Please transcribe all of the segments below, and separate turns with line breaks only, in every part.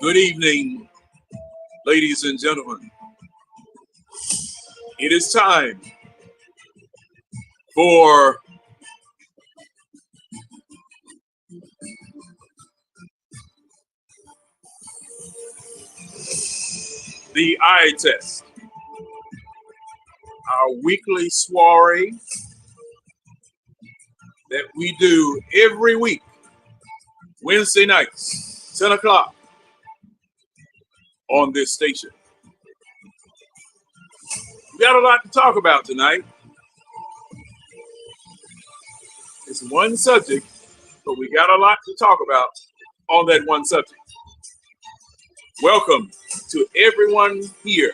Good evening, ladies and gentlemen. It is time for the eye test, our weekly soiree that we do every week, Wednesday nights, 10 o'clock on this station. We got a lot to talk about tonight. It's one subject, but we got a lot to talk about on that one subject. Welcome to everyone here,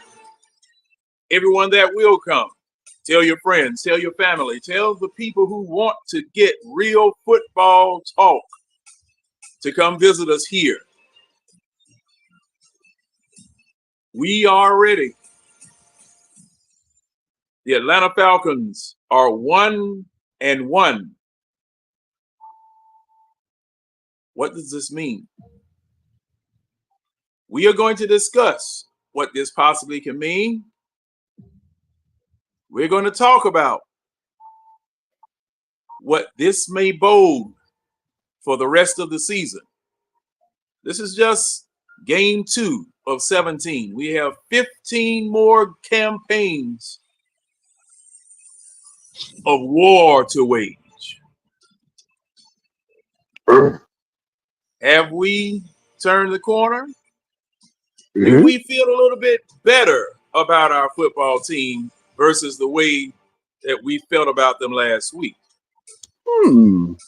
everyone that will come. Tell your friends, tell your family, tell the people who want to get real football talk to come visit us here. We are ready. The Atlanta Falcons are 1-1. What does this mean? We are going to discuss what this possibly can mean. We're going to talk about what this may bode for the rest of the season. This is just game 2 of 17. We have 15 more campaigns of war to wage. Have we turned the corner? Do we feel a little bit better about our football team versus the way that we felt about them last week?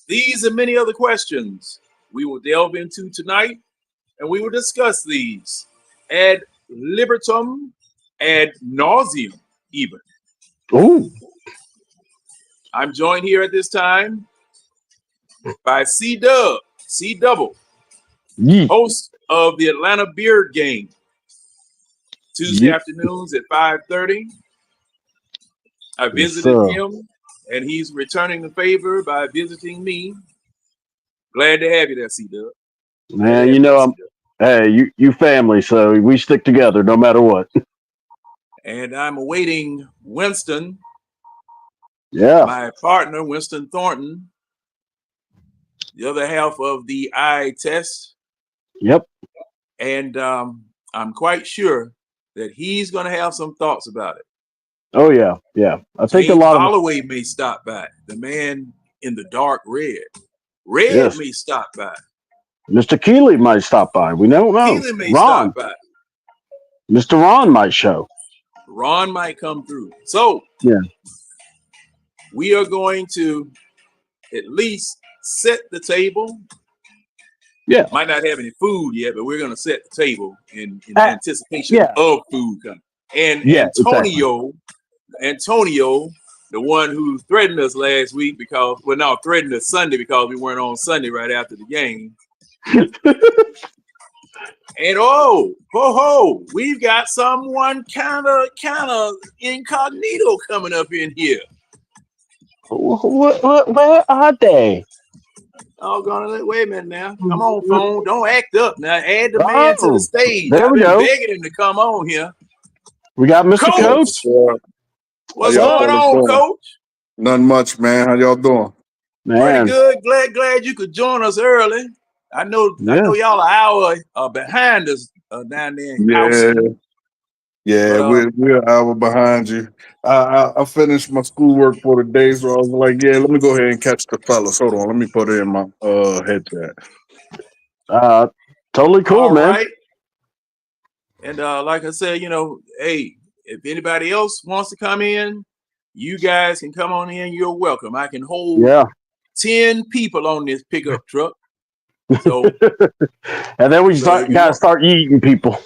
These and many other questions we will delve into tonight, and we will discuss these ad libitum, ad nauseum, even. I'm joined here at this time by C-Dub, C-Double, host of the Atlanta Beard Game, Tuesday afternoons at 5:30. I visited him, and he's returning the favor by visiting me. Glad to have you there, C-Dub.
Man, you know, you family, so we stick together no matter what.
And I'm awaiting Winston,
my
partner, Winston Thornton, the other half of the eye test.
Yep.
And I'm quite sure that he's going to have some thoughts about it.
Oh, yeah. I think
James
a lot
Holloway may stop by, the man in the dark red. Red may stop by.
Mr. Keeley might stop by. We don't know.
Keeley may stop by.
Mr. Ron might show.
Ron might come through. So, we are going to at least set the table.
Yeah.
Might not have any food yet, but we're going to set the table in anticipation of food coming. And Antonio, the one who threatened us last week threatened us Sunday because we weren't on Sunday right after the game. And we've got someone kind of incognito coming up in here.
Where are they?
Wait a minute now. Come on, phone. Don't act up now. Add the man to the stage.
There we go.
Begging him to come on here.
We got Mr. Coach.
What's going on, Coach?
Nothing much, man. How y'all doing?
Man.
Pretty good. Glad you could join us early. I know y'all an hour behind us down there in Houston.
We're an hour behind you. I finished my schoolwork for the day, so I was like, let me go ahead and catch the fellas. Hold on, let me put it in my headset.
Totally cool,
all
man.
Right. And like I said, if anybody else wants to come in, you guys can come on in. You're welcome. I can hold 10 people on this pickup truck. So,
and then we gotta start eating people.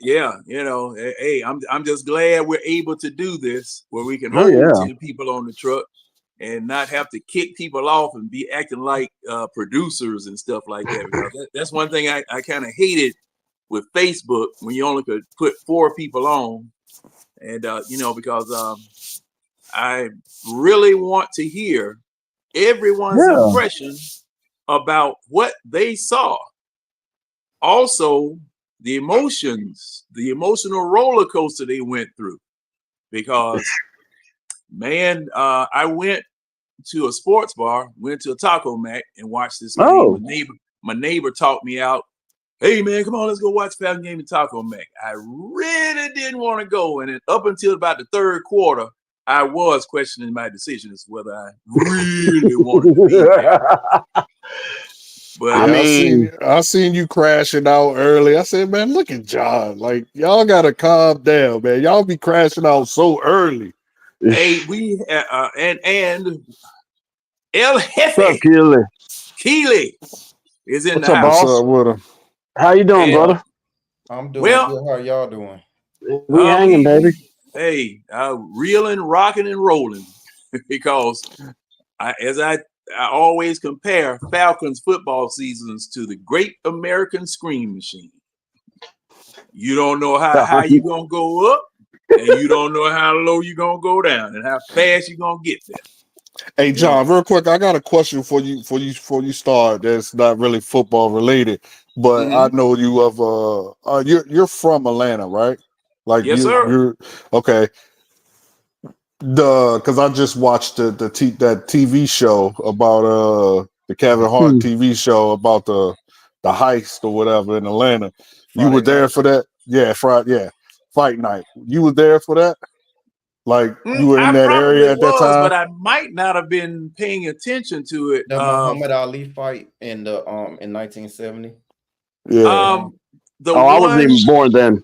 I'm just glad we're able to do this where we can hold 10 people on the truck and not have to kick people off and be acting like producers and stuff like that. Because that's one thing I kind of hated with Facebook, when you only could put 4 people on, and because I really want to hear everyone's impression about what they saw also the emotional roller coaster they went through. Because, man, I went to a sports bar, went to a Taco Mac and watched this game.
Oh.
My neighbor talked me out. Hey, man, come on, let's go watch Falcon game in Taco Mac. I really didn't want to go. And then up until about the third quarter, I was questioning my decision as to whether I really wanted to be there. But
I seen you crashing out early. I said, man, look at John. Like, y'all gotta calm down, man. Y'all be crashing out so early.
Hey, we and El Jefe,
What's up,
Keely is in
What's
the
up,
house.
boss?
What's up with him?
How you doing, brother?
I'm doing good. How are y'all doing?
We hanging, baby.
Hey, reeling, rocking, and rolling because I always compare Falcons football seasons to the Great American Scream Machine. You don't know how you're going to go up, and you don't know how low you're going to go down and how fast you're going to get there.
Hey, John, real quick, I got a question for you before you start. That's not really football related, but I know you of you're from Atlanta, right? Like
yes, sir.
You're okay. Because I just watched that TV show about the Kevin Hart TV show about the heist or whatever in Atlanta. You were there for that? Yeah, fight night. You were there for that? Like you were in that area at that time?
But I might not have been paying attention to it.
The Muhammad Ali fight in 1970.
Yeah.
I wasn't even born then.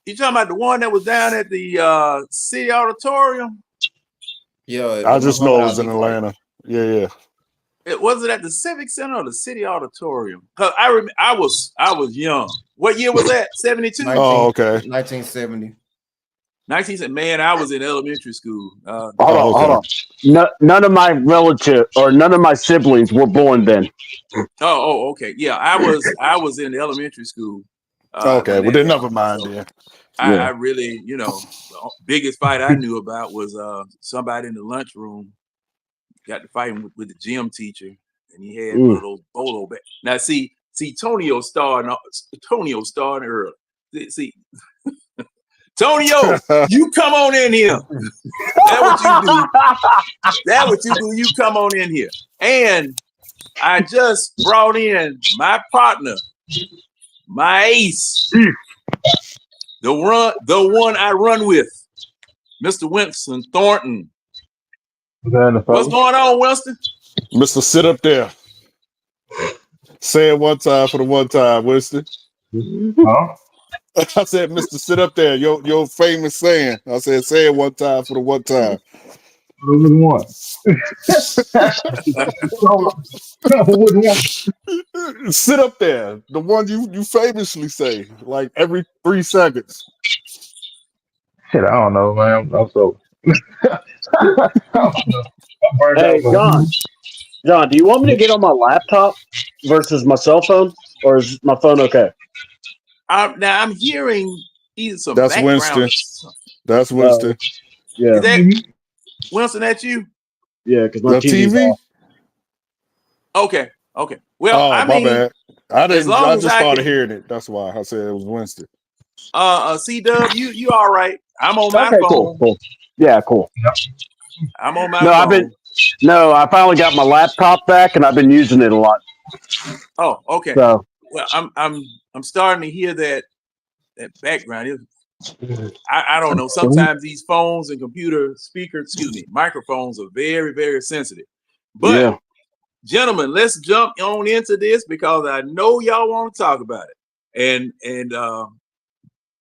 You talking about the one that was down at the City Auditorium?
Yeah,
I just know it was in Atlanta. Yeah.
Was it at the Civic Center or the City Auditorium? Because I was young. What year was that? 72?
Oh, okay.
1970.
1970. Man, I was in elementary school.
Hold on. None of my relatives or none of my siblings were born then.
Oh, okay. Yeah, I was in elementary school.
Okay, well then never mind then.
I really, the biggest fight I knew about was somebody in the lunchroom got to fighting with the gym teacher, and he had one of those bolo bags. Now, see, Tonio starting early. See, Tonio, you come on in here. That's what you do. That's what you do. You come on in here. And I just brought in my partner, my ace, the one I run with, Mr. Winston Thornton. What's going on, Winston?
Mr. Sit Up There. Say it one time for the one time, Winston.
Huh?
I said, Mr. Sit Up There, your famous saying. I said, say it one time for the one time.
Which one?
Sit up there. The one you famously say, like every 3 seconds.
Shit, I don't know, man. I'm so.
Hey, John, do you want me to get on my laptop versus my cell phone, or is my phone okay?
Now I'm hearing either some
That's
background.
Winston. That's Winston.
Yeah.
Is that Winston? That's you?
Yeah, because my
TV.
Okay. Well, I mean,
my bad. I didn't.
I
just started hearing it. That's why I said it was Winston.
C-Dub, you all right? I'm on my phone.
Cool. Yeah, cool.
I'm on my phone.
I finally got my laptop back, and I've been using it a lot.
Oh, okay.
So,
well, I'm starting to hear that background. I don't know. Sometimes these phones and computer speakers, microphones are very, very sensitive. But gentlemen, let's jump on into this because I know y'all want to talk about it, and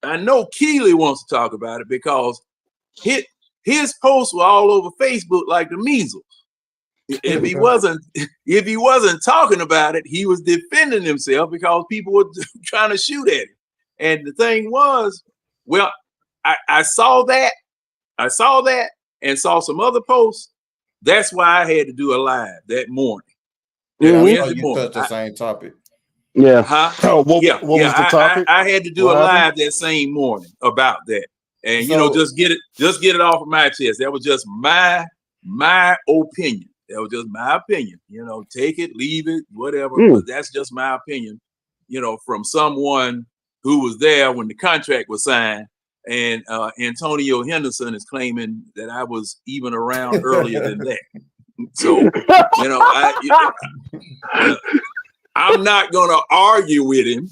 I know Keely wants to talk about it because his posts were all over Facebook like the measles. If he wasn't talking about it, he was defending himself because people were trying to shoot at him. And the thing was, well, I saw that and saw some other posts. That's why I had to do a live that morning.
You touched the same topic.
Yeah.
What was the topic?
I had to do a live that same morning about that, and just get it off of my chest. That was just my opinion. That was just my opinion. Take it, leave it, whatever. But that's just my opinion from someone who was there when the contract was signed. And Antonio Henderson is claiming that I was even around earlier than that. So, I'm not going to argue with him.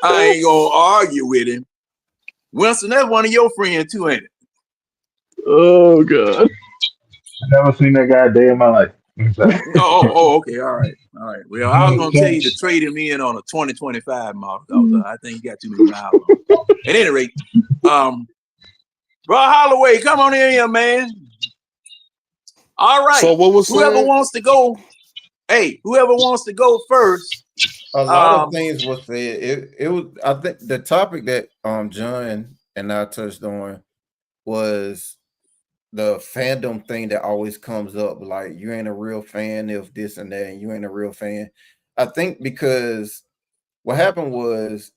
I ain't going to argue with him. Winston, that's one of your friends too, ain't it?
Oh, God.
I never seen that guy a day in my life.
Okay. All right. Well, I was going to tell you to trade him in on a 2025 model. I think he got too many miles on him. At any rate, Bro Holloway, come on in here, man. All right.
So what was
whoever wants to go first.
A lot of things were said. It was, I think, the topic that John and I touched on was the fandom thing that always comes up. Like, you ain't a real fan if this and that, and you ain't a real fan. I think because what happened was,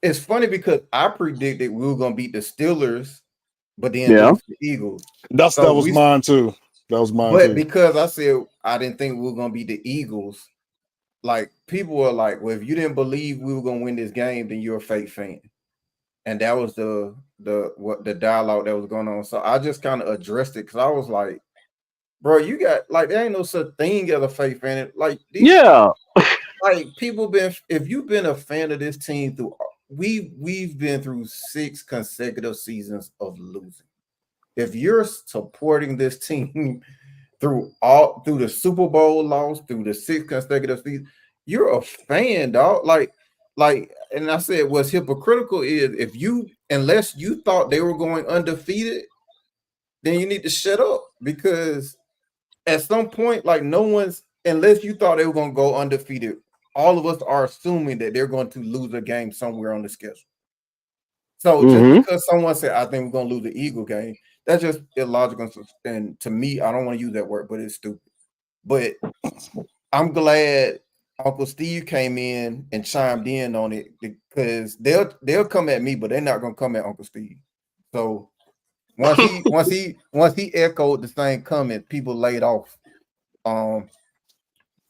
it's funny because I predicted we were gonna beat the Steelers, but then lose the Eagles.
That was mine too. That was mine
but
too.
Because I said I didn't think we were gonna beat the Eagles, like, people were like, well, if you didn't believe we were gonna win this game, then you're a fake fan. And that was the dialogue that was going on. So I just kind of addressed it because I was like, bro, you got, like, there ain't no such thing as a fake fan. Like, like, if you've been a fan of this team through, we've been through 6 consecutive seasons of losing. If you're supporting this team through the Super Bowl loss, through the 6 consecutive seasons, you're a fan, dog. Like, and I said what's hypocritical is unless you thought they were going undefeated, then you need to shut up, because at some point, like, unless you thought they were going to go undefeated, all of us are assuming that they're going to lose a game somewhere on the schedule. So just because someone said, I think we're going to lose the Eagle game, that's just illogical. And to me, I don't want to use that word, but it's stupid. But I'm glad Uncle Steve came in and chimed in on it, because they'll come at me, but they're not going to come at Uncle Steve. So once he echoed the same comment, people laid off.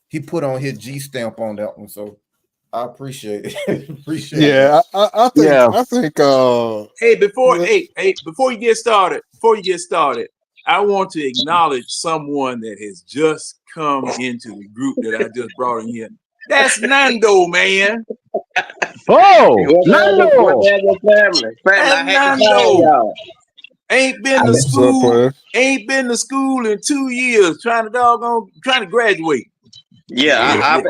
He put on his G stamp on that one, so I appreciate it.
I think.
Hey, before you get started, I want to acknowledge someone that has just come into the group that I just brought in here. That's Nando, man.
Oh, Nando.
That's Nando. Ain't been to school in 2 years, trying to graduate.
Yeah, I've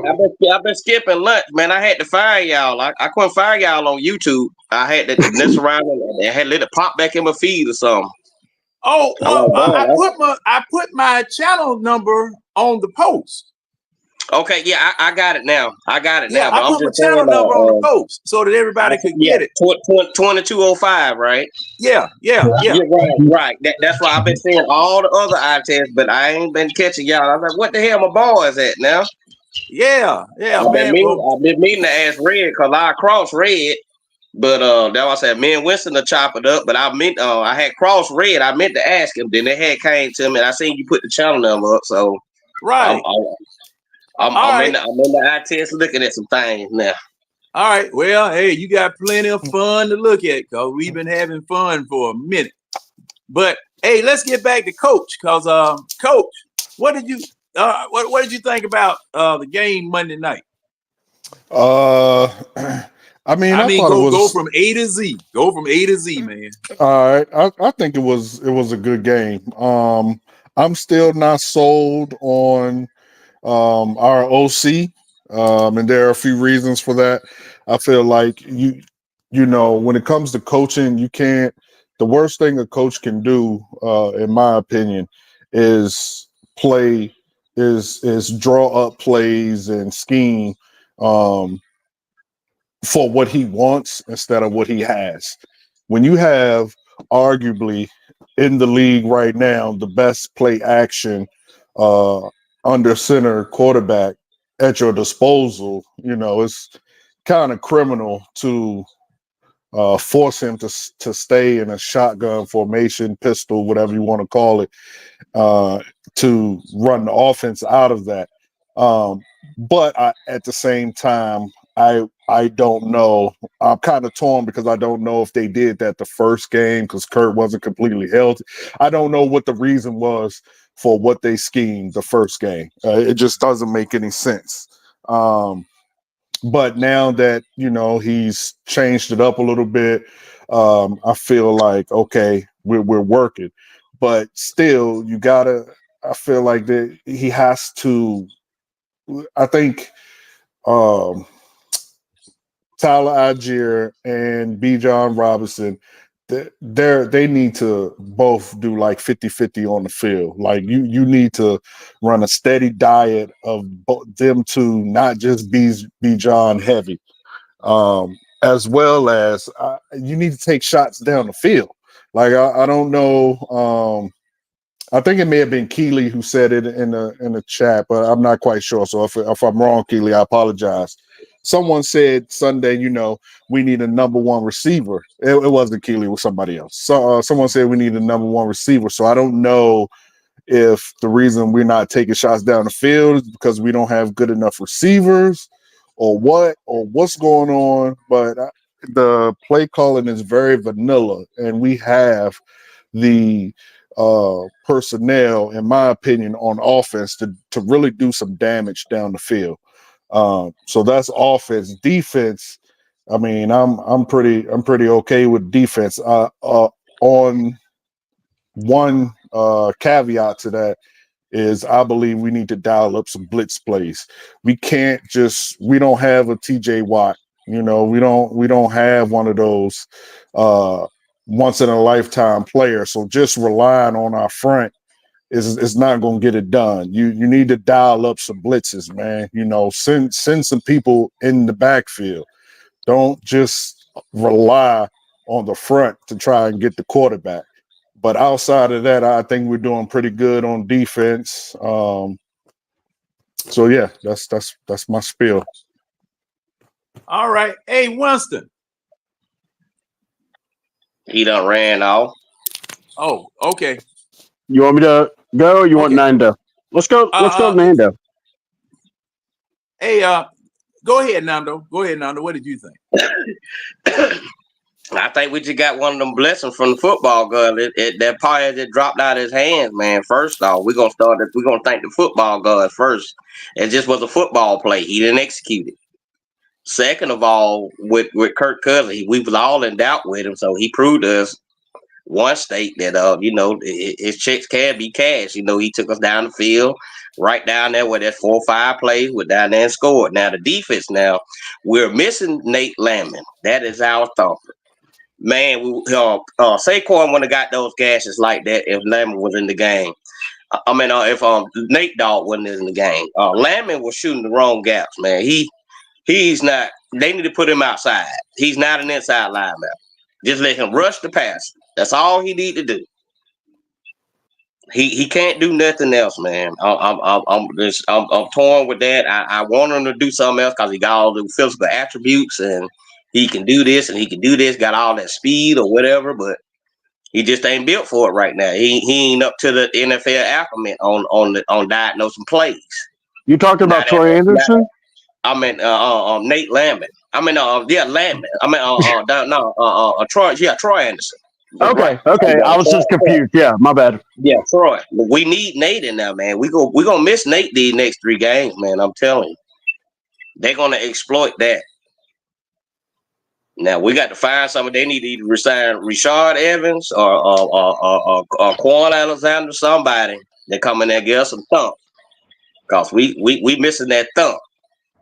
been skipping lunch, man. I had to fire y'all. I couldn't fire y'all on YouTube. I had to mess around and had to let it pop back in my feed or something.
Oh, I put my channel number on the post.
Okay, yeah, I got it now. I put
my channel number on the post so that everybody could get it.
2205, right?
Yeah.
Right. That's why I've been seeing all the other eye tests, but I ain't been catching y'all. I was like, what the hell my boys at now?
Yeah,
I've been meaning to ask Red, because I crossed Red, but that was I said, me and Winston to chop it up, but I meant I had crossed Red. I meant to ask him, then they had came to me, and I seen you put the channel number up, so
right.
I'm in the eye test looking at some things now.
All right. Well, hey, you got plenty of fun to look at, because we've been having fun for a minute. But hey, let's get back to Coach, because Coach, what did you think about the game Monday night?
I mean,
go from A to Z. Go from A to Z, man.
All right. I think it was a good game. I'm still not sold on our OC, and there are a few reasons for that. I feel like you know, when it comes to coaching, you can't. The worst thing a coach can do, in my opinion, is draw up plays and scheme for what he wants instead of what he has. When you have arguably in the league right now the best play action under center quarterback at your disposal, you know, it's kind of criminal to force him to stay in a shotgun formation, pistol, whatever you want to call it, to run the offense out of that. But at the same time, I don't know. I'm kind of torn because I don't know if they did that the first game because Kurt wasn't completely healthy. I don't know what the reason was for what they schemed the first game. It just doesn't make any sense. But now that he's changed it up a little bit, I feel like okay, we're working. But still, you gotta. I feel like that he has to. I think Tyler Algier and B. John Robinson, they need to both do like 50-50 on the field. Like you need to run a steady diet of them two, not just B. John heavy, as well as you need to take shots down the field. Like I don't know. I think it may have been Keely who said it in the chat, but I'm not quite sure. So if I'm wrong, Keely, I apologize. Someone said Sunday, we need a number one receiver. It wasn't Keely, it was somebody else. So someone said we need a number one receiver. So I don't know if the reason we're not taking shots down the field is because we don't have good enough receivers or what's going on. But the play calling is very vanilla, and we have the personnel, in my opinion, on offense to really do some damage down the field. So that's offense. Defense, I mean, I'm pretty okay with defense. On one caveat to that is I believe we need to dial up some blitz plays. We don't have a TJ Watt. We don't have one of those once in a lifetime players. So just relying on our front is not going to get it done. You need to dial up some blitzes, man. Send some people in the backfield. Don't just rely on the front to try and get the quarterback. But outside of that, I think we're doing pretty good on defense. So yeah, that's my spiel.
All right. Hey, Winston.
He done ran off.
Oh, okay.
You want me to go or you want Nando? Let's go. Let's go, Nando.
Hey, go ahead, Nando. What did you think?
I think we just got one of them blessings from the football god. That part that dropped out of his hands, man. First off, we're gonna thank the football god first. It just was a football play. He didn't execute it. Second of all, with Kirk Cousins, we was all in doubt with him, so he proved to us one state that his checks can be cashed. He took us down the field, right down there where there's 4 or 5 plays, we're down there and scored. Now the defense, we're missing Nate Landman. That is our thumper. Man, Saquon wouldn't have got those gashes like that if Landman was in the game. If Nate Dogg wasn't in the game. Landman was shooting the wrong gaps, man. He's not. They need to put him outside. He's not an inside linebacker. Just let him rush the pass. That's all he need to do. He can't do nothing else, man. I'm torn with that. I want him to do something else because he got all the physical attributes and he can do this and he can do this. Got all that speed or whatever, but he just ain't built for it right now. He ain't up to the NFL acclimate on diagnosing plays.
You talking about Troy Anderson?
Nate Landman. Landman. Troy. Yeah, Troy Anderson.
Okay. I was just confused. Yeah, my bad.
Yeah, Troy. We need Nate in there, man. We gonna miss Nate these next 3 games, man. I'm telling you, they're gonna exploit that. Now we got to find somebody. They need to either resign Rashard Evans or Quan Alexander, somebody that come in there and get us some thump. Cause we missing that thump.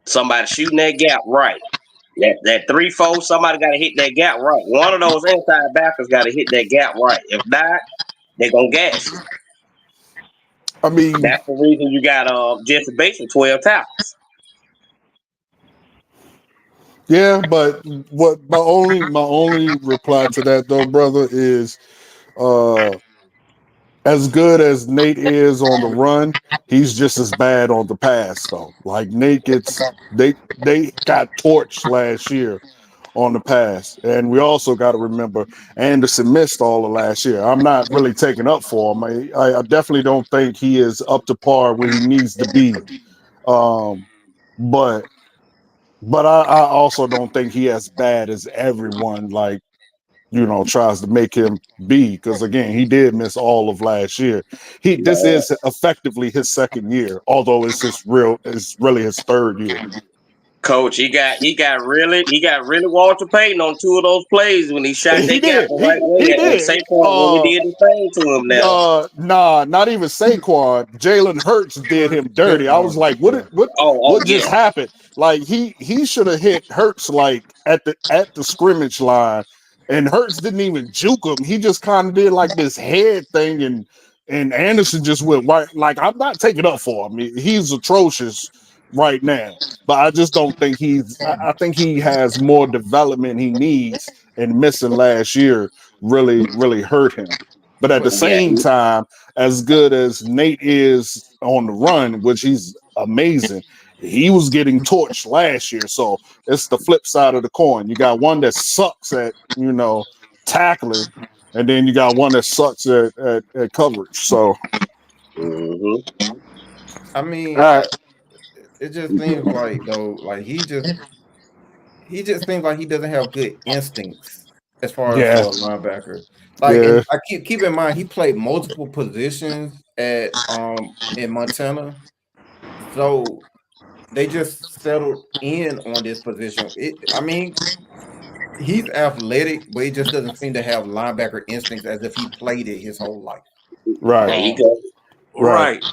Somebody shooting that gap right. That 3-4, somebody got to hit that gap right. One of those inside backers got to hit that gap right. If not, they're gonna gas you.
I mean,
that's the reason you got Jesse Bates with 12 tackles.
Yeah, but what my only reply to that though, brother, is as good as Nate is on the run, he's just as bad on the pass though. Like Nate they got torched last year on the pass. And we also got to remember Anderson missed all of last year. I'm not really taking up for him. I definitely don't think he is up to par where he needs to be But I also don't think he as bad as everyone like tries to make him be, because again he did miss all of last year. This is effectively his second year, although it's really his third year.
Coach, he got really Walter Payton on 2 of those plays when he shot that gap the right way
He
at
did.
Saquon when we did the thing to him now.
Nah, not even Saquon. Jalen Hurts did him dirty. I was like, what just happened? Like he should have hit Hurts like at the scrimmage line, and Hurts didn't even juke him. He just kind of did like this head thing, and Anderson just went right. Like, I'm not taking up for him. He's atrocious right now, but I just don't think I think he has more development he needs, and missing last year really hurt him. But at the same time, as good as Nate is on the run, which he's amazing, he was getting torched last year. So it's the flip side of the coin. You got one that sucks at tackling, and then you got one that sucks at coverage. So
I mean, it just seems like though, like he just seems like he doesn't have good instincts as far as for a linebacker. Like, and I keep in mind he played multiple positions at in Montana, so they just settled in on this position. I mean, he's athletic, but he just doesn't seem to have linebacker instincts as if he played it his whole life.
Right.
There you go.
Right.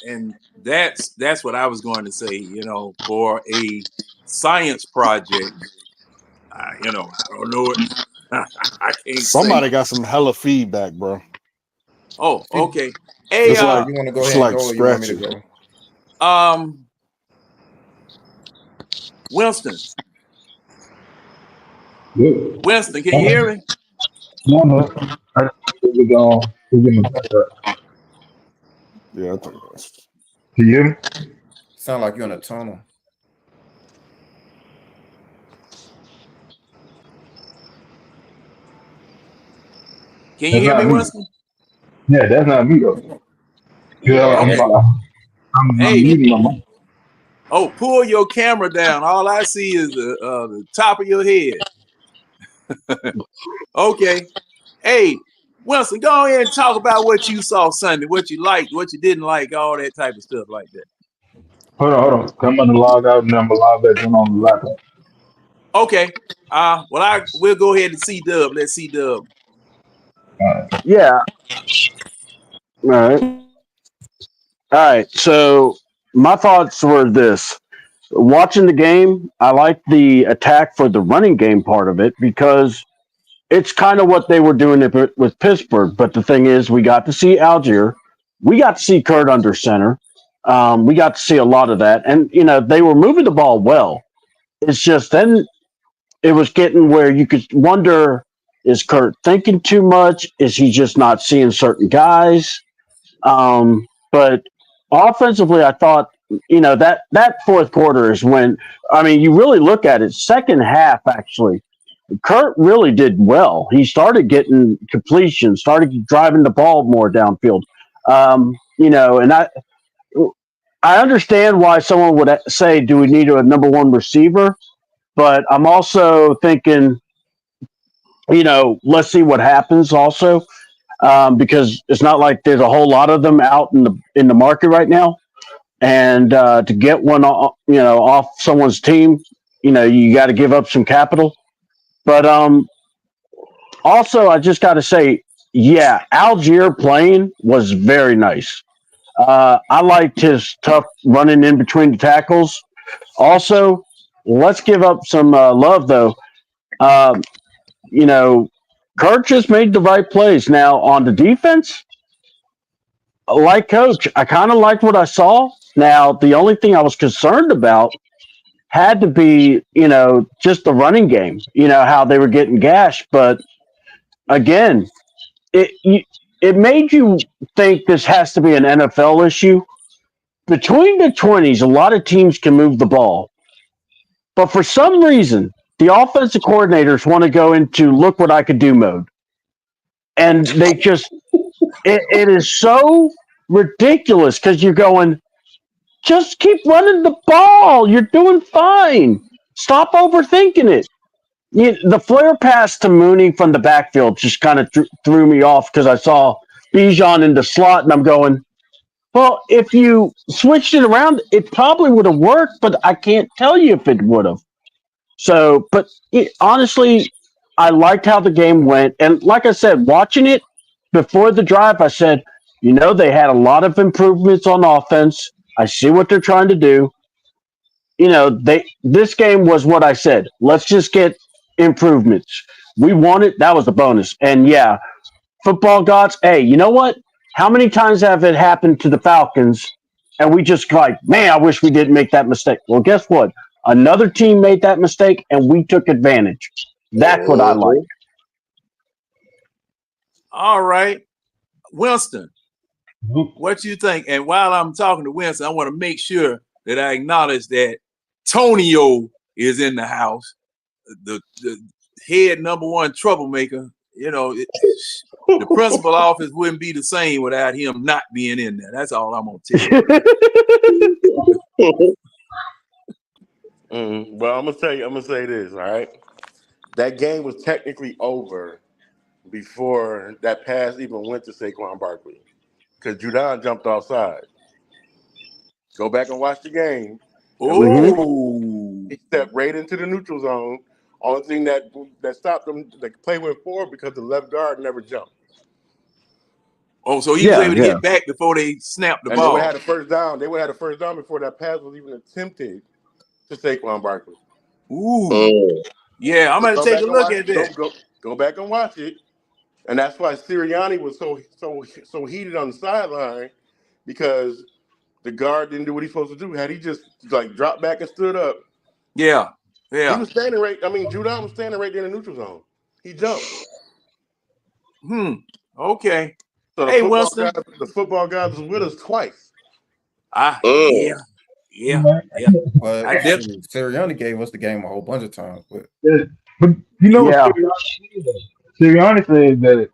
And that's what I was going to say, for a science project, I don't know it. I can't
Somebody got some hella feedback, bro.
Oh, okay. Hey,
you want to go ahead and go, or you want me to go?
Winston. Winston, can you hear me?
No.
Yeah, I think that's.
Can you hear me?
Sound like you're in a tunnel.
Can you hear me, Winston?
Yeah, that's not me though. Yeah, I'm muting my mic.
Oh, pull your camera down. All I see is the top of your head. Okay. Hey, Winston, go ahead and talk about what you saw Sunday, what you liked, what you didn't like, all that type of stuff like that.
Hold on. I'm gonna log out and I'm gonna log back in on the laptop.
Okay. We'll go ahead and see Dub. Let's see Dub.
Yeah. All right. So my thoughts were this. Watching the game, I liked the attack for the running game part of it because it's kind of what they were doing with Pittsburgh. But the thing is, we got to see Algier. We got to see Kurt under center. We got to see a lot of that. And, they were moving the ball well. It's just then it was getting where you could wonder, is Kurt thinking too much? Is he just not seeing certain guys? But offensively, I thought, that fourth quarter is when, you really look at it, second half, actually, Kurt really did well. He started getting completions, started driving the ball more downfield. And I understand why someone would say, do we need a number one receiver? But I'm also thinking, let's see what happens also, because it's not like there's a whole lot of them out in the market right now. And to get one, off someone's team, you got to give up some capital. But also, I just got to say, Algier playing was very nice. I liked his tough running in between the tackles. Also, let's give up some love, though. Kurt just made the right plays. Now, on the defense, like Coach, I kind of liked what I saw. Now, the only thing I was concerned about had to be, just the running game, how they were getting gashed. But again, it made you think this has to be an NFL issue. Between the 20s, a lot of teams can move the ball. But for some reason, the offensive coordinators want to go into look what I could do mode. And they just, it is so ridiculous because you're going, just keep running the ball. You're doing fine. Stop overthinking it. The flare pass to Mooney from the backfield just kind of threw me off because I saw Bijan in the slot, and I'm going, well, if you switched it around, it probably would have worked, but I can't tell you if it would have. So, but honestly, I liked how the game went. And like I said, watching it before the drive, I said, they had a lot of improvements on offense. I see what they're trying to do. This game was what I said. Let's just get improvements. We won it. That was a bonus. And yeah, football gods, hey, you know what? How many times have it happened to the Falcons and we just like, man, I wish we didn't make that mistake. Well, guess what? Another team made that mistake and we took advantage. That's what I like.
All right. Winston, what you think? And while I'm talking to Winston, I want to make sure that I acknowledge that Tonio is in the house, the head number one troublemaker. The principal office wouldn't be the same without him not being in there. That's all I'm gonna tell you.
Well, I'm gonna say this. All right, that game was technically over before that pass even went to Saquon Barkley because Judon jumped offside. Go back and watch the game.
Oh,
he stepped right into the neutral zone. Only thing that stopped them, the play went forward because the left guard never jumped.
Oh, so he was able to get back before they snapped the ball.
They would have had a first down. They would have had a first down before that pass was even attempted to Saquon Barkley.
Ooh. Yeah, I'm going to take a look at that.
Go back and watch it. And that's why Sirianni was so heated on the sideline because the guard didn't do what he's supposed to do. Had he just dropped back and stood up.
Yeah.
He was standing right. Judon was standing right there in the neutral zone. He jumped.
Okay.
So the football guys was with us twice.
Yeah.
Well, Sirianni gave us the game a whole bunch of times. But
Sirianni said that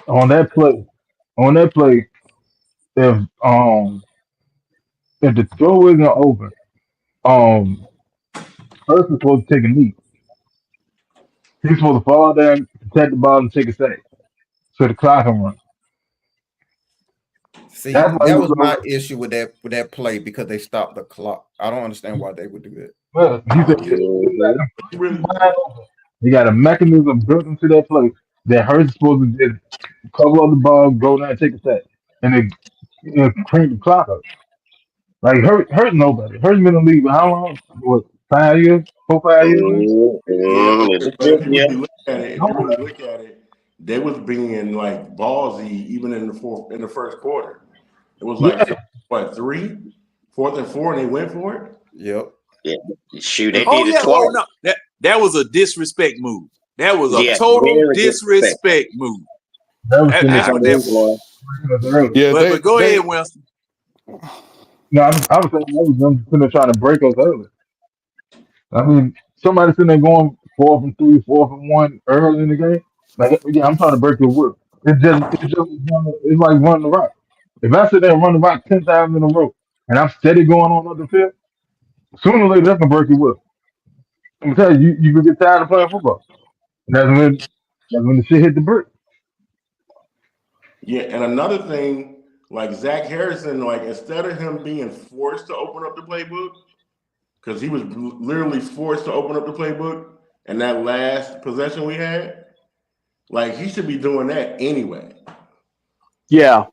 on that play, if the throw isn't open, Hurts is supposed to take a knee. He's supposed to fall down, protect the ball, and take a sack so the clock can run.
See, that was my issue with that play because they stopped the clock. I don't understand why they would do that.
Well, he got a mechanism built into that play that Hurts is supposed to just cover up the ball, go down, and take a sack, and then crank the clock up. Like Hurts nobody. Hurts been in the league for how long? What, 5 years? 4-5 years?
If you really look at it, they was being like ballsy even in the first quarter. It was like 4th and 4, and they went for it.
Yep.
Yeah. Shoot, they did it twice.
No. That was a disrespect move. That was a total disrespect move. That's what that was.
Yeah,
but go ahead, Winston.
No, I was saying that was them sitting there trying to break us early. I mean, somebody sitting there going 4th and 3, 4th and 1 early in the game. Like, yeah, I'm trying to break your will. It's like running the rock. If I sit there and run the rock 10 times in a row and I'm steady going on the field, sooner or later that's gonna break your will. I'm gonna tell you, you can get tired of playing football. And that's when the shit hit the brick.
Yeah, and another thing, like Zach Harrison, like instead of him being forced to open up the playbook, because he was literally forced to open up the playbook in that last possession we had, like he should be doing that anyway.
Yeah.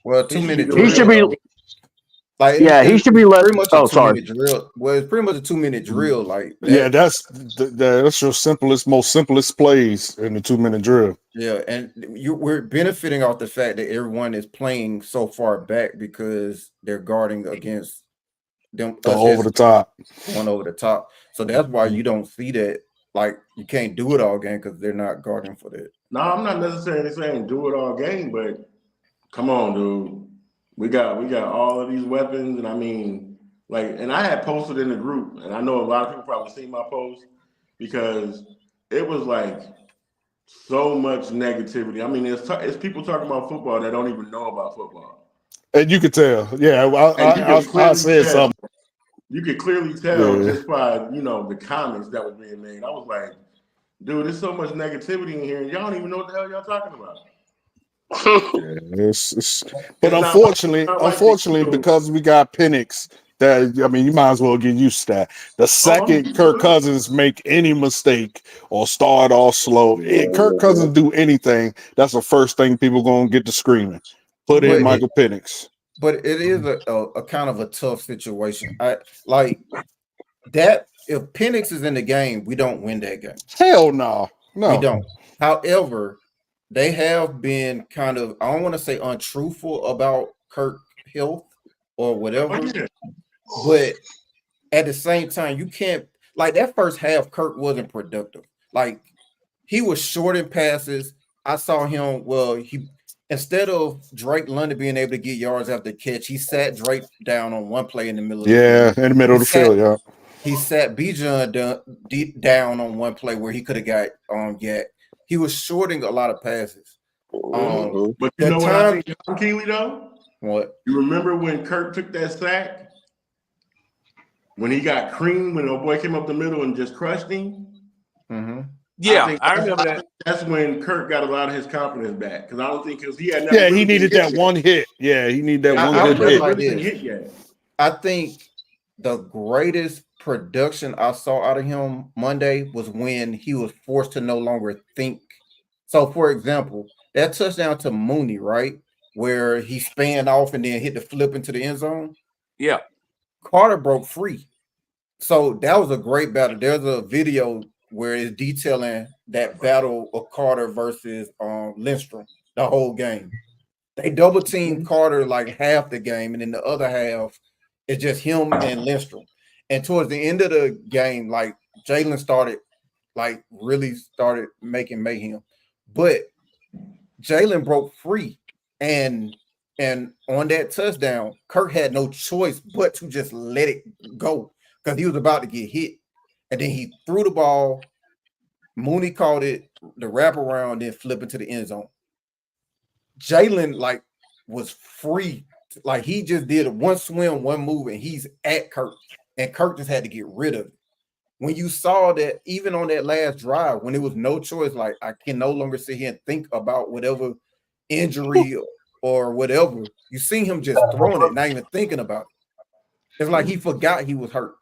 Well, 2 minutes.
He should be. He should be let. Oh, sorry.
Drill. Well, it's pretty much a 2-minute drill. Like
that's your most simplest plays in the 2-minute drill.
Yeah, and we're benefiting off the fact that everyone is playing so far back because they're guarding against them
over the top.
One over the top. So that's why you don't see that. Like you can't do it all game because they're not guarding for that.
No, I'm not necessarily saying do it all game, but come on, dude. We got all of these weapons, and I mean, and I had posted in the group, and I know a lot of people probably seen my post because it was like so much negativity. I mean, it's people talking about football that don't even know about football.
And you could tell. Yeah, I said something.
You could clearly tell just by the comments that was being made. I was like, dude, there's so much negativity in here, and y'all don't even know what the hell y'all talking about.
But unfortunately, because we got Penix, that I mean, you might as well get used to that. The second Kirk Cousins make any mistake or start off slow, Kirk Cousins do anything, that's the first thing people gonna get to screaming. Put in Michael Penix.
But it is a kind of a tough situation. I like that. If Penix is in the game, we don't win that game.
Hell no.
We don't. However, they have been kind of, I don't want to say untruthful about Kirk's health or whatever, but at the same time, you can't, like that first half, Kirk wasn't productive. Like he was short in passes. I saw him, instead of Drake London being able to get yards after the catch, he sat Drake down on one play in the middle of the field.
In the middle of the field, yeah.
He sat Bijan down on one play where he could have got Yak. He was shorting a lot of passes.
But you know what I think, Keely, though?
What?
You remember when Kirk took that sack? When he got creamed, when the boy came up the middle and just crushed him?
Mm-hmm.
Yeah, I remember that.
That's when Kirk got a lot of his confidence back. Because I don't think he had
never he needed that one hit. Yeah, he needed that one
hit yet. I think the greatest production I saw out of him Monday was when he was forced to no longer think. So, for example, that touchdown to Mooney, right, where he spanned off and then hit the flip into the end zone.
Yeah,
Carter broke free. So that was a great battle. There's a video where it's detailing that battle of Carter versus Lindstrom the whole game. They double teamed Carter like half the game, and in the other half, it's just him and Lindstrom. And towards the end of the game, like Jalen really started making mayhem. But Jalen broke free. And on that touchdown, Kirk had no choice but to just let it go because he was about to get hit. And then he threw the ball. Mooney caught it, the wraparound, then flip into the end zone. Jalen was free. Like he just did a one swim, one move, and he's at Kirk. And Kirk just had to get rid of it. When you saw that, even on that last drive, when it was no choice, like I can no longer sit here and think about whatever injury or whatever, you see him just throwing it, not even thinking about it. It's like he forgot he was hurt.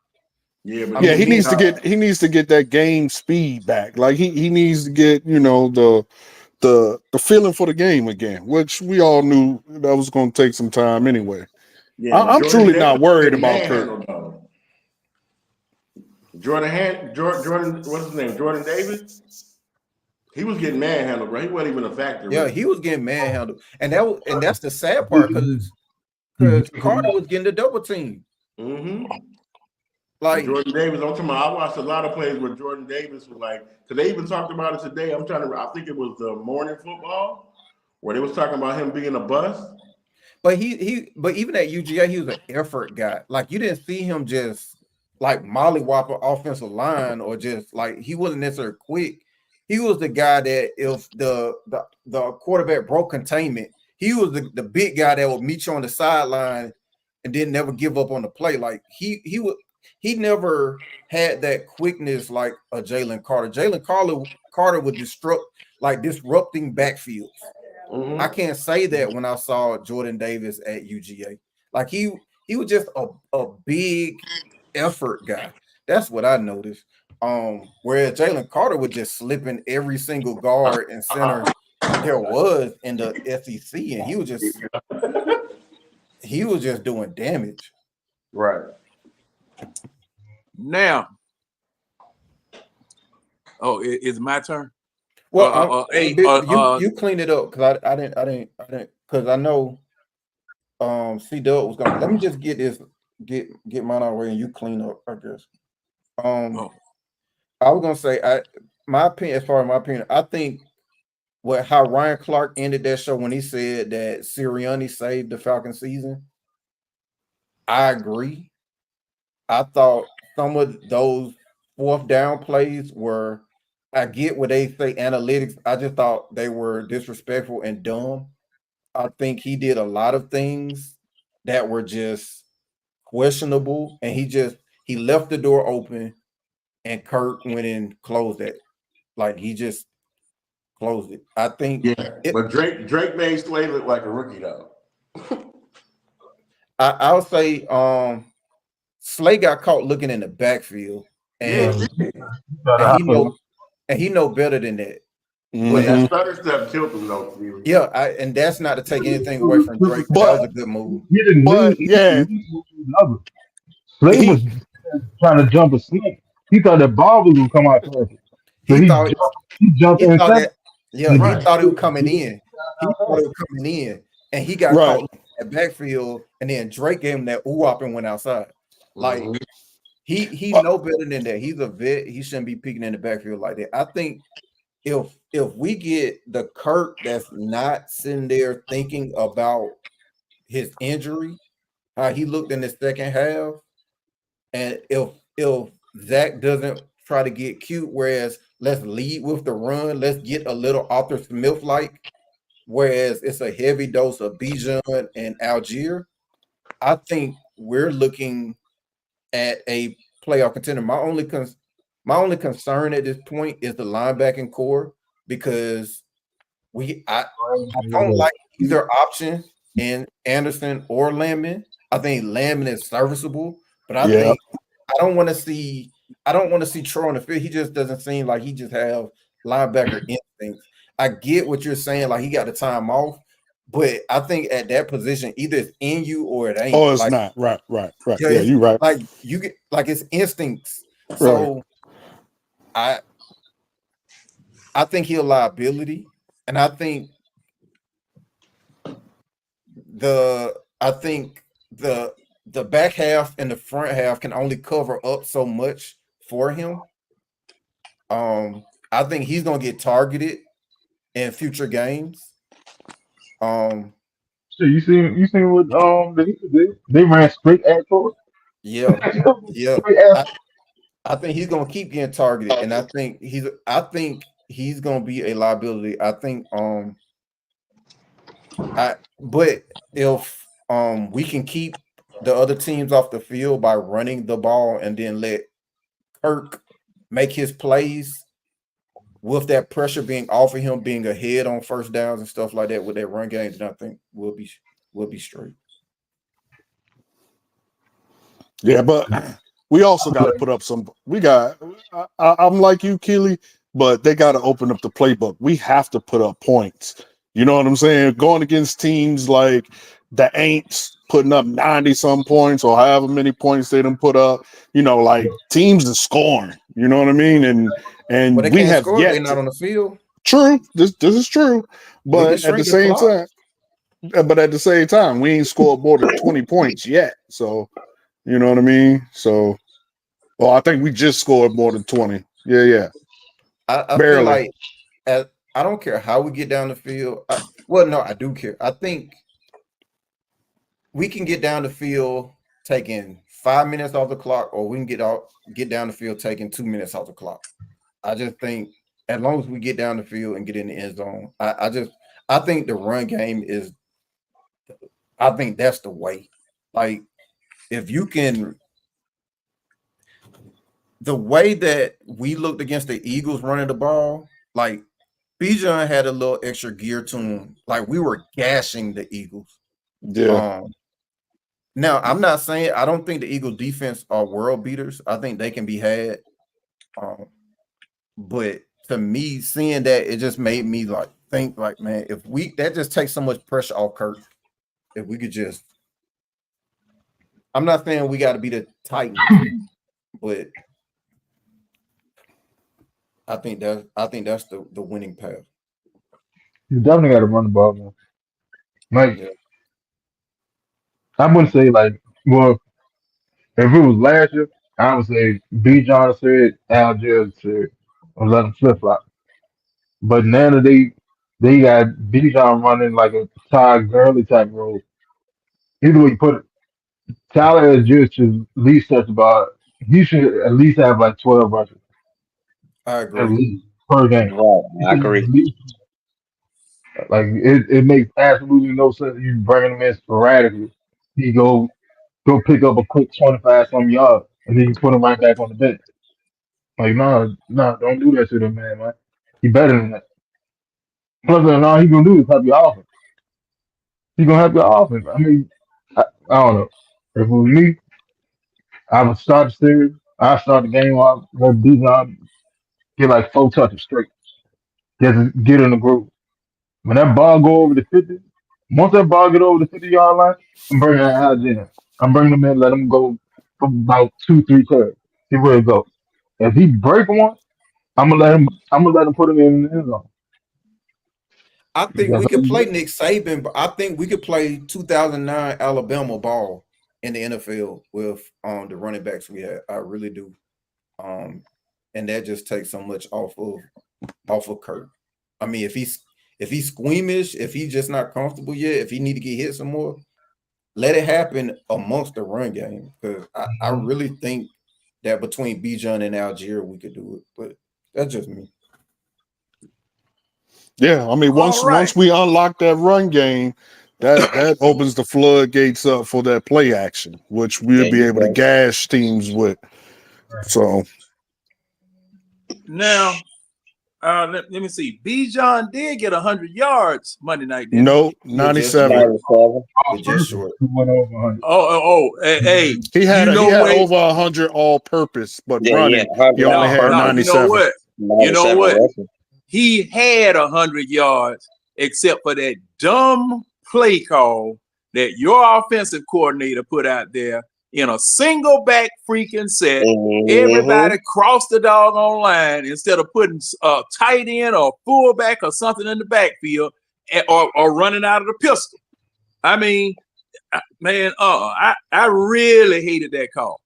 Yeah, but
he needs to get that game speed back. Like he needs to get, the feeling for the game again, which we all knew that was going to take some time anyway. Yeah, I'm truly not worried about Kirk.
Jordan, what's his name? Jordan Davis. He was getting manhandled, bro. He wasn't even a factor.
Yeah, he was getting manhandled, and that's the sad part because Carter was getting the double team.
Mm-hmm.
Like
Jordan Davis, I'm talking about. I watched a lot of plays where Jordan Davis was because they even talked about it today. I think it was the Morning Football where they was talking about him being a bust.
But but even at UGA, he was an effort guy. Like you didn't see him just like mollywop an offensive line or just like he wasn't necessarily quick. He was the guy that if the quarterback broke containment, he was the big guy that would meet you on the sideline and didn't never give up on the play. Like he never had that quickness like a Jalen Carter. Jalen Carter would disrupting backfields. Mm-hmm. I can't say that when I saw Jordan Davis at UGA. Like he was just a big effort guy. That's what I noticed. Whereas Jalen Carter would just slip in every single guard and center there was in the SEC, and he was just doing damage.
Right.
Now,
it's my turn.
Well, you cleaned it up because I didn't because I know C Dub was gonna. Let me just get mine out of the way and you clean up, I guess. I was gonna say my opinion, as far as my opinion, I think how Ryan Clark ended that show when he said that Sirianni saved the Falcons season. I agree. I thought some of those fourth down plays were. I get what they say analytics. I just thought they were disrespectful and dumb. I think he did a lot of things that were just questionable, and he left the door open, and Kirk went and closed it. Like he just closed it. I think.
Yeah, but Drake made Slay look like a rookie though.
I'll say Slay got caught looking in the backfield, and he know better than that.
But that stutter step killed him though.
Yeah, and that's not to take anything away from Drake, but that was a good move.
He didn't
but
Slay was trying to jump a snake. He thought the ball was gonna come out perfect. So he jumped in.
He thought it was coming in. He thought it was coming in, and he got caught in that backfield. And then Drake gave him that ooh-wop and went outside. Like he know better than that. He's a vet. He shouldn't be peeking in the backfield like that. I think if we get the Kirk that's not sitting there thinking about his injury, how he looked in the second half, and if Zach doesn't try to get cute, whereas let's lead with the run, let's get a little Arthur Smith like, whereas it's a heavy dose of Bijan and Algier, I think we're looking at a playoff contender. My only concern at this point is the linebacking core, because I don't like either option in Anderson or Landman. I think Landman is serviceable, but I think I don't want to see Troy on the field. He just doesn't seem like he just have linebacker instincts. I get what you're saying, like he got the time off, but I think at that position, either it's in you or it ain't.
Oh, it's not. Right. Yeah, you're right.
Like you get it's instincts. So I think he's a liability, and I think the back half and the front half can only cover up so much for him. I think he's gonna get targeted in future games.
So you seen what they ran straight at for it?
Yeah. I think he's gonna keep getting targeted, and I think he's gonna be a liability. I think but if we can keep the other teams off the field by running the ball and then let Kirk make his plays with that pressure being off of him, being ahead on first downs and stuff like that with that run game, then I think we'll be straight.
Yeah, but we also got to put up some. I'm like you, Keely, but they got to open up the playbook. We have to put up points. You know what I'm saying? Going against teams like the Aints putting up 90-some points or however many points they done put up. You know, like teams are scoring. You know what I mean? And we have
score,
yet
they're not on the field.
True, this is true, but at the same time, we ain't scored more than 20 points yet. So. You know what I mean? So, well, I think we just scored more than 20. Yeah.
I feel like I don't care how we get down the field. I do care. I think we can get down the field taking 5 minutes off the clock, or we can get down the field taking 2 minutes off the clock. I just think as long as we get down the field and get in the end zone, I think the run game is. I think that's the way. Like. If you can, the way that we looked against the Eagles running the ball, like Bijan had a little extra gear to him. Like we were gashing the Eagles.
Yeah.
Now I'm not saying I don't think the Eagle defense are world beaters. I think they can be had. But to me, seeing that, it just made me think man, that just takes so much pressure off Kirk. If we could just. I'm not saying we got to be the Titans, but I think that's the winning path.
You definitely got to run the ball, man. Like I wouldn't say if it was last year, I would say B. John said, Algier said, or let them flip flop. But now that they got B. John running like a Todd Gurley type role. Either way you put it. Tyler is just should at least touch about. He should at least have 12 rushes.
I agree.
At least per game.
Right, I agree.
It makes absolutely no sense you bringing him in sporadically. he go pick up a quick 25-some yards, and then you put him right back on the bench. Like, no, don't do that to the man. He better than that. Plus, all he gonna do is help your offense. He gonna help your offense. I mean, I don't know. If it was me, I would start the series. I start the game off. Let Bijan get like 4 touches straight. Just get in the groove. When that ball go over the 50, once that ball get over the 50-yard line, I'm bringing that out in. I'm bringing him in, let him go for about 2-3 carries. See where it goes. If he break one, I'm gonna let him put him in the end zone.
I think we could play Nick Saban, but I think we could play 2009 Alabama ball in the NFL with the running backs we had. I really do. And that just takes so much off of Kirk. I mean, if he's squeamish, if he's just not comfortable yet, if he need to get hit some more, let it happen amongst the run game. Because I really think that between Bijan and Algier, we could do it. But that's just me.
Yeah, I mean, once we unlock that run game, that opens the floodgates up for that play action, which we'll be able to gash teams with. So
now, let me see. Bijan did get 100 yards Monday night.
No, 97.
Just short.
Hey,
he had over 100 all purpose, but running he only had 97.
You know what? He had 100 yards, except for that dumb play call that your offensive coordinator put out there in a single back freaking set. Everybody crossed the doggone line instead of putting a tight end or fullback or something in the backfield or running out of the pistol. I mean, man, I really hated that call.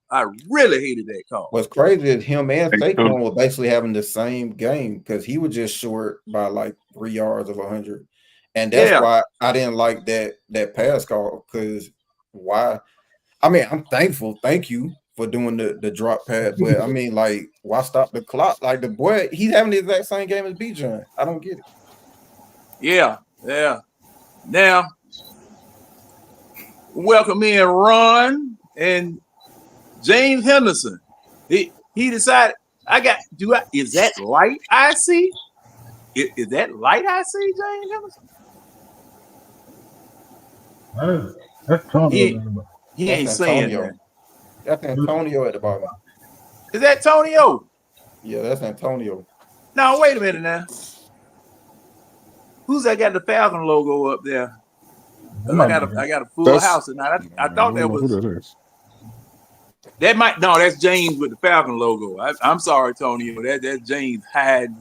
What's
crazy is him and Saquon were basically having the same game because he was just short by like 3 yards of 100. And that's why I didn't like that pass call, because why? I mean, I'm thankful. Thank you for doing the drop pass. But I mean, like, why stop the clock? Like, the boy, he's having the exact same game as Bijan. I don't get it. Yeah.
Now, welcome in Ron and James Henderson. He decided, is that light I see? Is that light I see, James Henderson?
That's Tonio.
He ain't saying that.
That's Antonio at the bottom.
Is that Tonio?
Yeah, that's Antonio.
Now, wait a minute now. Who's that got the Falcon logo up there? I got a full house tonight. I thought that was. That's James with the Falcon logo. I'm sorry, Tonio. That's James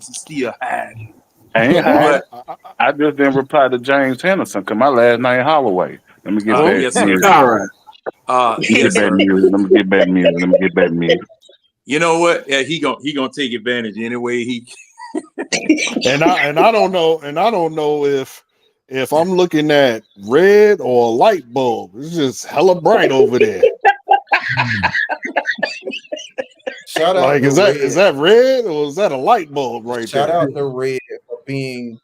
still hiding.
I ain't hiding. I just didn't reply to James Henderson because my last name Holloway. Let me get back.
Yes, sir. All right.
Let me get back music.
You know what? Yeah, he gonna take advantage anyway.
And I don't know if I'm looking at red or a light bulb. It's just hella bright over there.
Shout out,
like, is that red or is that a light bulb right there?
Shout out to Red for being,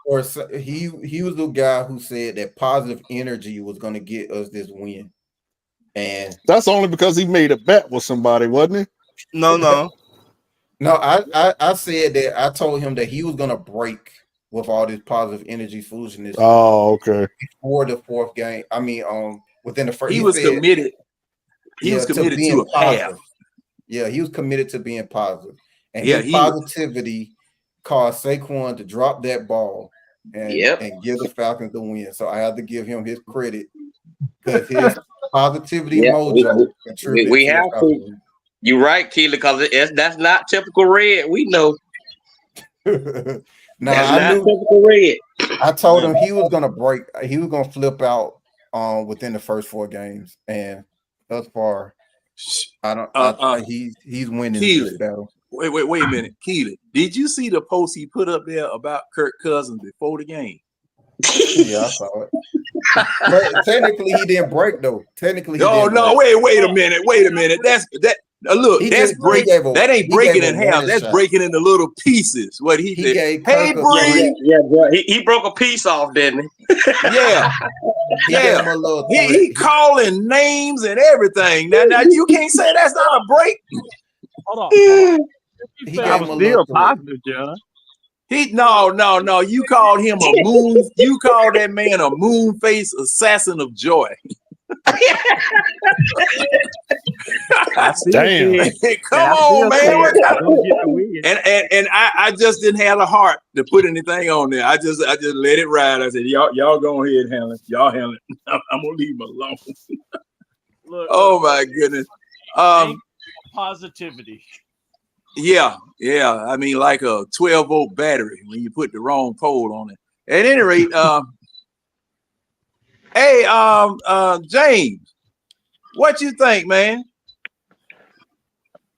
or he was the guy who said that positive energy was going to get us this win, and
that's only because he made a bet with somebody, wasn't he?
No. I said that I told him that he was going to break with all this positive energy foolishness.
Oh, okay.
Before the fourth game, I mean, within the first,
he was committed. He was committed to a path.
Yeah, he was committed to being positive. And his positivity caused Saquon to drop that ball and give the Falcons the win. So I have to give him his credit because his positivity mojo contributed.
We have to. You're right, Keely, because that's not typical Red. We know.
That's not
typical Red.
I told him he was gonna break. He was gonna flip out within the first 4 games, and thus far, he's winning this battle.
Wait a minute, Keely. Did you see the post he put up there about Kirk Cousins before the game?
Yeah, I saw it. But technically, he didn't break though. Technically,
wait a minute. That's Look, that ain't breaking in half. That's
shot.
breaking into little pieces. What he said. Hey, Bree.
Yeah. He broke a piece off, didn't he?
Yeah. Yeah. He calling names and everything. Now you can't say that's not a break.
Hold on.
I was still positive, John.
No. You called him a moon. You called that man a moon face assassin of joy.
Damn.
Come on, man. And I just didn't have the heart to put anything on there. I just let it ride. I said, y'all go ahead and handle it. Y'all handle it. I'm gonna leave him alone. Oh my goodness.
Positivity.
Yeah. I mean, like a 12-volt battery when you put the wrong pole on it. At any rate, hey, James, what you think, man?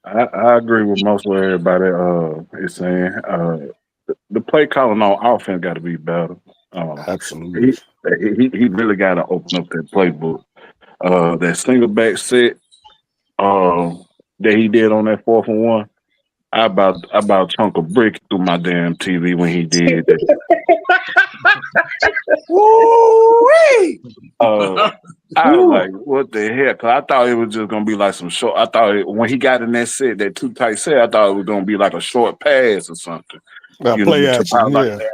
I agree with most of what everybody is saying. The play calling on offense got to be better.
Absolutely.
He really got to open up that playbook. That single back set that he did on that 4th and 1. I about chunk a brick through my damn TV when he did that.
Woo-wee!
I was like, what the hell? Because I thought it was just going to be like some short. I thought when he got in that set, that too tight set, I thought it was going to be like a short pass or something.
Play action,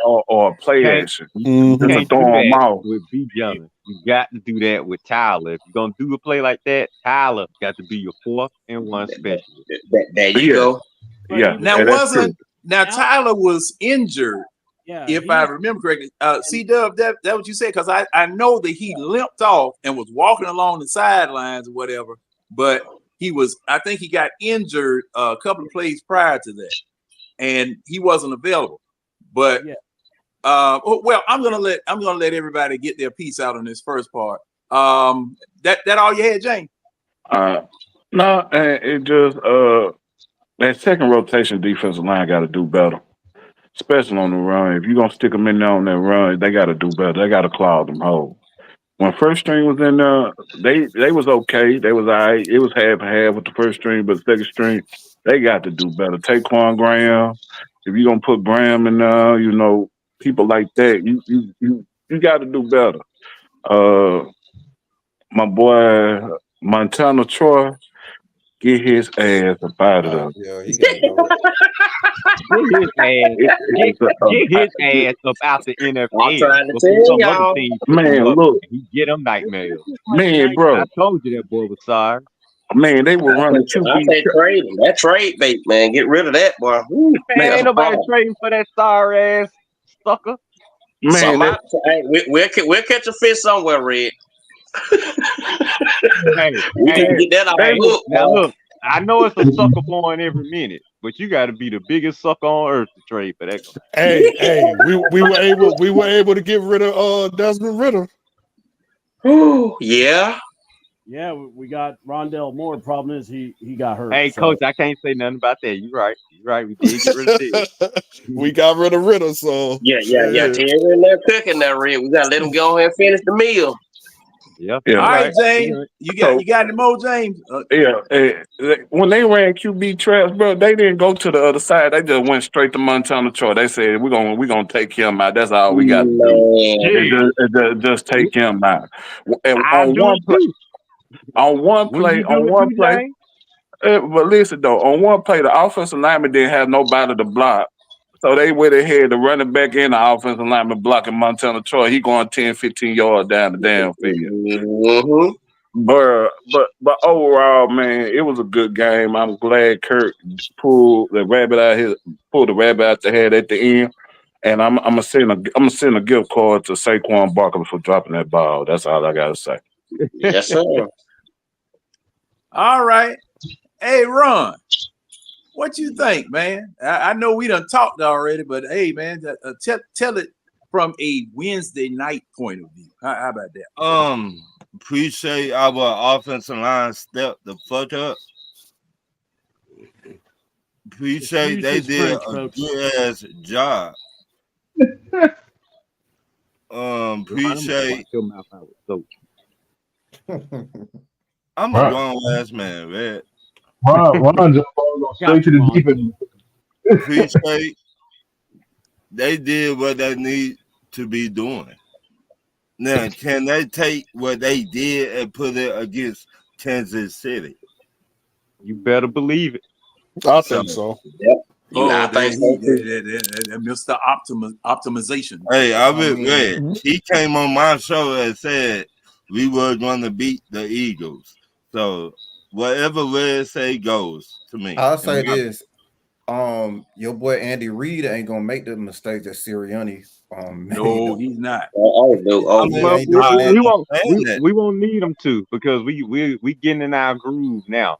or a play action.
You
Just
can't
throw
do
him
that
off.
with B. Johnson. You got to do that with Tyler. If you're going to do a play like that, Tyler got to be your 4th and 1 specialist.
There you go.
Yeah.
Now Tyler was injured.
Yeah,
if I remember correctly, C-Dub, that what you said, because I know that he limped off and was walking along the sidelines or whatever, but I think he got injured a couple of plays prior to that, and he wasn't available. But well, I'm gonna let everybody get their piece out on this first part. That all you had, James?
No, it just that second rotation defensive line got to do better. Especially on the run. If you're going to stick them in there on that run, they got to do better. They got to clog them holes. When first string was in there, they was okay. They was all right. It was half and half with the first string, but second string, they got to do better. Take Quan Graham. If you're going to put Graham in there, people like that, you got to do better. My boy, Montana Troy, get his ass up out of there.
Yeah, he got to go.
Get his ass up out the NFL.
I'm trying to tell y'all.
Man, look. He get them nightmares.
Man, bro.
I told you that boy was sorry.
Man, they were running QB.
I say trading. That trade bait, man. Get rid of that, boy.
Man, ain't nobody trading for that sorry ass sucker.
Man, we'll catch a fish somewhere, Red. We can get that off the hook.
Now look, I know it's a sucker born every minute, but you got to be the biggest sucker on earth to trade for that.
Hey, we were able to get rid of Desmond Ridder.
Yeah.
Yeah, we got Rondell Moore. Problem is he got hurt.
Hey, Coach, I can't say nothing about that. You're right. We did get rid of it.
We got rid of Ridder, so
yeah. Terry in there cooking that Red. We gotta let him go ahead and finish the meal.
Yeah.
All right, James. You got any more, James?
When they ran QB traps, bro, they didn't go to the other side. They just went straight to Montana Troy. They said we're gonna take him out. That's all we got to do. Just take him out. And on one play. But listen though, on one play, the offensive lineman didn't have nobody to block. So they went ahead, the running back and the offensive lineman blocking Montana Troy. He going 10, 15 yards down the damn field.
Mm-hmm.
But overall, man, it was a good game. I'm glad Kirk pulled the rabbit out the head at the end. And I'm gonna send a gift card to Saquon Barkley for dropping that ball. That's all I gotta say.
Yes, sir.
All right. Hey, Ron. What you think, man? I know we done talked already, but hey, man, tell it from a Wednesday night point of view. How about that?
Appreciate our offensive line step the fuck up. Appreciate they did a good ass job. Appreciate.
Right.
I'm a grown ass man, man.
Ron just go straight to the deep end.
Appreciate they did what they need to be doing. Now, can they take what they did and put it against Kansas City?
You better believe it.
I think so.
Yep.
Oh,
I think so too.
Mr. Optimization.
Hey, I read. He came on my show and said we were going to beat the Eagles. So whatever Red say goes to me.
I'll say this. Your boy Andy Reid ain't gonna make the mistakes that Sirianni made.
No, he's not.
We won't need him to because we getting in our groove now.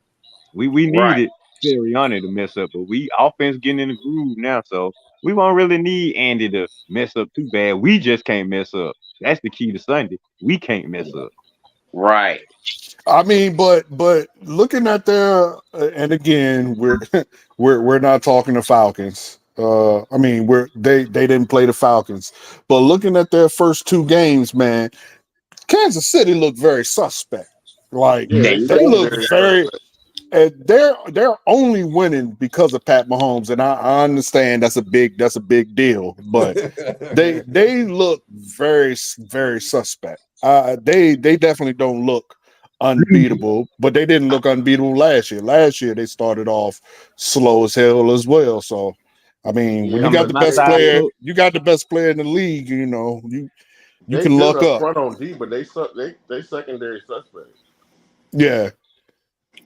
We needed Sirianni to mess up, but we offense getting in the groove now, so we won't really need Andy to mess up too bad. We just can't mess up. That's the key to Sunday. We can't mess up.
Right.
I mean, but looking at their and again, we're not talking the Falcons. I mean, they didn't play the Falcons, but looking at their first two games, man, Kansas City looked very suspect. Like they look very. They're only winning because of Pat Mahomes, and I understand that's a big deal, but they look very very suspect. They definitely don't look unbeatable, but they didn't look unbeatable last year. Last year they started off slow as hell as well. So I mean, when you got the best player, you got the best player in the league. You know, you can luck up.
Front on D, but they secondary suspects.
Yeah.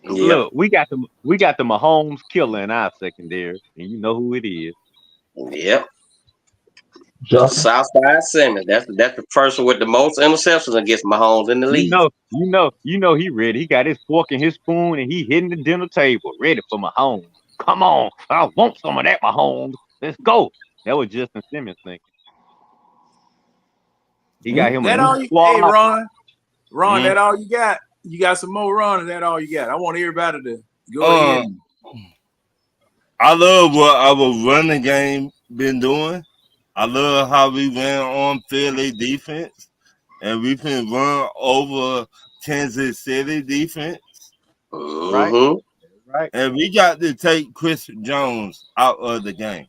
Look, we got the Mahomes killer in our secondary, and you know who it is.
Yep. Southside Simmons. That's the person with the most interceptions against Mahomes in the league.
You know he ready. He got his fork and his spoon, and he hitting the dinner table, ready for Mahomes. Come on, I want some of that, Mahomes. Let's go. That was Justin Simmons thinking. He got him a new squad.
Hey, Ron, that all you got? You got some more, Ron? Is that all you got? I want everybody to go ahead.
I love what our running game been doing. I love how we ran on Philly defense, and we can run over Kansas City defense.
Right.
And we got to take Chris Jones out of the game.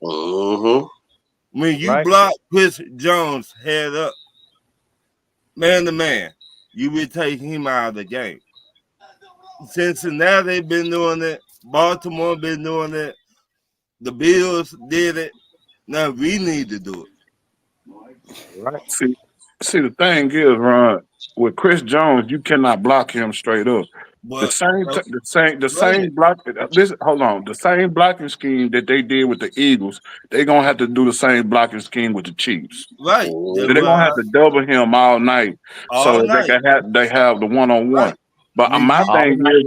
When you block Chris Jones head up, man to man, you will take him out of the game. Cincinnati been doing it. Baltimore been doing it. The Bills did it. Now we need to do it.
Right.
See, the thing is, Ron, with Chris Jones, you cannot block him straight up. The same blocking scheme that they did with the Eagles, they're gonna have to do the same blocking scheme with the Chiefs.
Right.
They're gonna have to double him all night so that they have the one-on-one. Right. But my thing is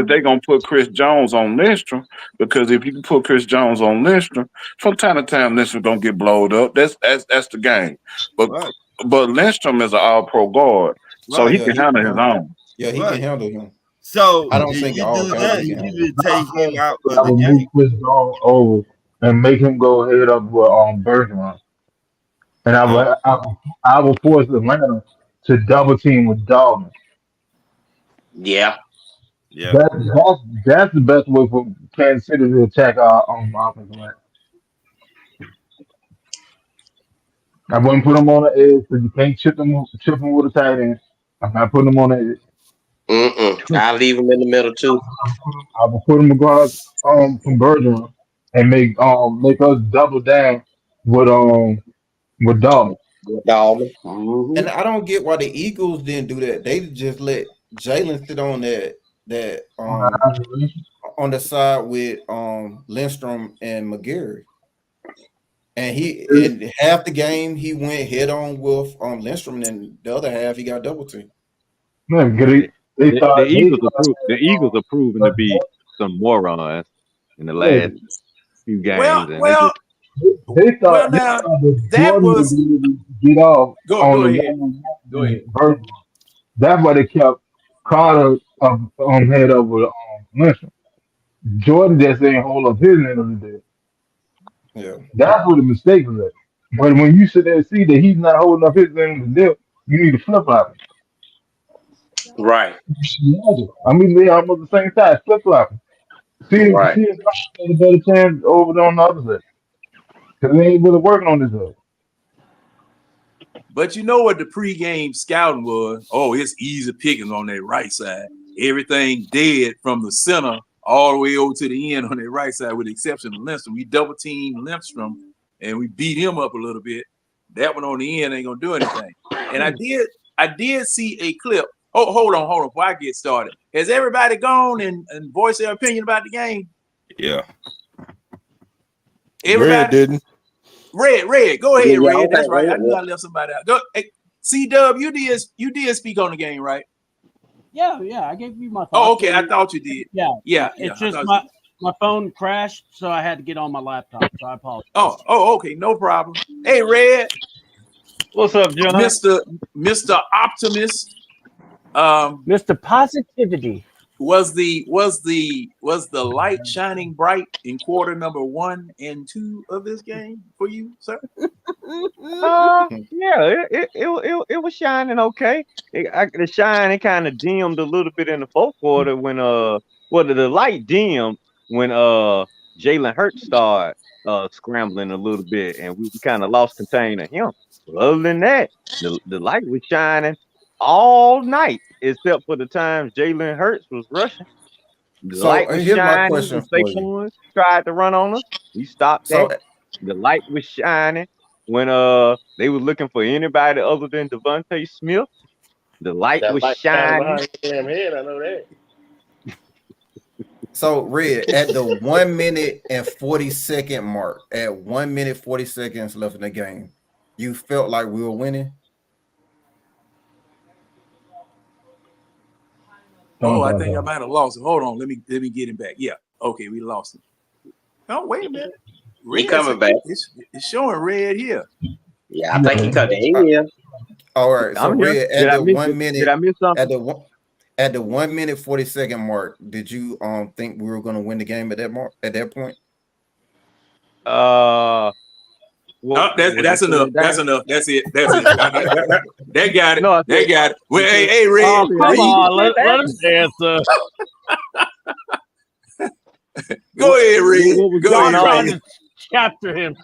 they're gonna put Chris Jones on Lindstrom, because if you can put Chris Jones on Lindstrom, from time to time Lindstrom gonna get blowed up. That's the game. But Lindstrom is an all-pro guard. So he can handle his own.
Yeah, he can handle him.
So
I don't think
you do that, you would take him out of
I would
the
move
game.
Chris Jones over and make him go head up with Bergeron. And I will force Atlanta to double team with Dalton.
Yeah.
That's the best way for Kansas City to attack our offensive line. I wouldn't put them on the edge because you can't chip them with a tight end. I'm not putting them on the edge.
I'll leave them in the middle too.
I will put them across from Bergeron and make us double down with Dalton.
And I don't get why the Eagles didn't do that. They just let Jalen sit on that on the side with Lindstrom and McGarry. And in half the game he went head on with Lindstrom, and the other half he got double team.
The Eagles are proven to be some morons in the last few games.
They thought that was get off on the ahead. That's why they kept Carter on head up with Lindstrom. Jordan just ain't hold up his end of the day.
Yeah,
that's where the mistake was at. But when you sit there and see that he's not holding up his end of the deal, you need to flip flop.
Right.
I mean, they almost the same size, flip flopping. See,
Right.
if got a better chance over there on the other side because they ain't really working on this other.
But you know what the pregame scouting was? Oh, it's easy pickings on that right side. Everything dead from the center all the way over to the end on that right side, with the exception of Lindstrom. We double teamed Lindstrom and we beat him up a little bit. That one on the end ain't gonna do anything. And I did see a clip. Oh, hold on, before I get started. Has everybody gone and voiced their opinion about the game?
Yeah.
Everybody?
Red didn't.
Red. Go ahead,
Yeah,
Red.
okay,
That's right.
Red,
I knew I left somebody out. Go. Hey, C-Dub, you did speak on the game, right?
Yeah, I gave you my thoughts.
Oh, okay. I thought you did.
Yeah. It's just my phone crashed, so I had to get on my laptop. So I apologize.
Oh, okay. No problem. Hey, Red.
What's up, John?
Mr. Optimist.
Mr. Positivity.
Was the light shining bright in quarter number 1 and 2 of this game for you, sir?
Yeah, it was shining okay. The shine, it kind of dimmed a little bit in the fourth quarter when the light dimmed when Jalen Hurts started scrambling a little bit, and we kind of lost contain of him. But other than that, the light was shining all night, except for the times Jalen Hurts was rushing. The light was
here's my
shining.
question
When
for you.
Saquon tried to run on us, we stopped
So
that. The light was shining when they were looking for anybody other than Devontae Smith. The light
That
was
light shining
shining.
behind your damn head. I know that.
So, Red, at the 1 minute and 40-second mark, at 1 minute 40 seconds left in the game, you felt like we were winning?
Oh, I think I might have lost it. Hold on, let me get him back. Yeah, okay, we lost him. Oh, wait a minute.
He coming back.
It's showing Red here.
Yeah, I think he cut the end.
All right. So, Red, at the 1 minute,
did I miss something?
At the 1 minute 40-second mark, did you think we were going to win the game at that point?
That's enough. That's enough. That's it. They got it.
No,
they got it. Well, hey, Red.
Oh, come on, let him answer.
Go ahead, Red. Go ahead.
Trying to chapter him.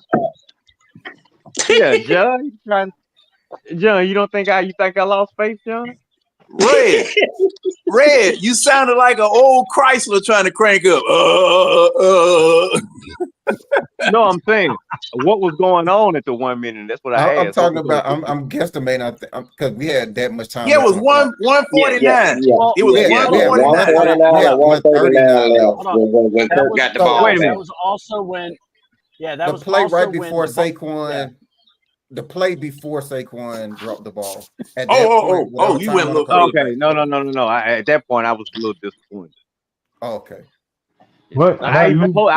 Yeah, John, you think I lost faith, John?
Red, you sounded like an old Chrysler trying to crank up.
No, I'm saying what was going on at the 1 minute. That's what I asked.
I'm talking about. I'm guesstimating because we had that much time.
Yeah, it was 149.
Yeah.
It was 149.
149 when Kirk got the ball.
Wait a minute.
That was also when. Yeah, that was
the play
also
right before
when
Saquon.
Yeah.
The play before Saquon dropped the ball.
You went a little.
Okay, no. At that point, I was a little disappointed.
Oh, okay.
What?
I even posted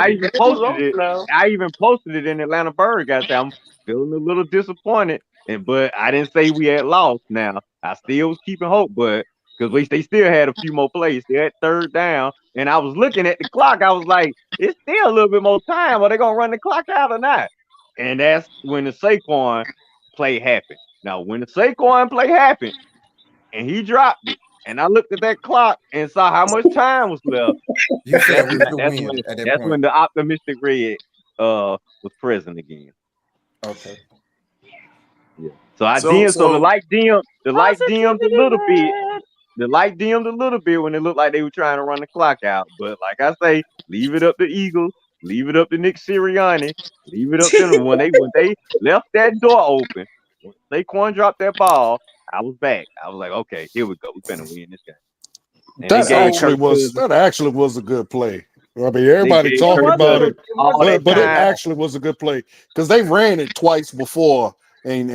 it. I even posted it in Atlanta Bird. I said I'm feeling a little disappointed, but I didn't say we had lost. Now I still was keeping hope, but because they still had a few more plays. They had third down, and I was looking at the clock. I was like, it's still a little bit more time. Are they gonna run the clock out or not? And that's when the Saquon play happened. Now, when the Saquon play happened, and he dropped it, and I looked at that clock and saw how much time was left.
You said we could
that's
win
when,
at that
that's
point.
when the optimistic Red was present again.
Okay.
Yeah. So the light dimmed a little bit. The light dimmed a little bit when it looked like they were trying to run the clock out. But like I say, leave it up to Eagles, leave it up to Nick Sirianni, leave it up to them. When they left that door open, when Saquon dropped that ball, I was back. I was like, okay, here we go. We're gonna win this game. And
That actually was a good play. I mean, everybody talking about it, but it actually was a good play because they ran it twice before and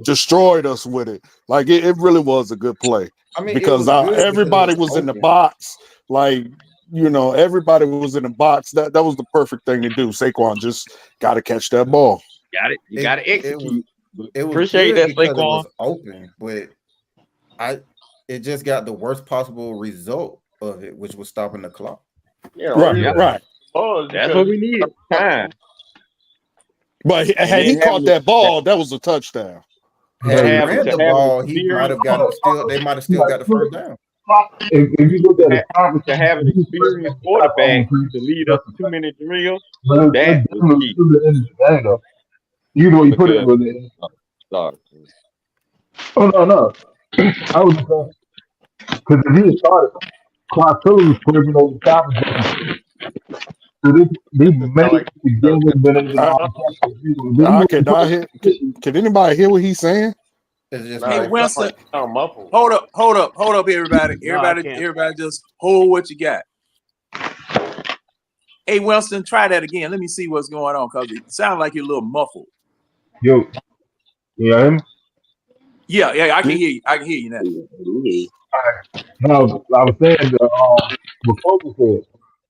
destroyed us with it. Like it really was a good play. I mean, because everybody was in the box. Like, everybody was in the box. That was the perfect thing to do. Saquon just got to catch that ball.
Got it. You got to execute.
It was
appreciate that, Saquon. It
was open, but it just got the worst possible result of it, which was stopping the clock.
Yeah, right.
Oh, that's what we need. Time.
But had he caught that ball, that was a touchdown.
Had he
have
ran the
an
ball, he might
experience
have got still. They might have still got the first down.
If you look at the
to have an experienced quarterback to lead us 2-minute drill,
but
that
it's
was
definitely
key.
still the end of the game, though. Either way you put it,
Because
with it.
sorry.
Oh no. I was just saying because if he had started, Clark Phillips was scraping over the top of Justin. So they
Sound
may
like
together been able to
I,
line up. Then
I
you
cannot hear. Can anybody hear what he's saying?
It's just
Hey,
it sound
Winston,
like sound muffled.
hold up, everybody.
No, I can't.
Everybody just hold what you got. Hey, Winston, try that again. Let me see what's going on because it sounds like you're a little muffled.
Yo, you hear him?
Yeah, I can hear you. I can hear you now.
No, I was saying what Kobe said.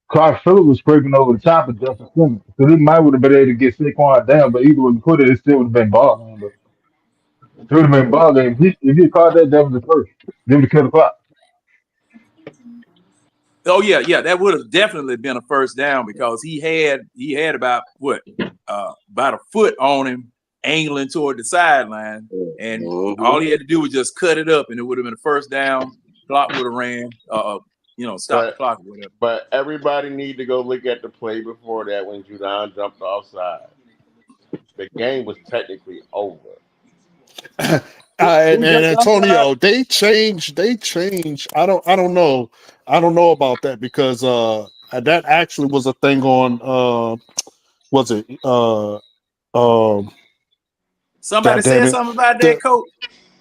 Clark Phillips was scraping over the top of Justin Simmons. So they might would have been able to get Saquon down, but either way you put it, it still would have been ball game. But it would have been ball game. If he caught that was the first. They would have killed the clock.
Oh yeah, that would have definitely been a first down because he had about about a foot on him, angling toward the sideline, and all he had to do was just cut it up, and it would have been a first down. Clock would have ran, stop the clock or whatever.
But everybody need to go look at the play before that when Judon jumped offside. The game was technically over.
And Antonio, they changed. I don't know about that because that actually was a thing on was it
Somebody said something about that, coach.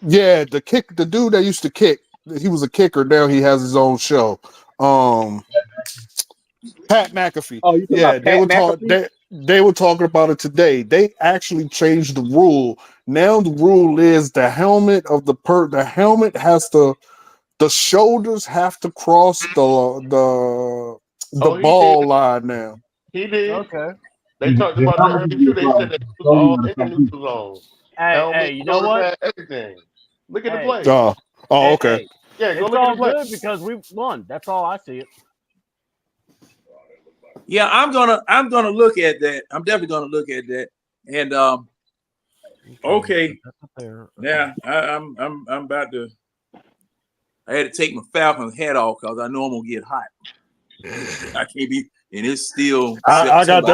Yeah, the dude that used to kick, he was a kicker. Now he has his own show. Pat McAfee.
Oh, you talking about
they were talking about it today. They actually changed the rule. Now the rule is the helmet the shoulders have to cross the ball line now.
He did.
Okay.
They talked about that earlier too. They said that it was all in the neutral zone.
Hey, you know what?
Everything. Look at the play.
Okay.
Yeah, go
it's
look
all
at the play.
good because we won. That's all I see it.
Yeah, I'm gonna look at that. I'm definitely gonna look at that. And okay. Now I'm about to. I had to take my Falcons hat off because I know I'm gonna get hot. I can't be, and it's still.
I got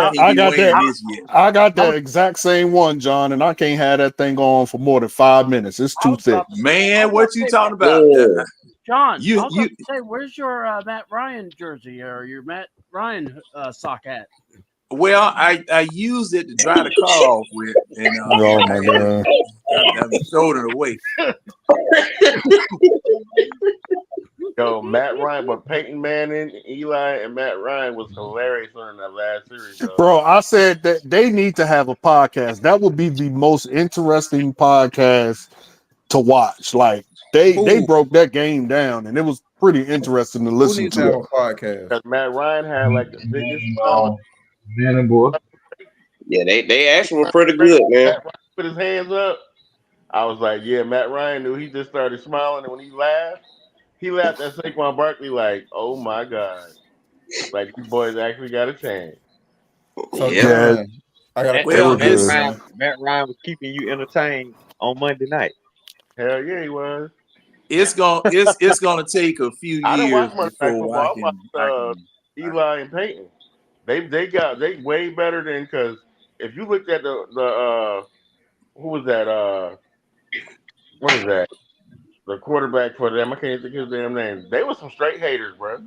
that
exact same one, John, and I can't have that thing on for more than 5 minutes. It's too thick.
Man, what you talking about?
John, I was going to say, where's your Matt Ryan jersey or your Matt Ryan sock hat?
Well, I used it to dry the car off with, and
oh my god,
I'm throwing it away.
Yo, Matt Ryan, but Peyton Manning, Eli, and Matt Ryan was hilarious during that last series. Though.
Bro, I said that they need to have a podcast. That would be the most interesting podcast to watch. Like they broke that game down, and it was pretty interesting to listen
Who needs
to.
have a podcast?
Because Matt Ryan had like the biggest.
Man and boy.
Yeah, they actually were pretty good, man.
Matt Ryan put his hands up. I was like, yeah, Matt Ryan knew. He just started smiling, and when he laughed at Saquon Barkley like, oh my god, like these boys actually got a chance.
So
yeah,
I got
Matt Ryan was keeping you entertained on Monday night.
Hell yeah, he was.
It's gonna take a few years
I didn't watch much
before
I watched Eli and Peyton. They way better than, because if you looked at the who was that what is that, the quarterback for them, I can't think of his damn name. They were some straight haters, bro.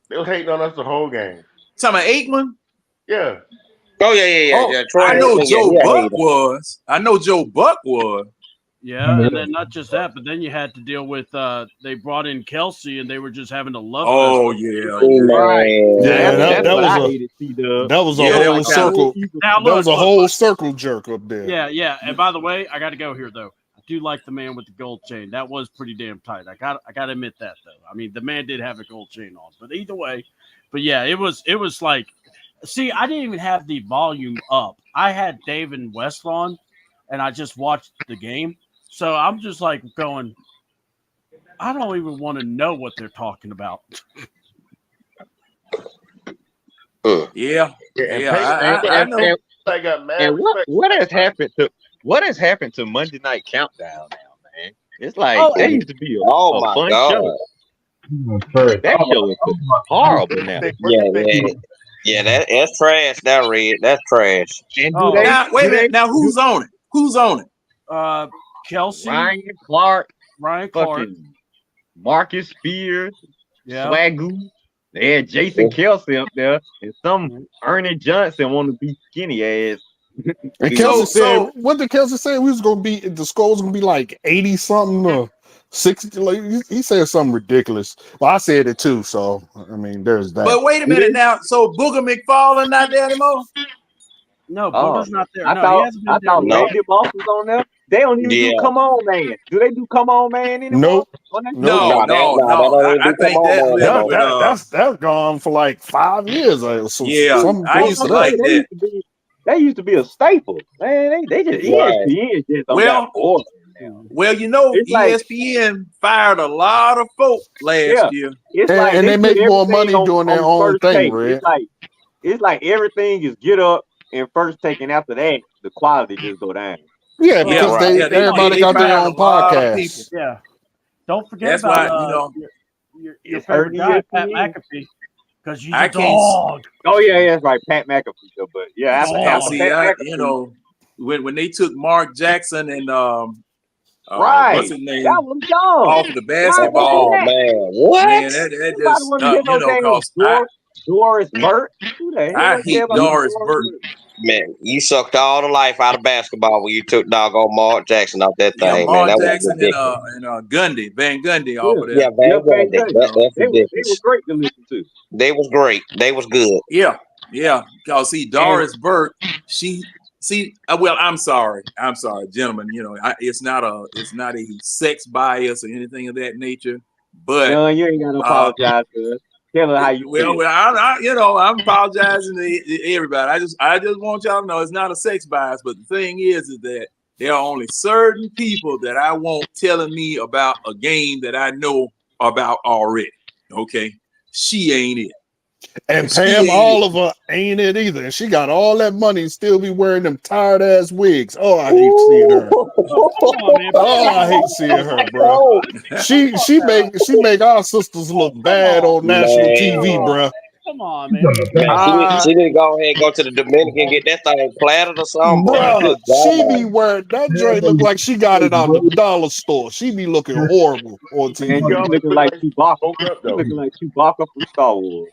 They was hating on us the whole game.
Talking about Aikman?
Yeah.
Oh yeah.
I know Joe Buck was. I know Joe Buck was.
Yeah, and then not just that, but then you had to deal with they brought in Kelsey, and they were just having to love.
Oh yeah,
right.
Yeah, that was a whole
like
circle.
Now,
that was a whole circle jerk up there.
Yeah. And by the way, I got to go here though. I do like the man with the gold chain. That was pretty damn tight. I got to admit that though. I mean, the man did have a gold chain on, but either way, yeah, it was like, see, I didn't even have the volume up. I had Dave and West on, and I just watched the game. So I'm just like going, I don't even want to know what they're talking about.
Yeah.
And what has happened to what has happened to Monday Night Countdown now, man? It's like that used to be a
my
fun
God.
show. That show is horrible now.
Yeah, that's trash. That Red, that's trash.
And
now wait a minute. Now who's on it? Who's on it?
Kelsey,
Ryan Clark,
fucking
Marcus Spears,
yeah.
Swagoo. They had Jason Kelsey up there, and some Ernie Johnson want to be skinny ass.
And Kelsey said, what did Kelsey say? We was gonna be the score was gonna be like 80 something or 60. Like, he said something ridiculous. Well, I said it too, so I mean there's that.
But wait a minute now. So Booger McFarlane not there anymore?
No, Booger's not there.
I thought Randy Moss was on there. They don't even do Come On Man. Do they do Come On Man anymore?
No. I think
that's gone for like 5 years.
I used to like that.
That used to be a staple. Man, they just ESPN just don't got bored.
Well, you know,
It's
ESPN fired a lot of folk last year.
It's
and they make more money doing their own thing,
Red. It's like everything is get up and first take, and after that, the quality just go down.
Yeah, because everybody got their own podcast.
Yeah. Don't forget about your favorite guy, Pat McAfee. Because you a dog.
Oh yeah, that's right, Pat McAfee. But yeah,
when they took Mark Jackson and
what's
his name?
That was dumb.
Off the basketball,
man. What?
Man, that just
Doris Burt.
I hate Doris Burt.
Man, you sucked all the life out of basketball when you took doggone Mark Jackson off that thing.
Mark
man.
Jackson and Gundy, Van Gundy off of that.
Yeah, Van Gundy.
They were great to listen to.
They was great. They was good.
Yeah. Because see, Doris Burke, well, I'm sorry, gentlemen. You know, it's not a sex bias or anything of that nature. But
no, you ain't got to apologize to us. Tell her how you feel.
Well, I'm apologizing to everybody. I just want y'all to know it's not a sex bias. But the thing is that there are only certain people that I want telling me about a game that I know about already. Okay, she ain't it.
And Pam Oliver ain't it either. And she got all that money and still be wearing them tired ass wigs. Oh, I hate seeing her. I hate seeing her, bro. She make our sisters look bad on national TV, bro.
Come on, man.
She didn't go ahead and go to the Dominican and get that thing platted or something.
Bro, she be wearing that drink look like she got it out the dollar store. She be looking horrible on TV.
And you're looking like Chewbacca. You're looking like Chewbacca from Star Wars.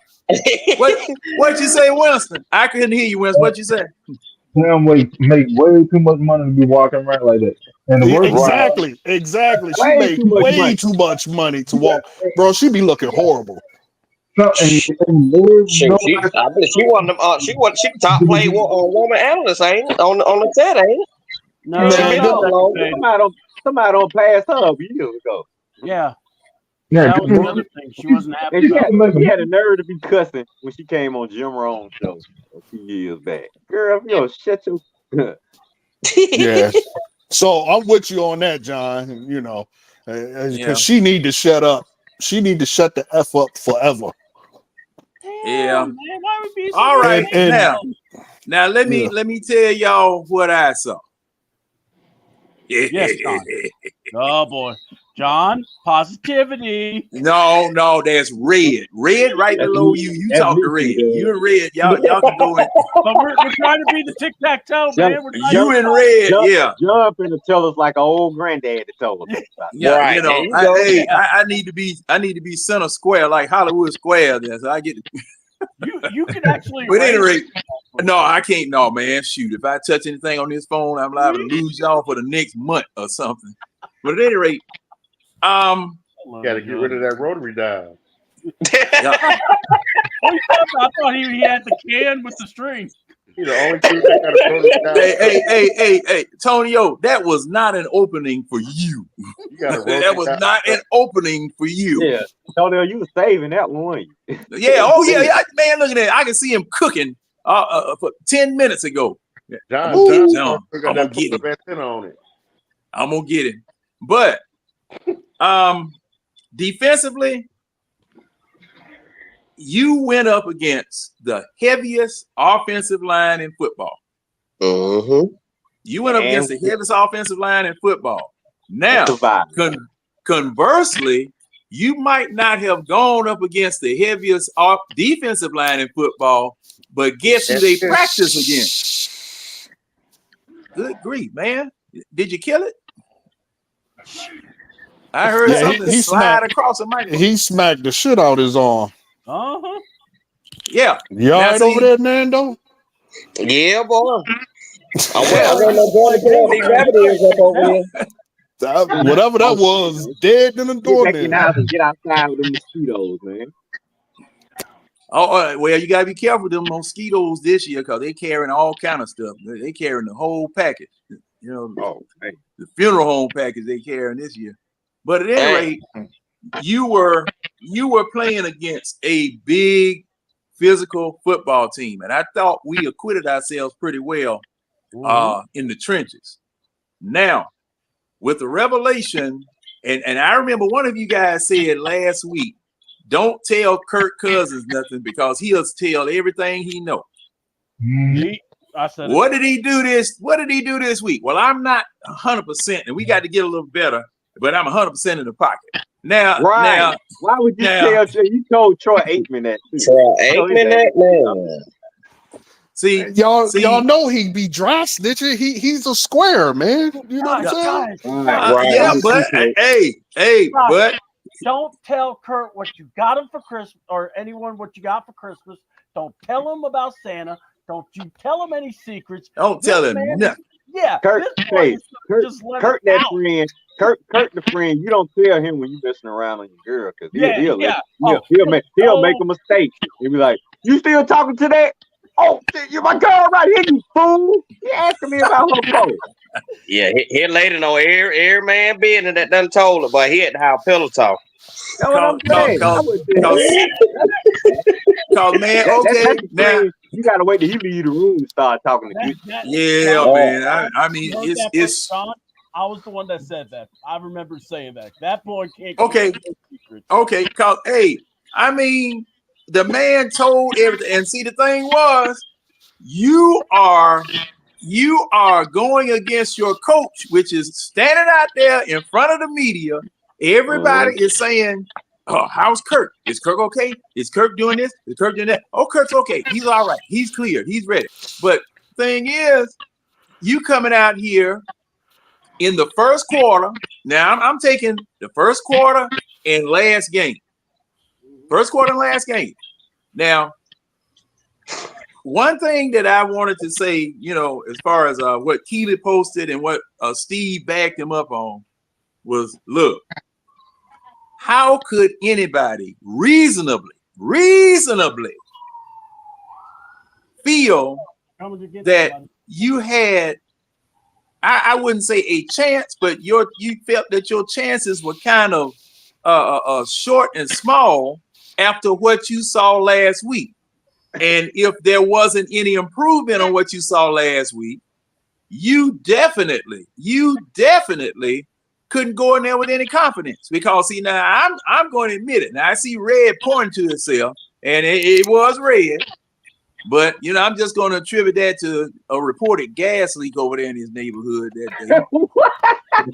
What you say, Winston? I couldn't hear you, Winston. What you say?
Pam make way too much money to be walking around like that. And
Exactly. She make way too much money to walk, bro. She be looking horrible.
She one of them. She top play woman analyst, ain't on the set, ain't?
No,
somebody don't pass her up years ago.
Yeah. That was another thing. She wasn't happy.
She had a nerve to be cussing when she came on Jim Rohn's show a few years back. Girl, shut your.
Yeah. So I'm with you on that, John. You know, because she need to shut up. She need to shut the F up forever.
Yeah.
Man, why would be so
all right. Now let me tell y'all what I saw.
Yes, John. Oh boy. John, positivity.
No, that's Red. Red right below you. You talk to Red. You and Red, y'all can go in.
But we're trying to be the tic-tac-toe, man.
You and Red,
Jump in to tell us like an old granddad to tell us.
Yeah, right. You know, I need to be center square like Hollywood Square there. So I get
you can actually.
But at any rate, no, I can't. No, man, shoot. If I touch anything on this phone, I'm liable to lose y'all for the next month or something. But at any rate,
got to get rid of that rotary dial.
I thought he had the can with the string.
You the only two that got a rotary dial.
Hey, Tonio, that was not an opening for you. That was not an opening for you.
Yeah, Tonio, you were saving that one, weren't you?
Yeah. Man, look at that. I can see him cooking for 10 minutes ago.
John,
I'm gonna get him. I'm gonna get him. But defensively, you went up against the heaviest offensive line in football.
Mm-hmm.
You went up against the heaviest offensive line in football. Now, conversely, you might not have gone up against the heaviest defensive line in football, but guess who they practice against? Good grief, man. Did you kill it? I heard something slide across the microphone.
He smacked the shit out his arm.
Uh-huh.
Yeah.
You all right over there, Nando?
Yeah, boy. I went these rabbit ears up over here.
Whatever that was, dead in the door.
Get back in the house and get outside with the mosquitoes, man.
Oh, well, you gotta be careful with them mosquitoes this year because they carrying all kind of stuff. They carrying the whole package. You know, the funeral home package they carrying this year. But at any rate, you were playing against a big physical football team, and I thought we acquitted ourselves pretty well in the trenches. Now, with the revelation, and I remember one of you guys said last week, don't tell Kirk Cousins nothing because he'll tell everything he knows.
I said,
what did he do this week? Well, I'm not 100%, and we got to get a little better, but I'm 100% in the pocket. Now,
why would you tell Troy? You told Troy Aikman that.
Man.
See, y'all know he be dry snitching. He's a square, man. You know what I'm saying?
Yeah, but but
don't tell Kurt what you got him for Christmas, or anyone what you got for Christmas. Don't tell him about Santa. Don't you tell him any secrets.
Don't tell him nothing.
Yeah,
Kurt, Kurt that friend. Kurt the friend. You don't tell him when you messing around on your girl because he'll make a mistake. He'll be like, "You still talking to that? Oh, you're my girl right here, you fool! You asking me about her phone."
Yeah, he laid it on every man business that done told her, but he had to have pillow talk.
That's what I'm saying.
Cause man, okay, now
you gotta wait till he leave the room and start talking to you.
Man. I mean, it's.
Sean, I was the one that said that. I remember saying that. That boy can't.
Okay. Cause I mean, the man told everything, and see, the thing was, you are going against your coach, which is standing out there in front of the media. Everybody is saying, "Oh, how's Kirk? Is Kirk okay? Is Kirk doing this? Is Kirk doing that? Oh, Kirk's okay. He's all right. He's cleared. He's ready." But thing is, you coming out here in the first quarter. Now I'm taking the first quarter and last game. First quarter and last game. Now, one thing that I wanted to say, as far as what Keely posted and what Steve backed him up on was, look, how could anybody reasonably feel that you had, I wouldn't say a chance, but you felt that your chances were kind of short and small after what you saw last week? And if there wasn't any improvement on what you saw last week, you definitely couldn't go in there with any confidence. Because see, now I'm going to admit it. Now I see Red pointing to itself, and it was Red. But I'm just going to attribute that to a reported gas leak over there in his neighborhood that day. I'm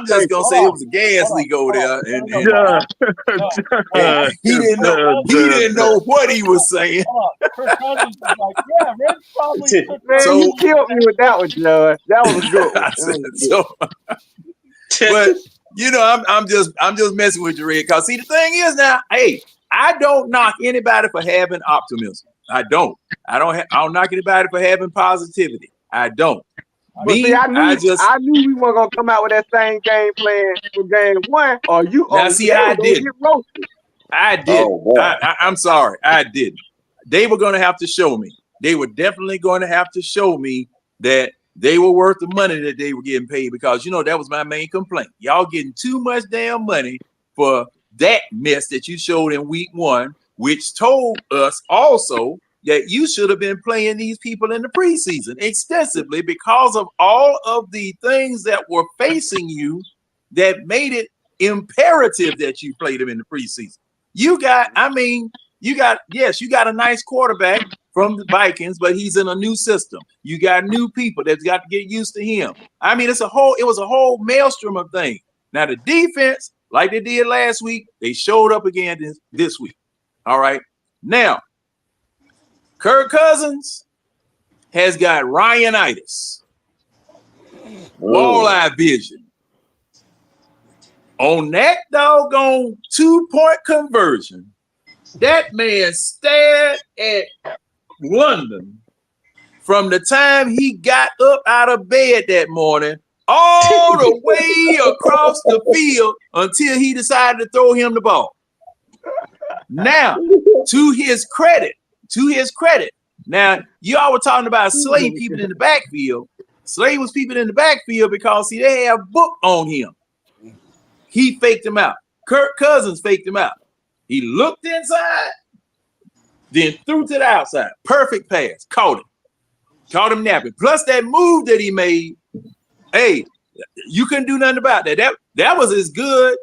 just gonna say it was a gas leak over there, and he didn't know what he was saying.
So you killed me with that one, John. That was good.
But I'm just messing with you, Red. Cause see, the thing is now, I don't knock anybody for having optimism. I don't knock anybody for having positivity. I don't.
See, I knew we weren't gonna come out with that same game plan for game one. I didn't.
I didn't. I'm sorry, I didn't. They were gonna have to show me. They were definitely going to have to show me that they were worth the money that they were getting paid, because that was my main complaint. Y'all getting too much damn money for that mess that you showed in week one, which told us also that you should have been playing these people in the preseason extensively because of all of the things that were facing you that made it imperative that you played them in the preseason. you got a nice quarterback from the Vikings, but he's in a new system. You got new people that's got to get used to him. I mean, it was a whole maelstrom of things. Now the defense, like they did last week, they showed up again this week. All right. Now, Kirk Cousins has got Ryanitis, walleye vision. On that doggone 2-point conversion, that man stared at London from the time he got up out of bed that morning all the way across the field until he decided to throw him the ball. Now, to his credit, now y'all were talking about Slay peeping in the backfield. Slay was peeping in the backfield because they have book on him. He faked him out. Kirk Cousins faked him out. He looked inside, then threw to the outside. Perfect pass. Caught him napping. Plus that move that he made, hey, you couldn't do nothing about that. That was as good.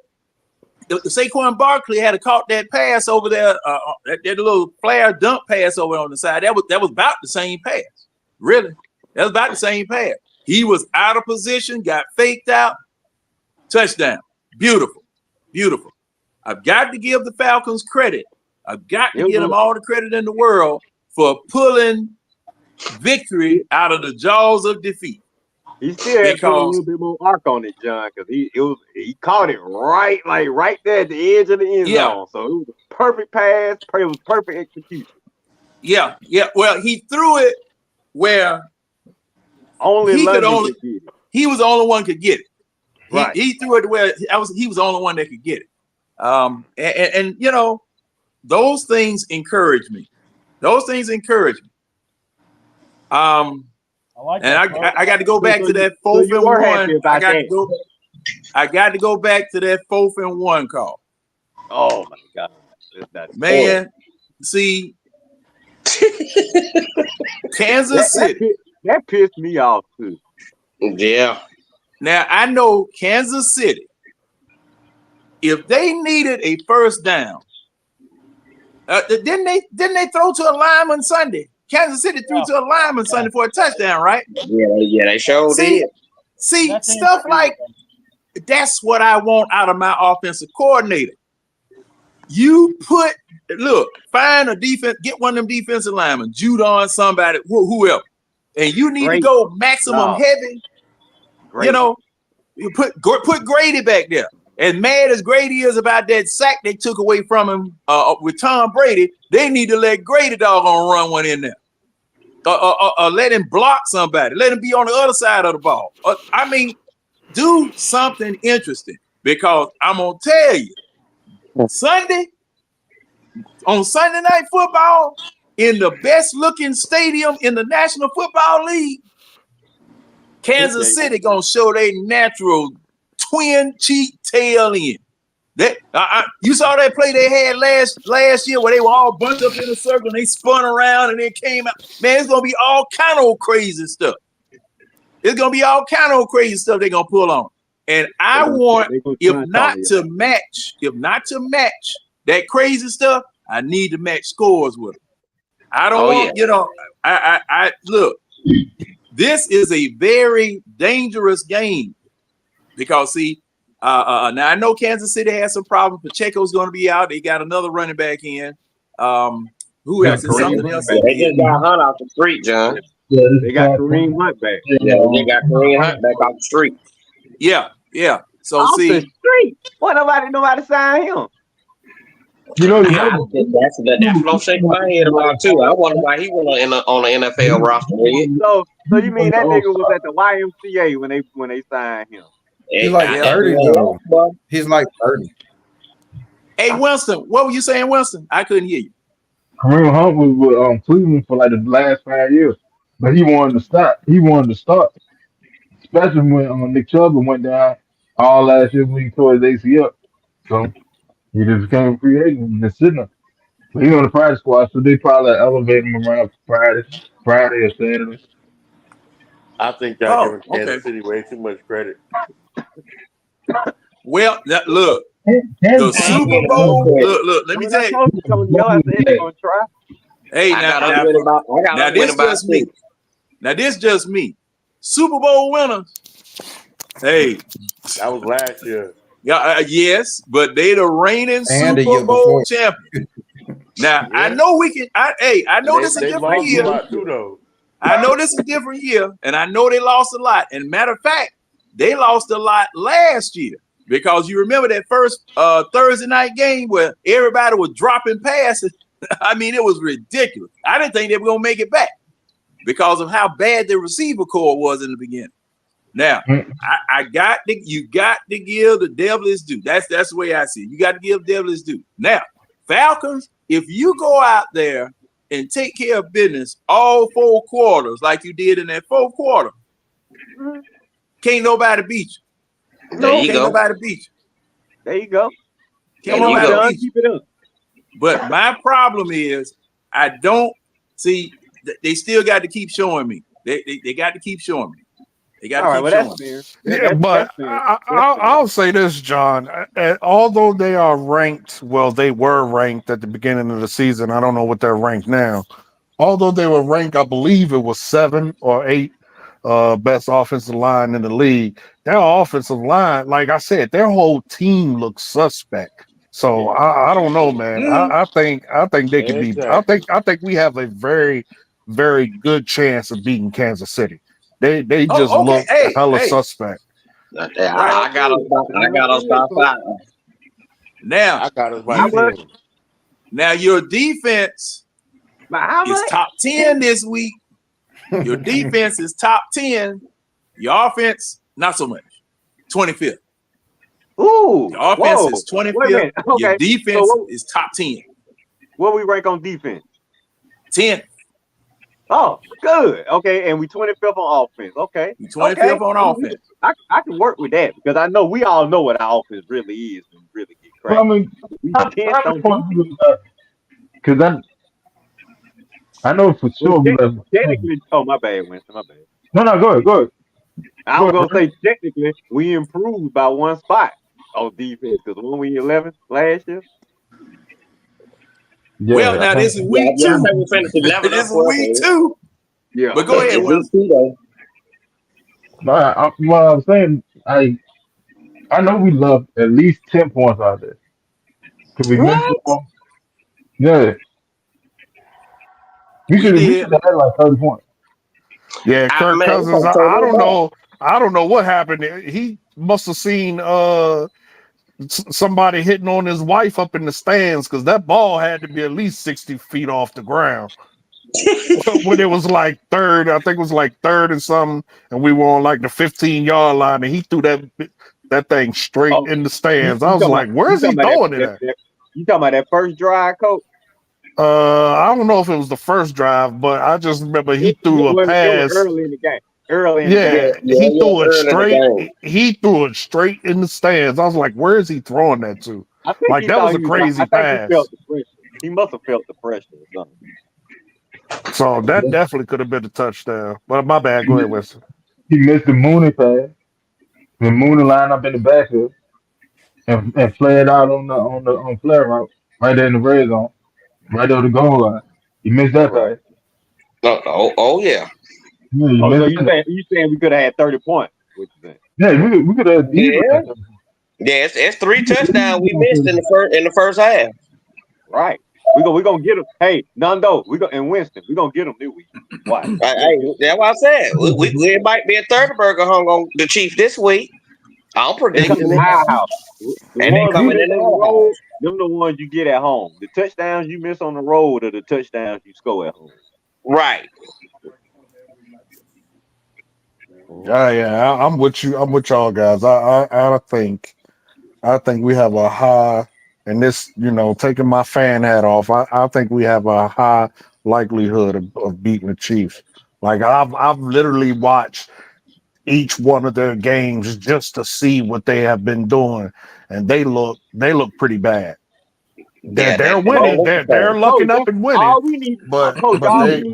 Saquon Barkley had caught that pass over there, that little flare dunk pass over on the side. That was about the same pass. Really. That was about the same pass. He was out of position, got faked out. Touchdown. Beautiful. Beautiful. I've got to give the Falcons credit. I've got to give them all the credit in the world for pulling victory out of the jaws of defeat.
He still had a little bit more arc on it, John, because he caught it right there at the edge of the end zone. So it was a perfect pass. It was perfect execution.
Yeah. Well, he threw it where
only
he
could
only
get it.
He was the only one could get it.
Right.
He threw it where he was the only one that could get it. And you know, those things encourage me. I got to go back to that 4th and 1. I got to go back to that 4th and 1 call.
Oh my God,
man! See, Kansas City.
That pissed me off too.
Yeah.
Now I know Kansas City. If they needed a first down, didn't they throw to a lineman Sunday? Kansas City threw to a lineman Sunday for a touchdown, right?
Yeah, they showed it.
See, stuff like that's what I want out of my offensive coordinator. You find a defense, get one of them defensive linemen, Judon, somebody, whoever, and you need to go maximum heavy. You know, you put Grady back there. As mad as Grady is about that sack they took away from him with Tom Brady, they need to let Grady doggone run one in there. Let him block somebody. Let him be on the other side of the ball. I mean, do something interesting, because I'm going to tell you, on Sunday Night Football, in the best looking stadium in the National Football League, Kansas City going to show their natural twin cheek tail end. You saw that play they had last year where they were all bunched up in a circle and they spun around and then came out. Man, it's gonna be all kind of crazy stuff. It's gonna be all kind of crazy stuff they're gonna pull on. And I want, if not to match that crazy stuff, I need to match scores with them. I don't want, I look, this is a very dangerous game. Because see, now I know Kansas City has some problems. Pacheco's going to be out. They got another running back in. Who else? Is something else?
They just got Hunt off the street, John.
Yeah, they got Kareem Hunt back.
Yeah, they got Kareem Hunt back off the street.
Yeah. So
off
see,
the street. Why nobody sign him?
You know,
that's what I'm shaking my head about too. I wonder why he went on the NFL roster.
So you mean that nigga was at the YMCA when they signed him?
He's like 30 though. He's like 30.
Hey, Winston, what were you saying, Winston? I couldn't hear you.
Kareem Hunt was with Cleveland for like the last 5 years, but he wanted to stop. Especially when Nick Chubb went down all last year when he tore his ACL. So he just became a free agent and just sitting there. But he's on the practice squad, so they probably elevate him around Friday or Saturday.
I think y'all giving Kansas City way too much credit.
Well, look, The Super Bowl. Look. Let me tell you.
I said they're gonna try.
Hey, now this just me. Now this just me. Super Bowl winners. Hey,
that was last year.
Yeah, yes, but they the reigning Super Bowl champion. Now I know we can. I know this is a different year. I know this is a different year, and I know they lost a lot. And matter of fact, they lost a lot last year because you remember that first Thursday night game where everybody was dropping passes. I mean, it was ridiculous. I didn't think they were gonna make it back because of how bad the receiver core was in the beginning. Now, you got to give the devil his due. That's the way I see it. You got to give the devil his due. Now, Falcons, if you go out there and take care of business all 4 quarters like you did in that 4th quarter, can't nobody beat you. Can't nobody beat you.
There you go.
Can't nobody beat you. Keep it up. But my problem is I don't see. They still got to keep showing me. They got to keep showing me. They got to keep showing.
Yeah, but I'll say this, John. Although they are ranked, well, they were ranked at the beginning of the season. I don't know what they're ranked now. Although they were ranked, I believe it was 7 or 8 best offensive line in the league. Their offensive line, like I said, their whole team looks suspect. So I don't know, man. I think they can be. I think we have a very, very good chance of beating Kansas City. They just look hella suspect.
I got us by 5.
Now
I got us by 10.
Now your defense is top 10 this week. Your defense is top 10. Your offense, not so much. 25th.
Ooh,
your offense is 25th. Okay. Your defense is top 10.
What we rank on defense?
10.
Oh, good. Okay, and we 25th on offense. Okay.
We 25th on offense.
I can work with that because I know we all know what our offense really is and really get cracked.
I mean, because I know for sure.
Technically, my bad, Winston. My bad.
No, go ahead.
I was gonna say technically we improved by 1 spot on defense because when we 11th last year.
Yeah, well, now this is week 2. This is week 2.
Yeah,
but go ahead, Will.
What I was saying, I know we love at least 10 points out there. Can we miss it? Yeah. We should have had like 30 points.
Yeah, Kirk Cousins. I don't know. I don't know what happened. He must have seen somebody hitting on his wife up in the stands because that ball had to be at least 60 feet off the ground. When it was like 3rd, I think it was like 3rd and something, and we were on like the 15-yard line, and he threw that thing straight in the stands. I was like, "Where's he throwing it at?"
You talking about that first drive, Coach?
I don't know if it was the first drive, but I just remember he threw a pass
early in the game.
He threw it straight. He threw it straight in the stands. I was like, "Where is he throwing that to?" Like that was a crazy pass.
He must have felt the pressure or something.
So that definitely could have been a touchdown. But my bad. Go ahead, Winston.
He missed the Mooney pass. The Mooney lined up in the backfield and flared out on flare route right there in the red zone, right over the goal line. He missed that pass.
Oh yeah.
Yeah,
you saying we could have had 30 points? What you saying?
Yeah, we could have.
Yeah, it's 3 touchdowns we missed in the first half.
Right. We gonna get them. Hey, Nando, and Winston, we gonna get them this week. Why?
Hey, that's what I said. We might be a third burger hung on the Chiefs this week. I'm predicting it.
And they coming in the road. Them the ones you get at home. The touchdowns you miss on the road are the touchdowns you score at home.
Right.
Yeah, I'm with you. I'm with y'all guys. I think we have a high, and this, taking my fan hat off, I think we have a high likelihood of beating the Chiefs. Like I've literally watched each one of their games just to see what they have been doing, and they look pretty bad. They're winning. They're looking up and winning.
All we need,
but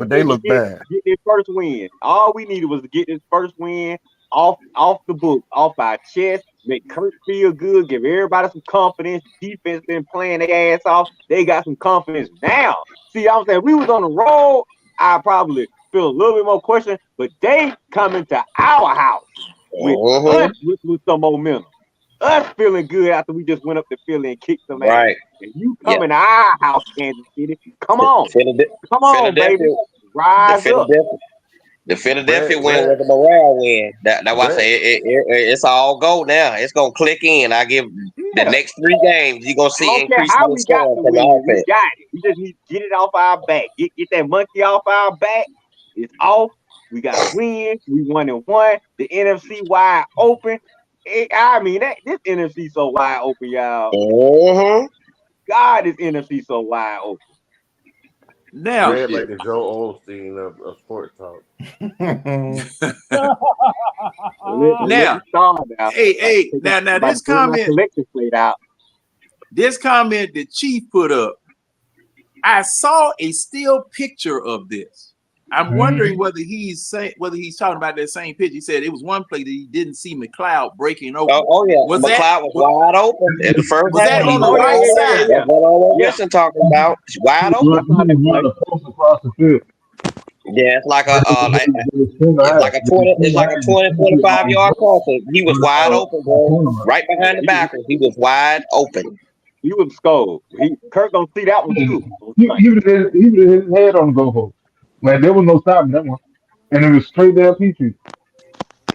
they look bad.
Get this first win. All we needed was to get this first win off the book, off our chest, make Kurt feel good, give everybody some confidence. Defense been playing their ass off. They got some confidence now. See, I'm saying we was on the road, I probably feel a little bit more question, but they coming to our house with us with some momentum. Us feeling good after we just went up to Philly and kicked some ass. And you coming to our house, Kansas City. Come on. Come on, baby. Rise up.
The Philadelphia win was a morale win. That's why I say it's all go now. It's gonna click in. I give the next 3 games, you're gonna see increasing
how we got
scoring
the
from the
win. We
offense.
got it. We just need to get it off our back. Get that monkey off our back. It's off. We got a win. We 1-1. The NFC wide open. I mean, this NFC so wide open, y'all. God, this NFC so wide open.
Now,
Red like the Joe Osteen of sports talk.
Now, this comment. This comment that Chief put up, I saw a still picture of this. I'm wondering whether he's talking about that same pitch. He said it was one play that he didn't see McLeod breaking open.
Oh yeah, McLeod was wide open in the first
was
half.
That on the right side?
That's what Wilson talking about. It's wide open.
Across the field.
Yeah, it's like a 20, 25 yard crossing. He was wide open, bro. Right behind the backers. He was wide open.
He was scored. Kirk gonna see that one too.
He would have his head on the go home. Like there was no stopping that one, and it was straight down Petrie.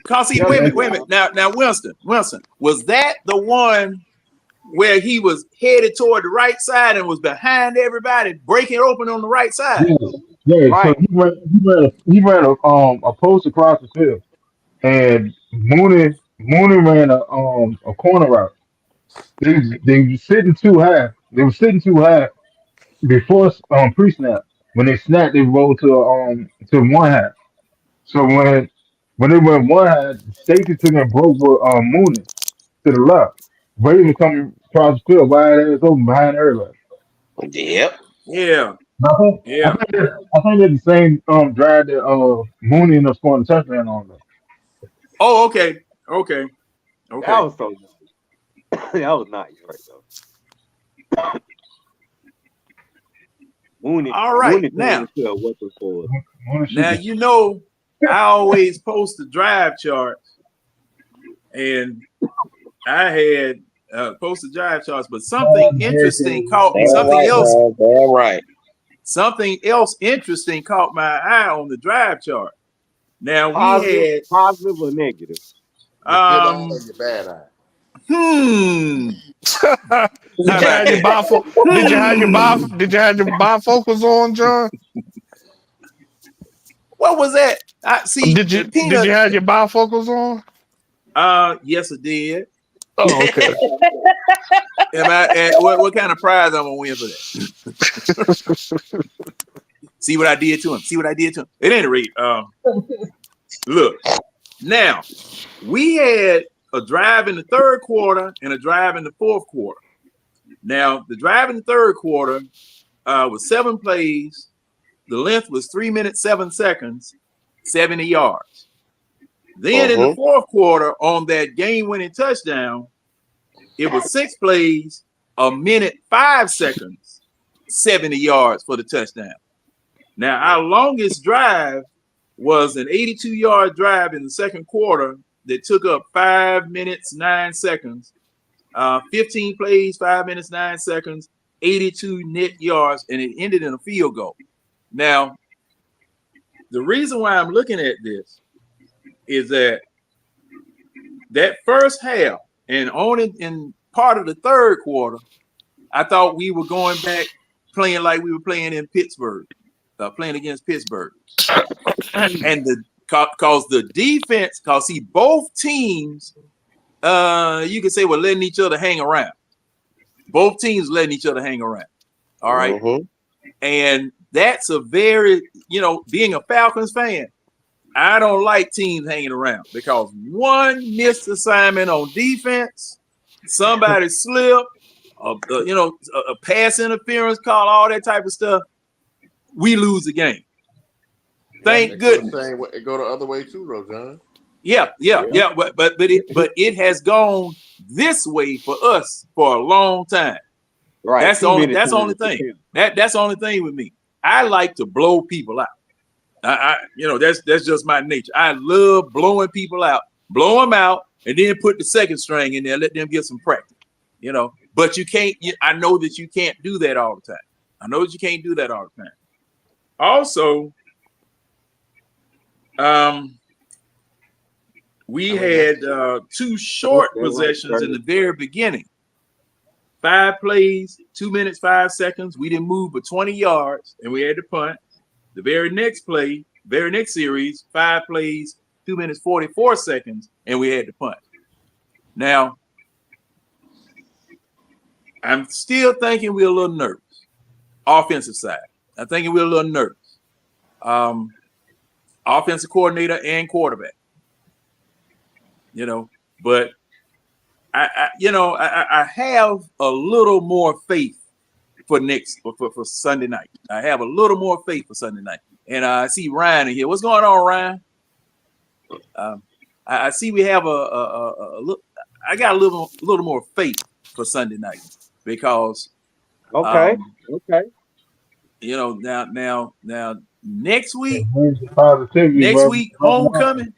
Cause wait a minute. Now, Winston, was that the one where he was headed toward the right side and was behind everybody, breaking open on the right side?
Yeah. Right. So he ran a post across the field, and Mooney ran a corner route. They were sitting too high. They were sitting too high before pre-snap. When they snapped, they rolled to one half. So when they went one half, safety took and broke with Mooney to the left. Brady was coming across the field, wide ass open behind everybody.
Yep.
Yeah.
I think that's the same drive that Mooney ended up scoring a touchdown on though.
Oh, okay.
That was so nice. That was nice right though. Mooney,
all right,
Mooney
now you know I always post the drive charts, and I had posted drive charts, but something interesting caught something else interesting caught my eye on the drive chart. Now we had
positive or negative.
Your bad eye.
Did you have your bifocals on, John?
What was that? I see.
Did you have your bifocals on?
Yes, I did.
Oh, okay.
What kind of prize I'm gonna win for that? See what I did to him. At any rate, look. Now we had a drive in the third quarter and a drive in the fourth quarter. Now, the drive in the third quarter was 7 plays. The length was 3 minutes, 7 seconds, 70 yards. Then in the fourth quarter, on that game-winning touchdown, it was 6 plays, 1 minute, 5 seconds, 70 yards for the touchdown. Now, our longest drive was an 82-yard drive in the second quarter that took up 5 minutes, 9 seconds, 15 plays, 5 minutes, 9 seconds, 82 net yards, and it ended in a field goal. Now, the reason why I'm looking at this is that first half and on in part of the third quarter, I thought we were going back playing like we were playing in Pittsburgh, playing against Pittsburgh. And because both teams, you could say, were letting each other hang around. Both teams letting each other hang around. All right. And that's a very, being a Falcons fan, I don't like teams hanging around because one missed assignment on defense, somebody slipped, a pass interference call, all that type of stuff. We lose the game. Thank goodness.
It go the other way too, though, John.
Yeah. But it has gone this way for us for a long time.
Right.
That's the only thing. That's the only thing with me. I like to blow people out. That's just my nature. I love blowing people out, blow them out, and then put the second string in there, let them get some practice. But you can't. I know that you can't do that all the time. Also, we had 2 short possessions in the very beginning. 5 plays, 2 minutes, 5 seconds. We didn't move but 20 yards, and we had to punt. The very next series, 5 plays, 2 minutes, 44 seconds, and we had to punt. Now, I'm still thinking we're a little nervous. Offensive side. I'm thinking we're a little nervous. Offensive coordinator and quarterback. But I have a little more faith for Sunday night. I have a little more faith for Sunday night. And I see Ryan in here. What's going on, Ryan? I see we have I got a little more faith for Sunday night because
okay.
Now next week
Positivity,
homecoming.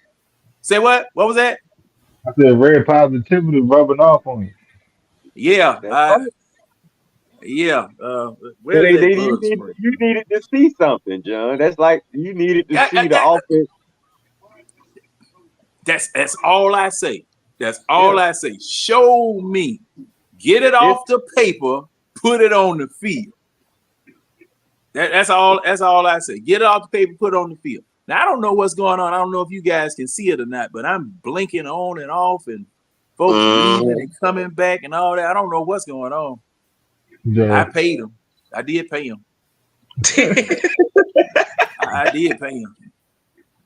Say what? What was that?
I said very positivity rubbing off on you.
Yeah. Where
you needed to see something, John. That's like you needed to see the offense.
That's all I say. That's all I say. Show me. Get it off the paper. Put it on the field. That's all I say. Get it off the paper. Put it on the field. Now I don't know what's going on. I don't know if you guys can see it or not, but I'm blinking on and off, and folks leaving and coming back and all that. I don't know what's going on. Yeah. I paid him. I did pay him. I did pay him.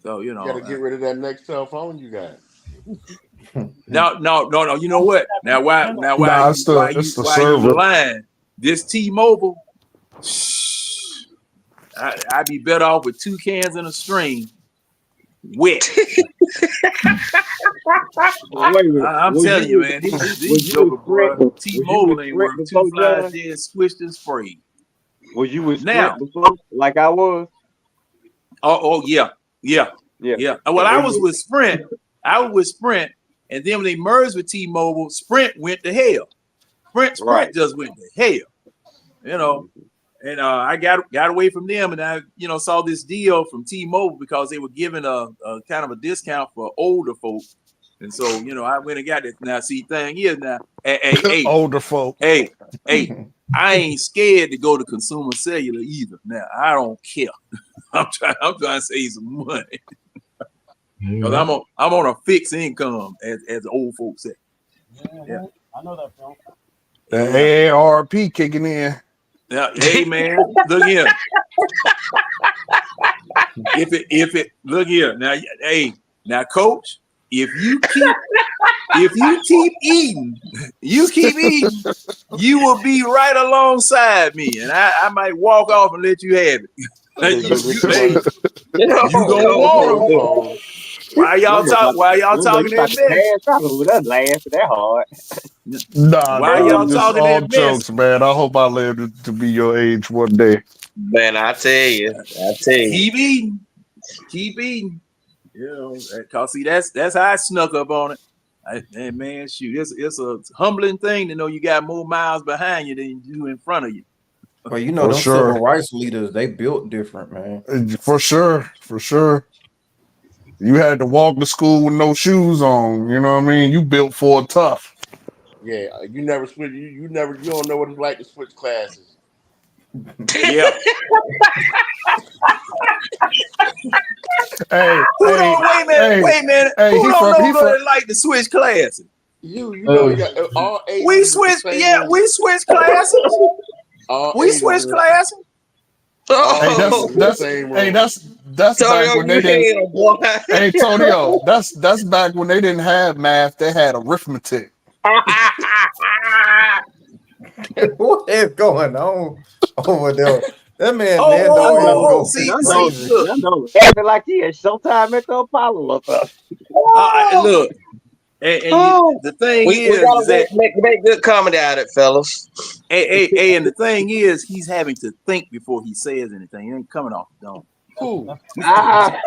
So
you got to get rid of that next cell phone you got.
No. You know what? Now why you lying? This T-Mobile, I'd be better off with 2 cans and a string. Wet. I'm telling you, man. These joker bro. T-Mobile ain't worth 2 flies dead, squished and sprayed.
Was you with Sprint before, like I was?
Oh yeah. Well, I was with Sprint. And then when they merged with T-Mobile, Sprint went to hell. Sprint just went to hell. And I got away from them, and I saw this deal from T-Mobile because they were giving a kind of a discount for older folks. And so, I went and got it. Now, see, thing is now, hey,
older folk.
Hey, I ain't scared to go to Consumer Cellular either. Now, I don't care. I'm trying to save some money because I'm on a fixed income, as the old folks say.
Yeah. I know that film.
The AARP kicking in.
Now, hey man, look here. If it look here now, hey now, coach. If you keep eating, you will be right alongside me, and I might walk off and let you have it. You gonna want them. Why y'all talking that mess?
Laughing that hard.
Nah,
why y'all talking
all
that
jokes,
mess?
man. I hope I live to be your age one day.
Man, I tell you.
Keep eating. Cause see, that's how I snuck up on it. Man, shoot, it's a humbling thing to know you got more miles behind you than you in front of you.
Well, those civil rights leaders, they built different, man.
For sure. You had to walk to school with no shoes on. You know what I mean? You built for it tough.
Yeah, you never switch. You don't know what it's like to switch classes.
Yeah. Wait a minute.
Hey,
who don't know what it's like to switch classes?
You know, you got all ages.
We switched classes. We switched classes.
That's back when they didn't. Hey, Tonio, that's back when they didn't have math. They had arithmetic.
What is going on over there? That man Nando ain't gonna go
See, look.
Nando acting like he had Showtime at the Apollo or something.
Look, the thing
we
is
gotta
that
make good comedy out of it, fellas.
and the thing is, he's having to think before he says anything. He ain't coming off the dome.
Cool.
Coach got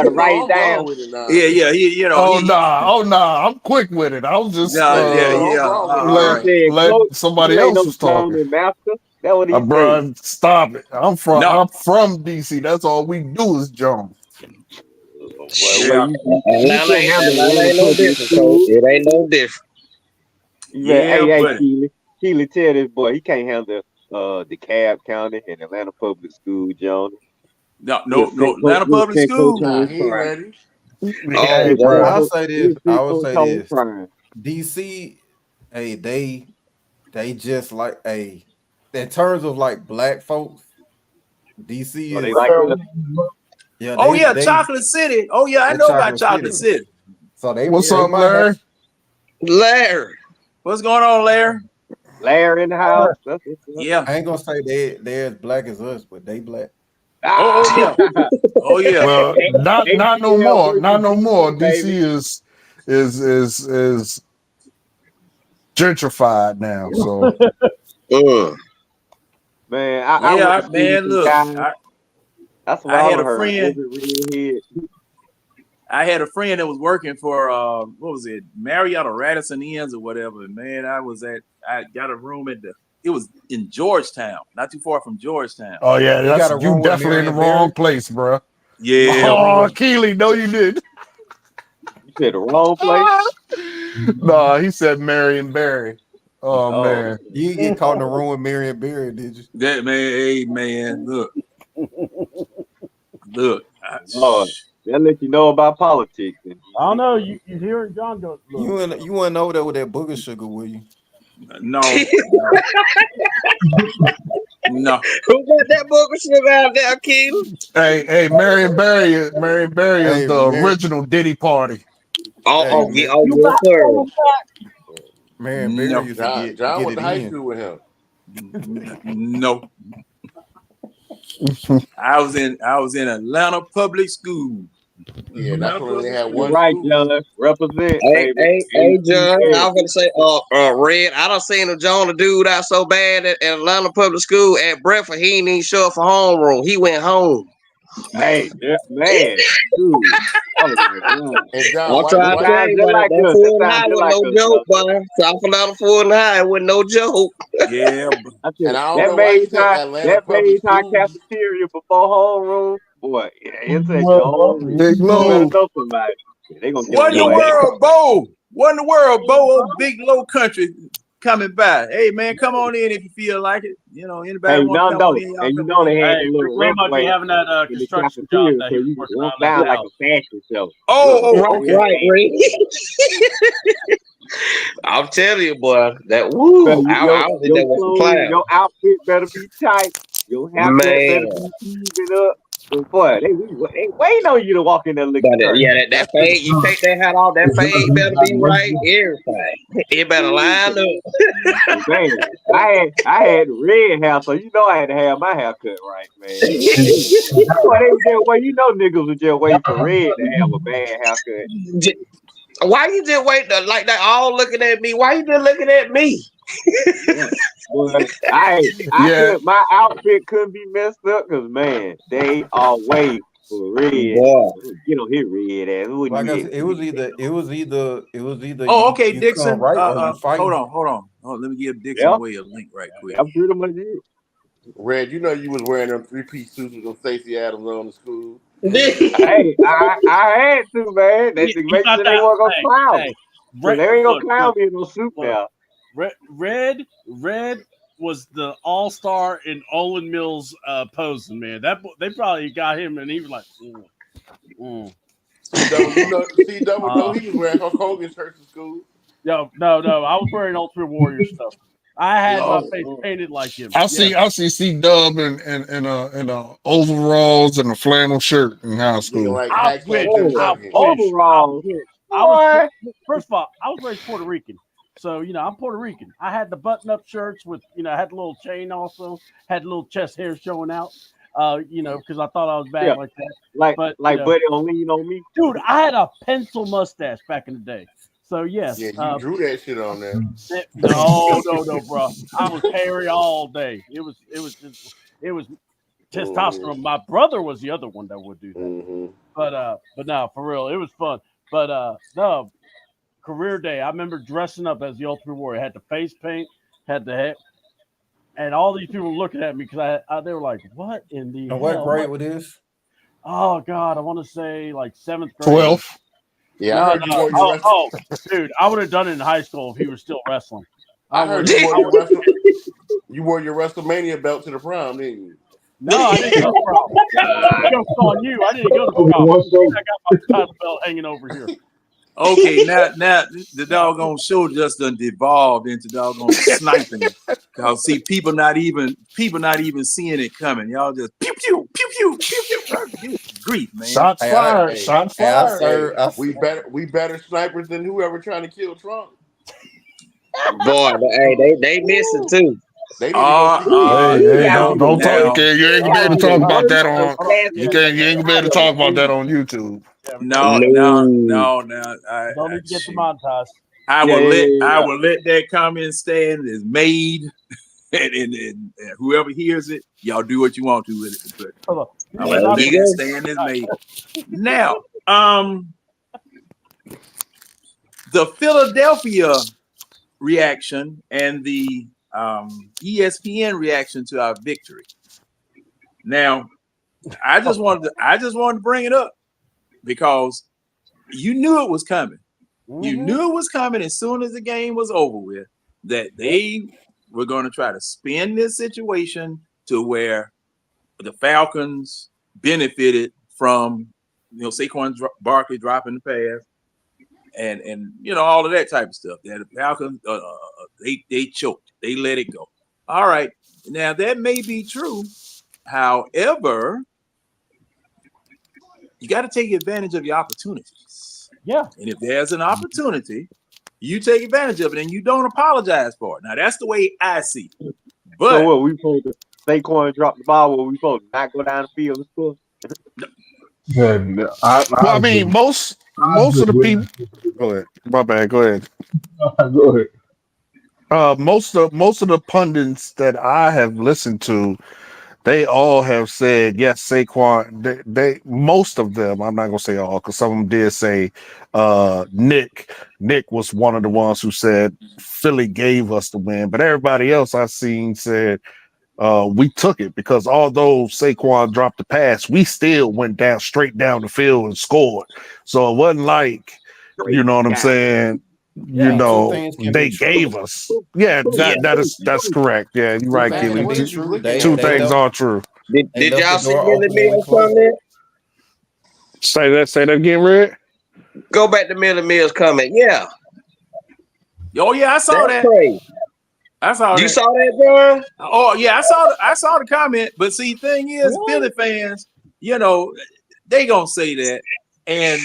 to write it down.
Yeah.
I'm quick with it. I was just
right.
let somebody else was talking.
Master. That what he
Bro, stop it. I'm from DC. That's all we do is jump.
Atlanta ain't no different, Coach. It ain't no different.
Hey, Keely, tell this boy he can't handle DeKalb County and Atlanta Public School, John.
No, Atlanta Public School.
Nah, he ain't ready.
Hey, bro, I would say this. DC, hey, they just like in terms of like black folks, DC is
Chocolate City. Oh yeah, I know about Chocolate City.
So
what's up, Larry?
Larry,
what's going on, Larry?
Larry in the house.
Yeah,
I ain't gonna say they're as black as us, but they black.
Oh yeah.
Well, not no more. Not no more. DC is gentrified now. So
man, look.
That's what I had a friend.
I had a friend that was working for what was it, Marriott or Radisson Inns or whatever. Man, I got a room it was in Georgetown, not too far from Georgetown.
Oh yeah, you definitely in the wrong place, bro.
Yeah.
Oh, Keely, no, you did.
You said the wrong place.
No, he said Marion Barry. Oh man,
you get caught in the room with Marion Barry, did you?
That man, hey man, look.
They'll let you know about politics.
I don't know. You hearing John go?
You went over there with that booger sugar, will you?
No.
No. Who got that booger sugar out there, Keely?
Hey, Marion Barry is the original Diddy Party.
Yes, sir.
Marion Barry used to get
John
get
went
it
to high
in.
school with him.
No. I was in Atlanta Public School.
Yeah, that's when they had one.
Right, John. Represent.
Hey, John. I was gonna say, Red. I done seen a John the dude out so bad at Atlanta Public School at breakfast. He ain't even show up for homeroom. He went home.
Hey, man, dude.
And John,
I'm trying to tell you, that Fulton High was no joke, boy. South Atlanta Fulton High wasn't no joke.
Yeah,
and I don't know why you said Atlanta Public School.
Cafeteria before homeroom, boy. It's a
Big Low.
They gonna
what in the world, Bo? What in the world, Bo? Old Big Low Country coming by. Hey man, come on in if you feel like it. You know, anybody want to come on in?
And you know they had a little
we might be having that construction job that
you walk down like a fashion show.
Okay.
Right, Ray. I'm telling you, boy, that woo.
Your outfit better be tight. Your haircut better be even up. But boy, they waiting on you to walk in there looking.
That fade. You take that hat off. That fade better be right. Everything. It better line up.
Man, I had red hair, so you know I had to have my hair cut right, man. You know niggas was just waiting for red to have a bad haircut.
Why you just wait like that? All looking at me. Why you just looking at me?
Well, my outfit couldn't be messed up because man, they are waiting for red. You know, his red ass.
Like I said, it was either.
Oh, okay, Dixon.
Right or you fight.
Hold on. Oh, let me give Dixon away a link right quick.
I'm pretty much it.
Red, you know you was wearing them 3-piece suits with them Stacey Adams on the school.
Hey, I had to, man. They make sure they weren't gonna clown me. So they ain't gonna clown me in no suit now.
Red was the all-star in Olin Mills posing, man. They probably got him, and he was like,
C-Double, he was wearing Hulk Hogan shirts in school.
No, I was wearing Ultimate Warrior stuff. I had my face painted like him.
I see C-Dub in overalls and a flannel shirt in high school.
Overalls.
First of all, I was raised Puerto Rican. So, I'm Puerto Rican. I had the button-up shirts with, I had the little chain also, had the little chest hair showing out, because I thought I was bad like that. But
Buddy on Lean on Me.
Dude, I had a pencil mustache back in the day. So yes.
Yeah, you drew that shit on there.
No, bro. I was hairy all day. It was testosterone. My brother was the other one that would do that.
Mm-hmm.
But no, for real, it was fun. But no, career day. I remember dressing up as the Ultimate Warrior. Had the face paint, had the head, and all these people looking at me because they were like, "What in the
And
hell?"
what grade was this?
Oh God, I want to say like 7th grade.
12.
Yeah, I heard you wore your
dude, I would have done it in high school if he was still wrestling.
I heard you wore your you wore your WrestleMania belt to the prom, didn't you?
No, I didn't go to prom. I joked on you. I didn't go to prom. I got my title belt hanging over here.
Okay, now the doggone show just done devolved into doggone sniping. Cause see, people not even seeing it coming. Y'all just pew pew pew pew pew pew. Grief, man.
Shots fired. Shots fired.
We better snipers than whoever trying to kill Trump.
Boy, they missing too.
They
don't talk. You ain't gonna be able to talk about that on. You ain't gonna be able to talk about that on YouTube.
No.
Don't need to get demonetized.
I will let that comment stand as made, and whoever hears it, y'all do what you want to with it. But I'm gonna let it stand as made. Now, the Philadelphia reaction and the ESPN reaction to our victory. Now, I just wanted to bring it up because you knew it was coming. Mm-hmm. You knew it was coming as soon as the game was over with, that they were going to try to spin this situation to where the Falcons benefited from, Saquon Barkley dropping the pass and all of that type of stuff. That the Falcons, they choked. They let it go. All right. Now, that may be true. However, you got to take advantage of your opportunities.
Yeah.
And if there's an opportunity, you take advantage of it and you don't apologize for it. Now, that's the way I see it. But
so what, we supposed to Saquon drop the ball, what we supposed to not go down the field and score?
I mean, most of the people. Go ahead. My bad. Go ahead.
Go ahead.
Most of the pundits that I have listened to, they all have said yes. Saquon. They most of them. I'm not gonna say all because some of them did say. Nick was one of the ones who said Philly gave us the win, but everybody else I seen said we took it because although Saquon dropped the pass, we still went straight down the field and scored. So it wasn't like you know what I'm saying. They gave us. Yeah, that's correct. Yeah, you're right, Keely. Two things are true.
Did y'all see Millie Mills comment?
Say that again, Red.
Go back to Millie Mills comment. Yeah.
Oh yeah, I saw that.
Crazy.
I saw that.
You saw that, John?
Oh yeah, I saw the comment. But see, thing is, Philly fans, they gonna say that. And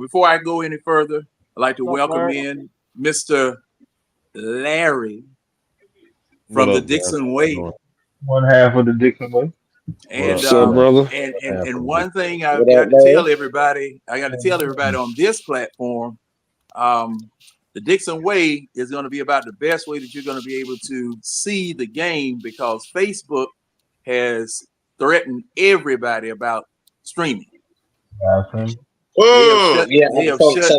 before I go any further, I'd like to welcome in Mr. Larry from the Dixon Way.
One half of the Dixon Way.
And
brother?
And one thing I got to tell everybody on this platform, the Dixon Way is going to be about the best way that you're going to be able to see the game because Facebook has threatened everybody about streaming.
So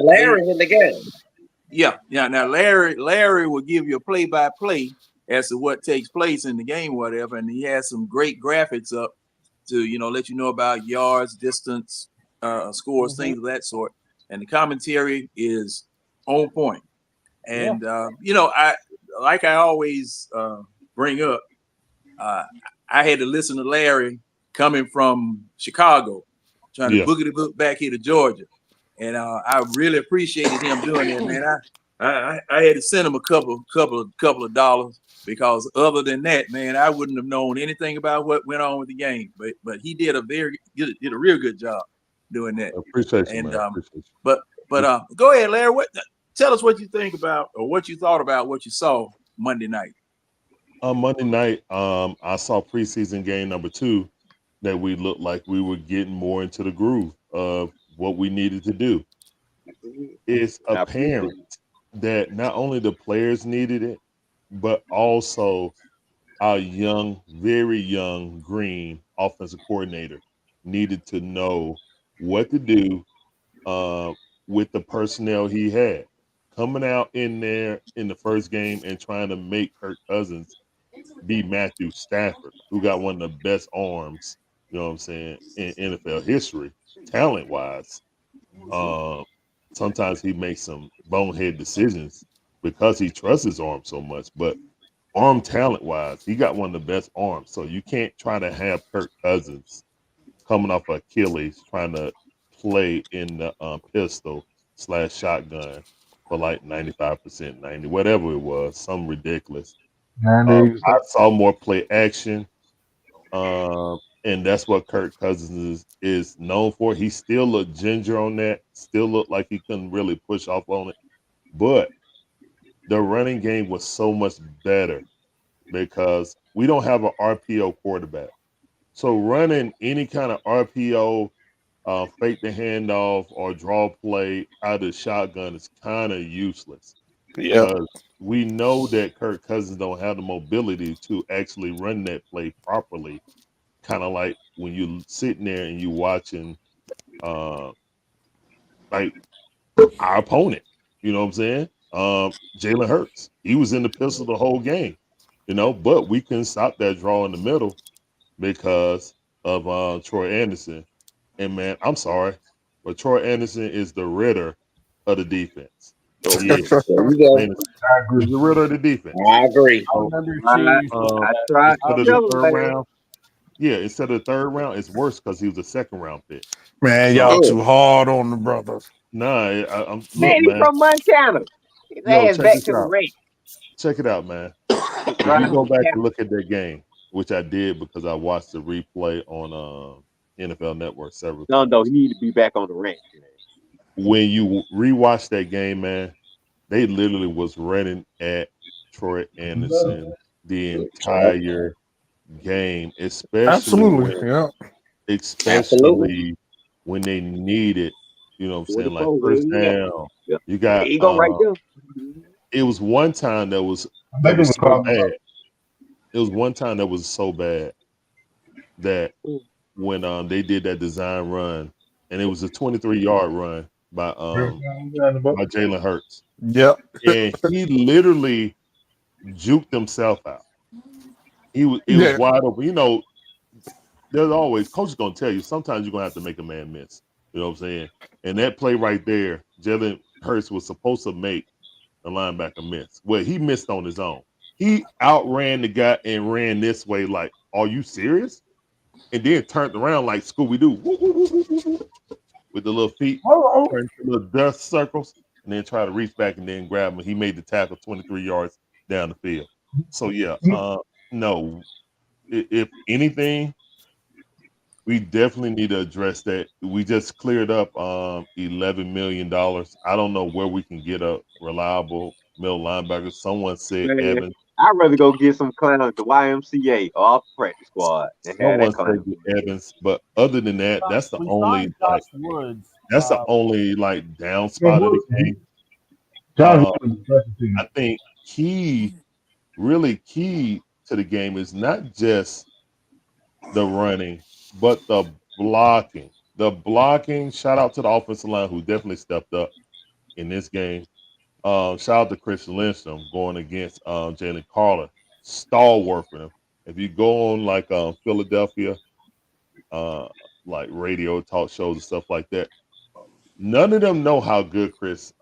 Larry's in the game.
Yeah. Now Larry will give you a play-by-play as to what takes place in the game, whatever, and he has some great graphics up to let you know about yards, distance, scores, things of that sort. And the commentary is on point. And I always bring up, I had to listen to Larry coming from Chicago, trying to boogity book back here to Georgia, and I really appreciated him doing that, man. I had to send him a couple of dollars because other than that, man, I wouldn't have known anything about what went on with the game. But he did a real good job doing that.
Appreciate you, man.
But go ahead, Larry. tell us what you think about or what you thought about what you saw Monday night.
Monday night, I saw preseason game number 2 that we looked like we were getting more into the groove of what we needed to do. It's apparent that not only the players needed it, but also our young, very young Green offensive coordinator needed to know what to do with the personnel he had. Coming out in there in the first game and trying to make Kirk Cousins be Matthew Stafford, who got one of the best arms, you know what I'm saying, in NFL history, talent wise. Sometimes he makes some bonehead decisions because he trusts his arm so much, but arm talent wise, he got one of the best arms. So you can't try to have Kirk Cousins coming off Achilles trying to play in the pistol / shotgun for like 95%, 90, whatever it was, something ridiculous. I saw more play action, and that's what Kirk Cousins is known for. He still looked ginger on that, still looked like he couldn't really push off on it, but the running game was so much better because we don't have an RPO quarterback. So running any kind of RPO, fake the handoff or draw play out of the shotgun is kind of useless. Because we know that Kirk Cousins don't have the mobility to actually run that play properly. Kind of like when you sitting there and you watching like our opponent. You know what I'm saying? Jalen Hurts. He was in the pistol the whole game, but we couldn't stop that draw in the middle because of Troy Anderson. And man, I'm sorry, but Troy Anderson is the Ritter of the defense. He is.
There you go.
He's the Ritter of the defense.
I agree.
So,
I tried
instead
to
of the
tell him,
third
man.
round, instead of the third round, it's worse because he was a second round pick.
Man, y'all too hard on the brothers.
Nah, I'm
Man,
look,
he's
man.
from Montana. His
Yo,
ass
check
back
this
to the
out.
rank.
Check it out, man. If
Trying
you
to
go back
cap-
and look at that game, which I did because I watched the replay on NFL Network several
No,
times.
he need to be back on the rank, man.
When you rewatch that game, man, they literally was running at Troy Anderson the entire game, especially when they needed, you know what I'm saying, like
44,
first
yeah.
down.
Yeah.
You got
He go right there.
it was one time that was so bad. It was one time that was so bad that when they did that design run, and it was a 23-yard run by Jalen Hurts.
Yep.
And he literally juked himself out. It was wide open. There's always coach is gonna tell you sometimes you're gonna have to make a man miss. You know what I'm saying? And that play right there, Jalen Hurts was supposed to make the linebacker miss. Well, he missed on his own. He outran the guy and ran this way, like, are you serious? And then turned around like Scooby Doo with the little feet, turned to little dust circles, and then try to reach back and then grab him. He made the tackle 23 yards down the field. So yeah, no. If anything, we definitely need to address that. We just cleared up $11 million. I don't know where we can get a reliable middle linebacker. Someone said
Man,
Evans.
I'd rather go get some clowns at the YMCA or off the practice squad and have
Someone
that clown.
said Evans, but other than that, that's the
We
only
signed Josh Woods.
down spot of the game. I think really key to the game is not just the running, but the blocking. The blocking, shout out to the offensive line who definitely stepped up in this game. Shout out to Chris Lindstrom going against Jalen Carter, stalwart for him. If you go on like Philadelphia, like radio talk shows and stuff like that, none of them know how good Chris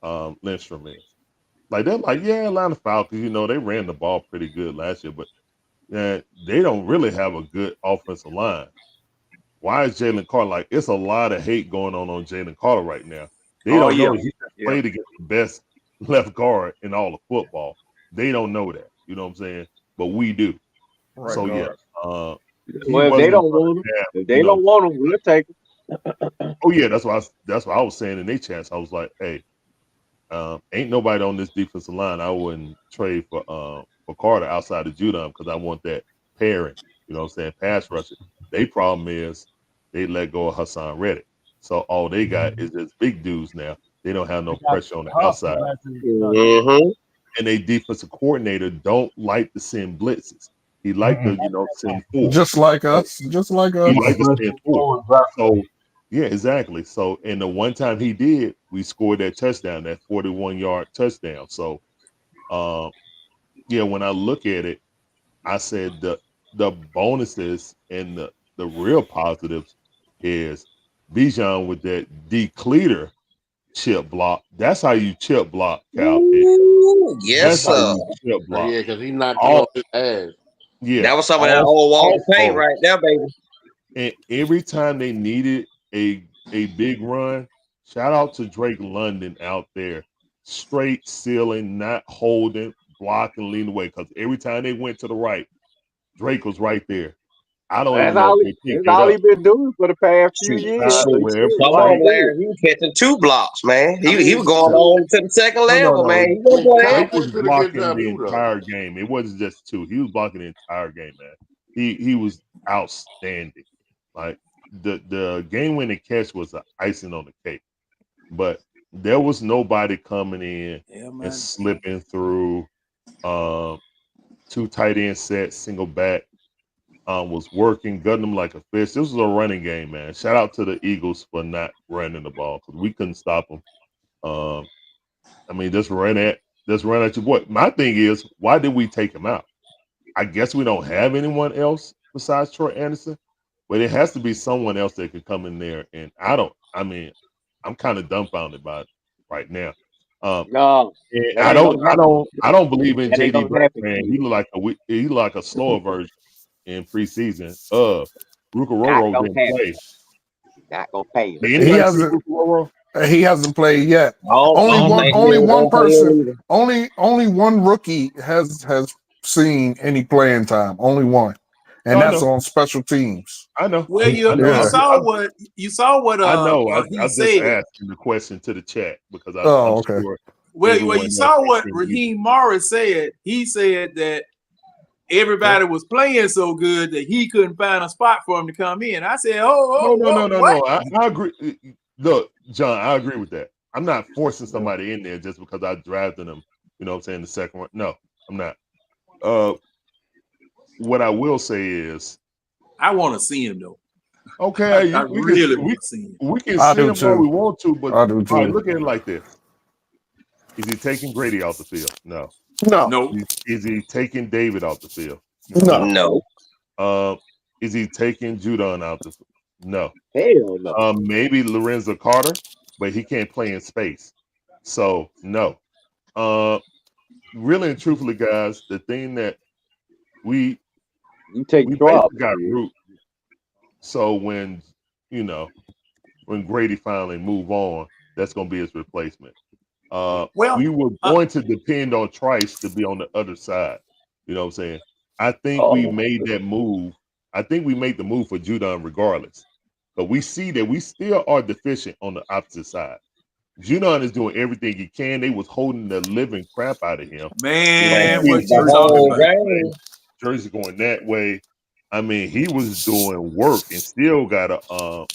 Lindstrom is. Like they're like, yeah, Atlanta Falcons, they ran the ball pretty good last year, but they don't really have a good offensive line. Why is Jalen Carter like? It's a lot of hate going on Jalen Carter right now. They don't know he played against the best left guard in all of football. They don't know that. You know what I'm saying? But we do.
Right,
so yeah.
Well, if they don't want him, we'll take him.
Oh yeah, that's what I was saying in their chance. I was like, hey, Ain't nobody on this defensive line I wouldn't trade for Carter outside of Judon because I want that pairing. You know what I'm saying? Pass rusher. Their problem is they let go of Hassan Reddick. So all they got is just big dudes now. They don't have no pressure on the outside.
Mm-hmm.
And a defensive coordinator don't like to send blitzes. He like to, send four.
Just like us. Just like us.
He like to send four. So yeah, exactly. So and the one time he did, we scored that touchdown, that 41-yard touchdown. So yeah, when I look at it, I said the bonuses and the real positives is Bijan with that decleater chip block. That's how you chip block, Cal.
Yes,
That's how
sir.
you chip block.
Yeah, because he knocked you on his ass.
Yeah,
that was some of that old wall of paint right there, baby.
And every time they needed a big run, shout out to Drake London out there, straight sealing, not holding, blocking, leaning away. Because every time they went to the right, Drake was right there. I don't even know if they picked
that's
it
all
up.
he been doing for the past few years.
Come on, Larry. He was catching 2 blocks, man. He was going on to the second level, man. He wasn't playing.
Drake was blocking the entire game. It wasn't just 2. He was blocking the entire game, man. He was outstanding. Like the game winning catch was the icing on the cake, but there was nobody coming in and slipping through. 2 tight end sets, single back was working, gutting them like a fish. This was a running game, man. Shout out to the Eagles for not running the ball because we couldn't stop them. I mean, just run at your boy. My thing is, why did we take him out? I guess we don't have anyone else besides Troy Anderson. But it has to be someone else that could come in there, and I'm kind of dumbfounded by it right now.
No,
I don't believe in JD Black, man. He look like a slower version in preseason. Rukaroro didn't play.
Not gonna pay him.
He hasn't played yet. Only one rookie has seen any playing time. Only one. And that's on special teams.
I know.
Well, you saw what
I know. I
he
just
said.
asking the question to the chat because I'm
okay.
sure.
Well, you saw what Raheem Morris said. He said that everybody was playing so good that he couldn't find a spot for him to come in. I said,
no. I agree. Look, John, I agree with that. I'm not forcing somebody in there just because I drafted them. You know what I'm saying? The second one. No, I'm not. What I will say is,
I want to see him though.
Okay,
I really want to see him.
We can see him all we want to, but
I do too.
All right, look at it like this: is he taking Grady off the field? No.
No.
Is he taking David off the field?
No.
Is he taking Judon out the field? No.
Hell no.
Maybe Lorenzo Carter, but he can't play in space. So no. Really and truthfully, guys, the thing that we basically got root. So when Grady finally move on, that's going to be his replacement. We were going to depend on Trice to be on the other side. You know what I'm saying? I think we made that move. I think we made the move for Judon regardless. But we see that we still are deficient on the opposite side. Judon is doing everything he can. They was holding the living crap out of him.
Man, what you talking about?
Jersey going that way. I mean, he was doing work and still got a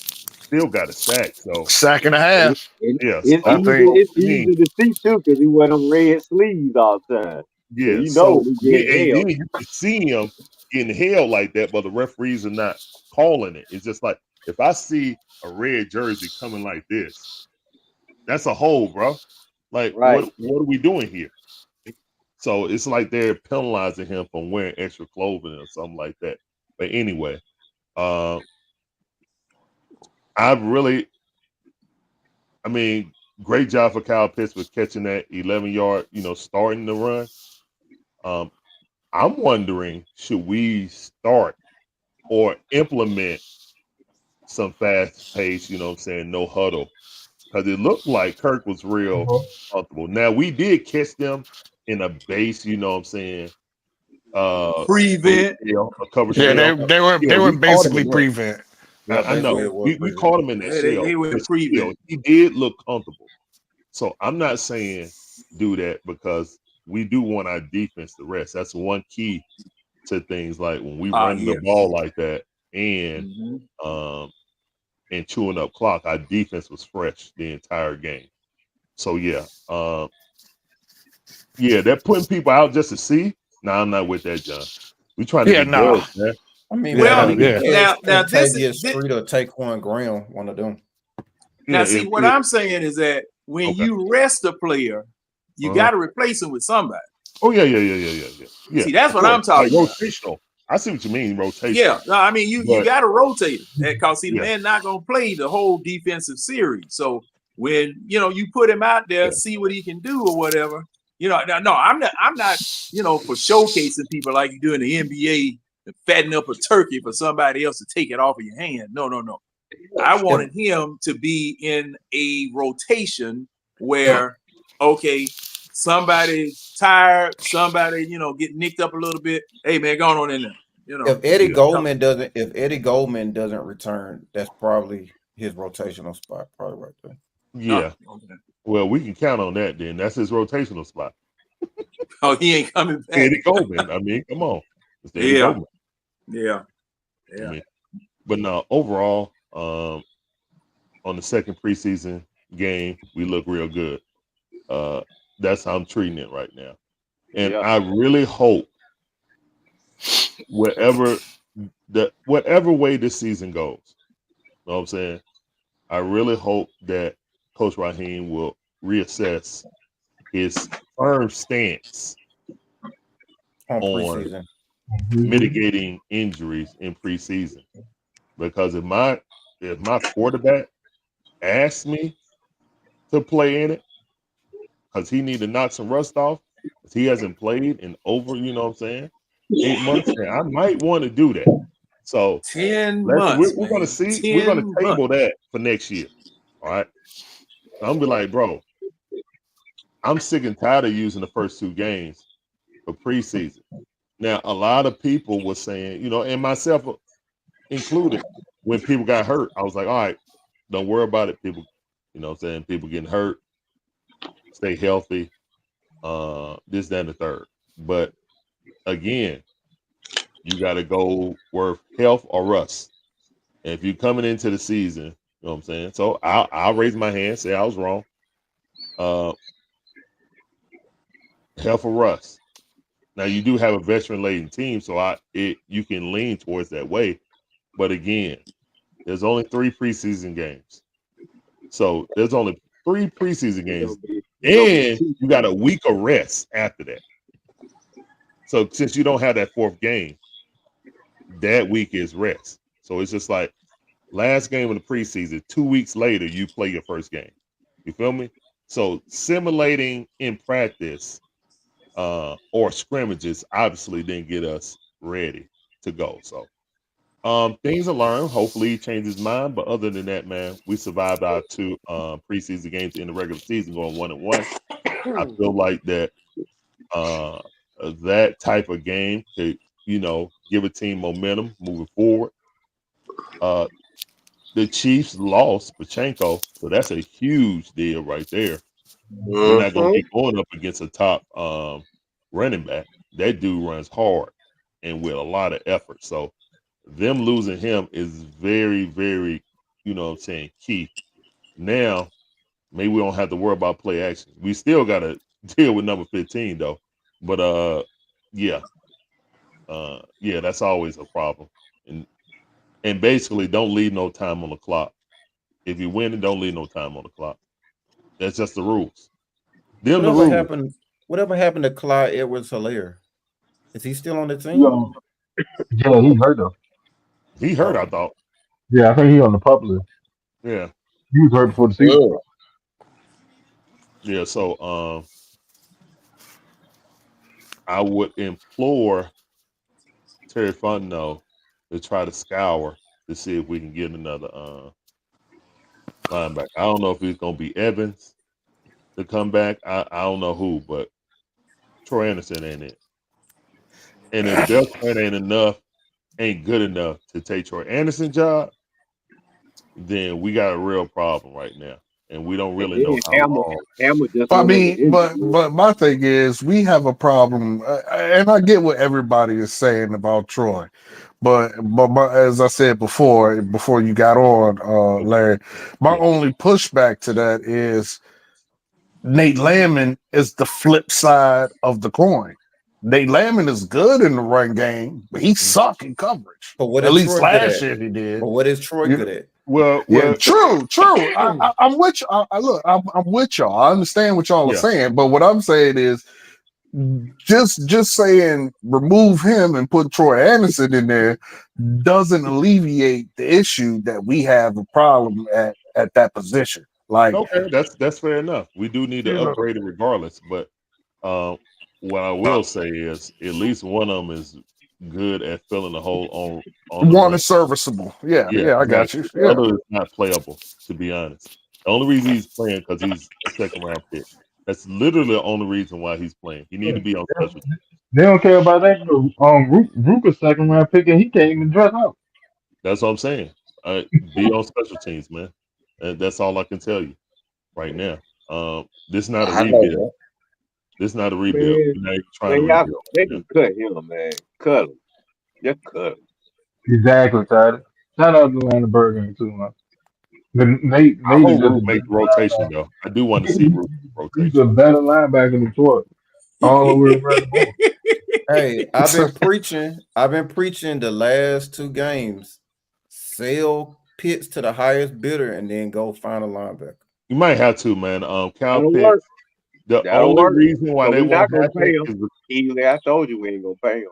sack. So
sack and a half.
It's easy to see too because he wear them red sleeves all the time.
Yeah,
so
and then you can see him getting held like that, but the referees are not calling it. It's just like if I see a red jersey coming like this, that's a hold, bro. Like, what are we doing here? So it's like they're penalizing him for wearing extra clothing or something like that. But anyway, great job for Kyle Pitts for catching that 11-yard, starting the run. I'm wondering, should we start or implement some fast pace, no huddle? Because it looked like Kirk was real comfortable. Now, we did catch them in a base, prevent. A cover
they were basically prevent.
Yeah, I know. We caught him in that shell.
They were prevent.
He did look comfortable. So I'm not saying do that because we do want our defense to rest. That's one key to things like when we run the ball like that and chewing up clock, our defense was fresh the entire game. So they're putting people out just to see. No, I'm not with that, John. We trying to get good, man.
I mean,
now this
Tavius Street or Taquan Graham, one of them.
Now, what I'm saying is that when you rest a player, you got to replace him with somebody.
Oh yeah.
See, that's what I'm talking about.
Rotational. I see what you mean, rotational.
Yeah, no, I mean you got to rotate him because the man not gonna play the whole defensive series. So when you put him out there, see what he can do or whatever. I'm not for showcasing people like you do in the NBA and fattening up a turkey for somebody else to take it off of your hand. No. I wanted him to be in a rotation where, somebody's tired, somebody, get nicked up a little bit. Hey man, going on in there.
If Eddie Goldman doesn't return, that's probably his rotational spot, probably right there.
Yeah. Well, we can count on that then. That's his rotational spot.
Oh, he ain't coming back.
Eddie Goldman. I mean, come on. It's Eddie Goldman.
Yeah.
I mean, but no, overall, on the second preseason game, we look real good. That's how I'm treating it right now. And I really hope whatever way this season goes, you know what I'm saying? I really hope that Coach Raheem will reassess his firm stance on mitigating injuries in preseason. Because if my quarterback asks me to play in it, because he need to knock some rust off, because he hasn't played in over, 8 months, and I might want to do that. So
10 months.
We're going to see. We're going to table that for next year. All right. I'm gonna be like, bro, I'm sick and tired of using the first 2 games for preseason. Now, a lot of people were saying, and myself included, when people got hurt, I was like, all right, don't worry about it. People, people getting hurt, stay healthy, this, that, and the third. But again, you got to go with health or rust. And if you're coming into the season, you know what I'm saying? So I'll raise my hand, say I was wrong. Health or rust. Now you do have a veteran-laden team, so you can lean towards that way. But again, there's only 3 preseason games. So there's only 3 preseason games, and you got a week of rest after that. So since you don't have that 4th game, that week is rest. So it's just like last game of the preseason, 2 weeks later, you play your first game. You feel me? So simulating in practice or scrimmages obviously didn't get us ready to go. So things are learned. Hopefully he changes his mind. But other than that, man, we survived our 2 preseason games in the regular season going 1-1. I feel like that that type of game could, give a team momentum moving forward. The Chiefs lost Pachenko, so that's a huge deal right there. We're not going to be going up against a top running back. That dude runs hard and with a lot of effort. So them losing him is very, very, key. Now, maybe we don't have to worry about play action. We still got to deal with number 15, though. But, that's always a problem. And basically, don't leave no time on the clock. If you're winning, don't leave no time on the clock. That's just the rules.
Whatever happened to Clyde Edwards-Helaire? Is he still on the team?
Yeah, he hurt though.
He hurt, I thought.
Yeah, I think he on the pup list.
Yeah.
He was hurt before the season.
Yeah, so I would implore Terry Fontenot to try to scour to see if we can get another linebacker. I don't know if it's going to be Evans to come back. I don't know who, but Troy Anderson ain't it. And if Beltran ain't good enough to take Troy Anderson's job, then we got a real problem right now. and we don't
And
really know
then
how long.
Hammer just
I
went on the
mean,
injury list.
but my thing is, we have a problem, and I get what everybody is saying about Troy, but as I said before you got on, Larry, my only pushback to that is Nate Landman is the flip side of the coin. Nate Landman is good in the run game, but he suck in coverage.
But what
At
is
least
Troy good
last
at?
year he did.
But what is Troy
You-
good at?
Well,
Yeah, true. I'm with you. Look, I'm with y'all. I understand what y'all are
Yeah.
saying, but what I'm saying is just saying remove him and put Troy Anderson in there doesn't alleviate the issue that we have a problem at that position. Like,
okay, that's fair enough. We do need to upgrade it regardless, but what I will say is at least one of them is good at filling the hole on the
one
run.
is serviceable. Yeah, I got you.
The
Yeah.
other is not playable, to be honest. The only reason he's playing because he's a second round pick. That's literally the only reason why he's playing. He need to be on special teams.
They don't care about that. Rook a second round pick and he can't even dress out.
That's what I'm saying. Be on special teams, man. And that's all I can tell you right now. This is not a
I know
rebuild.
that.
This is not a rebuild.
Man,
We're not even trying to
y'all,
rebuild.
they can cut him, man. Cut him. Just cut him.
Exactly, Tyler. Shout out to Atlanta Burger too, man. But Nate
I
is
hope
just
Root make the rotation though. I do want to see Root rotation.
he's a better linebacker than Troy. All the way around the board.
Hey, I've been preaching the last 2 games. Sell Pitts to the highest bidder and then go find a linebacker.
You might have to, man. Cal
That'll
Pitts.
work.
The
That'll
only
work.
reason why
But
they
we're not
won't
gonna pay
happen
him.
is
Easily, I told you we ain't gonna pay him.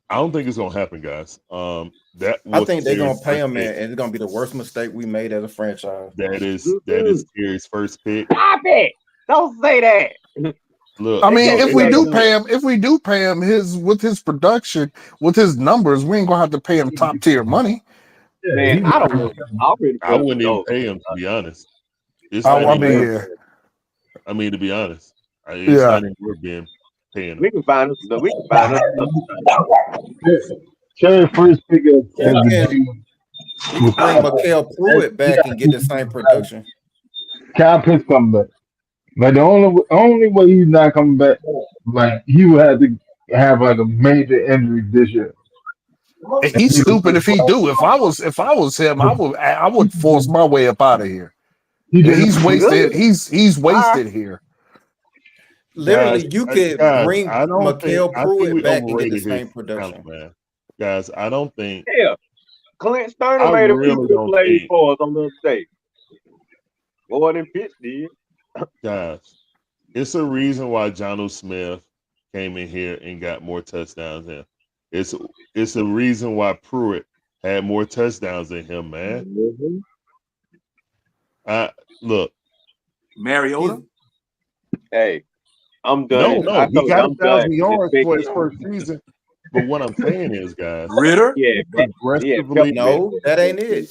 I don't think it's gonna happen, guys. That
I
was
think they're gonna
Terry's
pay
first
him, man,
pick.
and it's gonna be the worst mistake we made as a franchise.
That is Terry's first pick.
Stop it! Don't say that.
Look,
I mean, if we do
do
pay him with his production, with his numbers, we ain't gonna have to pay him top tier money.
Man, I don't know.
I wouldn't even pay him, to be honest. It's
I
not even
mean,
worth it. I mean, to be honest, it's not even worth paying him.
We can find us. We can find us.
Cherry first pick as
You can bring Mikael Pruitt back and get the same production.
Kyle Pitts coming back. Like the only way he's not coming back, like he would have to have like a major injury this year.
He's stupid if he do. If I was him, I would force my way up out of here. He's wasted. He's wasted here.
Literally,
Guys,
you could bring Mikael Pruitt back and get the same production.
Man. Guys, I don't think.
Yeah, Clint Sterner made a few good plays for us on the other day. More than Pitts did.
Guys, it's a reason why Jonnu Smith came in here and got more touchdowns than him. It's a reason why Pruitt had more touchdowns than him, man. Look,
Mariota.
Hey, I'm done.
No, he got 1,000 yards for his first season. But what I'm saying is, guys,
Ritter.
Aggressively,
no, that ain't it.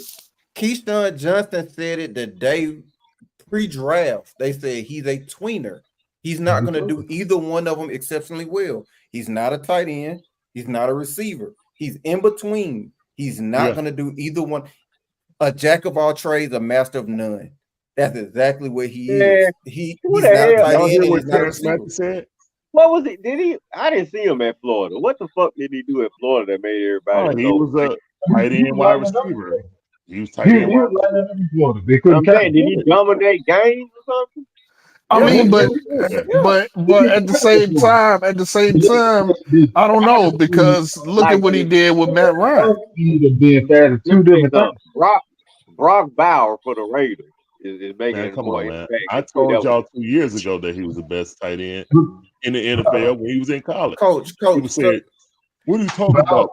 Keyshawn Johnson said it the day pre-draft. They said he's a tweener. He's not going to do either one of them exceptionally well. He's not a tight end. He's not a receiver. He's in between. He's not going to do either one. A jack of all trades, a master of none. That's exactly what he is. He's not a tight end. He's not a receiver.
What was it? I didn't see him at Florida. What the fuck did he do at Florida that made everybody?
He was a tight end wide receiver. He was tight end wide receiver.
Did he dominate games or something?
I mean, but at the same time, I don't know, because look at what he did with Matt Ryan.
Being fast is 2 different things.
Brock Bauer for the Raiders is making
man,
it
come
more
on, man.
impact.
I told y'all 2 years ago that he was the best tight end in the NFL when he was in college.
Coach,
people said, "What are you talking about?"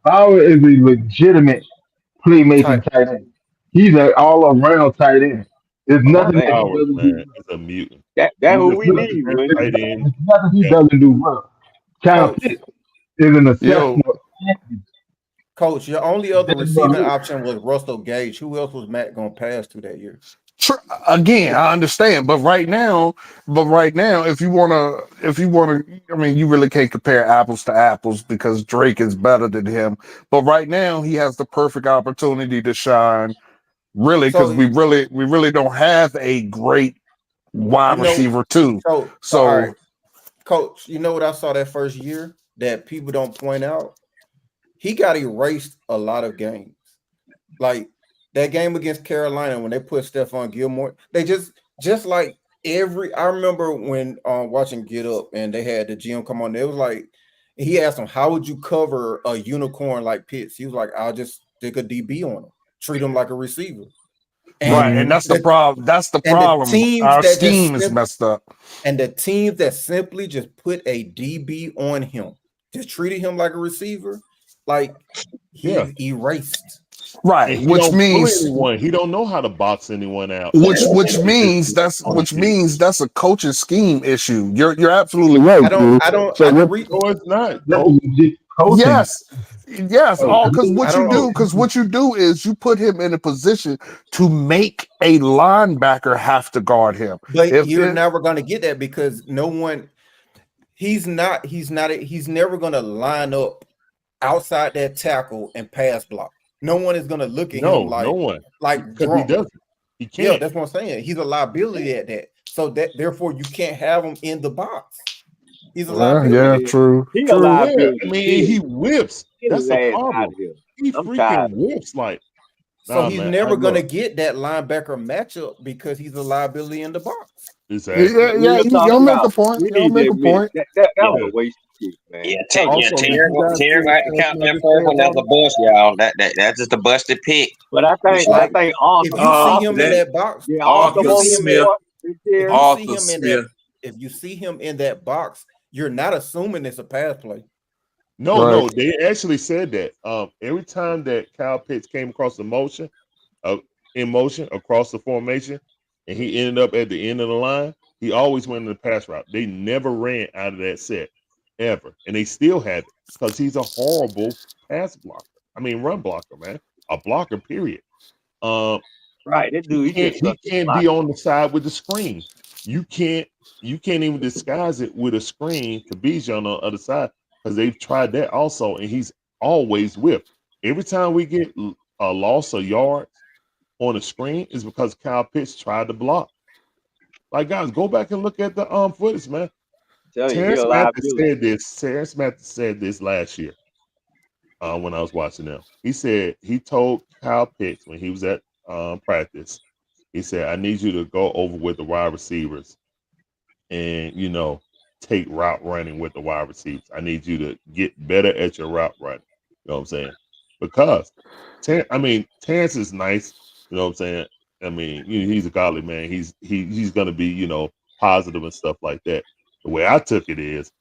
Bauer is a legitimate playmaking tight end. He's an all-around tight end. There's nothing that he doesn't do.
It's a mutant.
That's who we need.
Tight end. There's nothing he doesn't do well. Kyle Pitts is an exceptional.
Coach, your only other receiving option was Russell Gage. Who else was Matt going to pass to that year?
Again, I understand, but right now, if you wanna, I mean, you really can't compare apples to apples because Drake is better than him. But right now, he has the perfect opportunity to shine Really, because we really don't have a great wide receiver too.
So all right, Coach, you know what I saw that first year that people don't point out? He got erased a lot of games. Like that game against Carolina when they put Stephon Gilmore, they just like I remember when watching Get Up and they had the GM come on, it was like he asked him, how would you cover a unicorn like Pitts? He was like, I'll just stick a DB on him, treat him like a receiver.
And that's the problem. That's the problem. Our scheme is messed up.
And the teams that simply just put a DB on him, just treated him like a receiver, like he's erased.
Right,
he
which means
he don't know how to box anyone out.
Which means that's a coaching scheme issue. You're absolutely right.
I don't agree.
No, it's not.
Yes, because what you do is you put him in a position to make a linebacker have to guard him.
But you're never going to get that because he's never going to line up outside that tackle and pass block. No one is going to look at him like,
no one.
Drunk.
He doesn't. He can't.
Yeah, that's what I'm saying. He's a liability at that. So therefore you can't have him in the box. He's a liability.
Yeah, true.
He a liability.
I mean, he whips. That's a problem. He freaking whips
So he's never going to get that linebacker matchup because he's a liability in the box.
Exactly.
Yeah, y'all make a point. Y'all make a point.
That was a waste of shit, man.
Yeah, Terry got to count that first one as a bust, y'all. That's just a busted pick.
But I think
if you see him in that box, if you see him in that box, you're not assuming it's a pass play.
No, they actually said that. Every time that Kyle Pitts came across in motion across the formation, and he ended up at the end of the line, he always went in the pass route. They never ran out of that set, ever. And they still have it because he's a horrible pass blocker. I mean, run blocker, man. A blocker, period.
Right, that dude,
he can't be on the side with the screen. You can't even disguise it with a screen to Bijan on the other side because they've tried that also, and he's always whipped. Every time we get a loss of yards on the screen is because Kyle Pitts tried to block. Like, guys, go back and look at the footage, man. Terrence Mathis said this last year when I was watching them. He said he told Kyle Pitts when he was at practice, he said, I need you to go over with the wide receivers and, take route running with the wide receivers. I need you to get better at your route running. You know what I'm saying? Because, Terrence is nice. You know what I'm saying? I mean, he's a godly man. He's going to be, positive and stuff like that. The way I took it is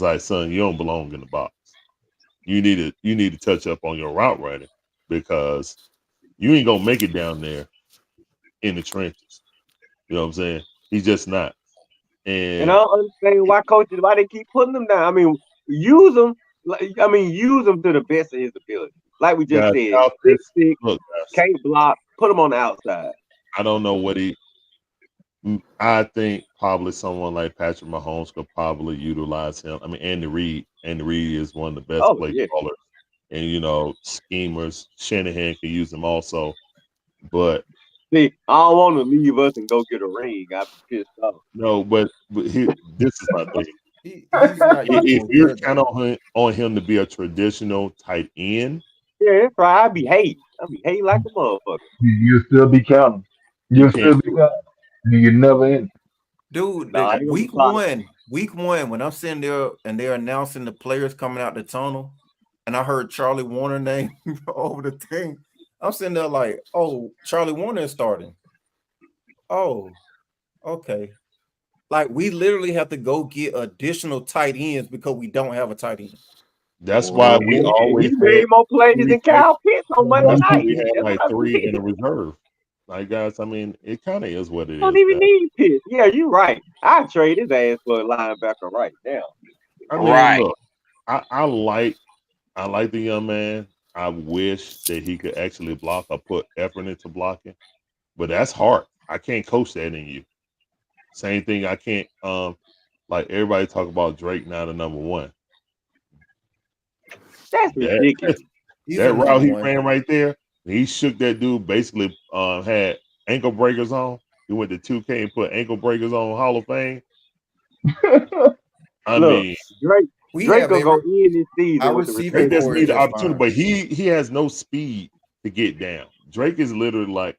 like, son, you don't belong in the box. You need to touch up on your route running because you ain't gonna make it down there in the trenches. You know what I'm saying? He's just not. And
I don't understand why they keep putting them down. I mean, use them to the best of his ability. Like we just said, 6'6", can't block, put him on the outside.
I don't know what I think probably someone like Patrick Mahomes could probably utilize him. I mean, Andy Reid is one of the best play callers. And, schemers. Shanahan can use him also. But
see, I don't want to leave us and go get a ring. I'm pissed off.
No, but this is my thing. If you're counting on him to be a traditional tight end,
yeah, that's right. I be hating like a motherfucker.
You'll still be counting. You'll still be counting. You're never in.
Dude, week one, when I'm sitting there and they're announcing the players coming out the tunnel, and I heard Charlie Warner name over the thing, I'm sitting there like, oh, Charlie Warner is starting. Oh, okay. Like, we literally have to go get additional tight ends because we don't have a tight end.
That's why we always
made more plays than Kyle Pitts on Monday night.
We had like 3 in the reserve. Like, guys, I mean, it kind of is what it is.
Don't even need Pitts. Yeah, you're right. I trade his ass for a linebacker right now.
I mean, look, I like the young man. I wish that he could actually block or put effort into blocking, but that's hard. I can't coach that in you. Same thing. I can't. Like everybody talk about Drake now the number one.
That's ridiculous.
That route he ran right there. He shook that dude. Basically, had ankle breakers on. He went to 2K and put ankle breakers on Hall of Fame. I
Look,
mean,
Drake gonna go in this season
our
with the
receiving
Drake just
core is
reception.
need the
just
opportunity,
fine.
but he has no speed to get down. Drake is literally like,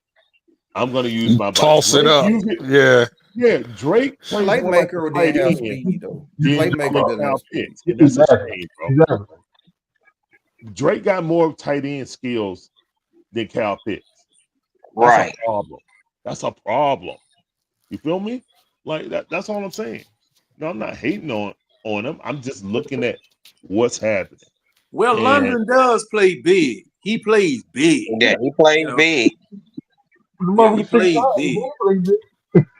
I'm gonna use my body.
Toss it
Drake
up.
use it.
Yeah.
Yeah, Drake plays more like a
Playmaker
tight
didn't have
end
speed though.
than
Playmaker doesn't have
Kyle
speed.
Pitts, and that's a
Exactly.
shame, bro.
Exactly.
Drake got more tight end skills than Kyle Pitts. That's
Right.
a problem. That's a problem. You feel me? Like that. That's all I'm saying. No, I'm not hating on him. I'm just looking at what's happening.
Well,
And
London does play big. He plays big.
Yeah, he plays big.
Yeah, he plays big.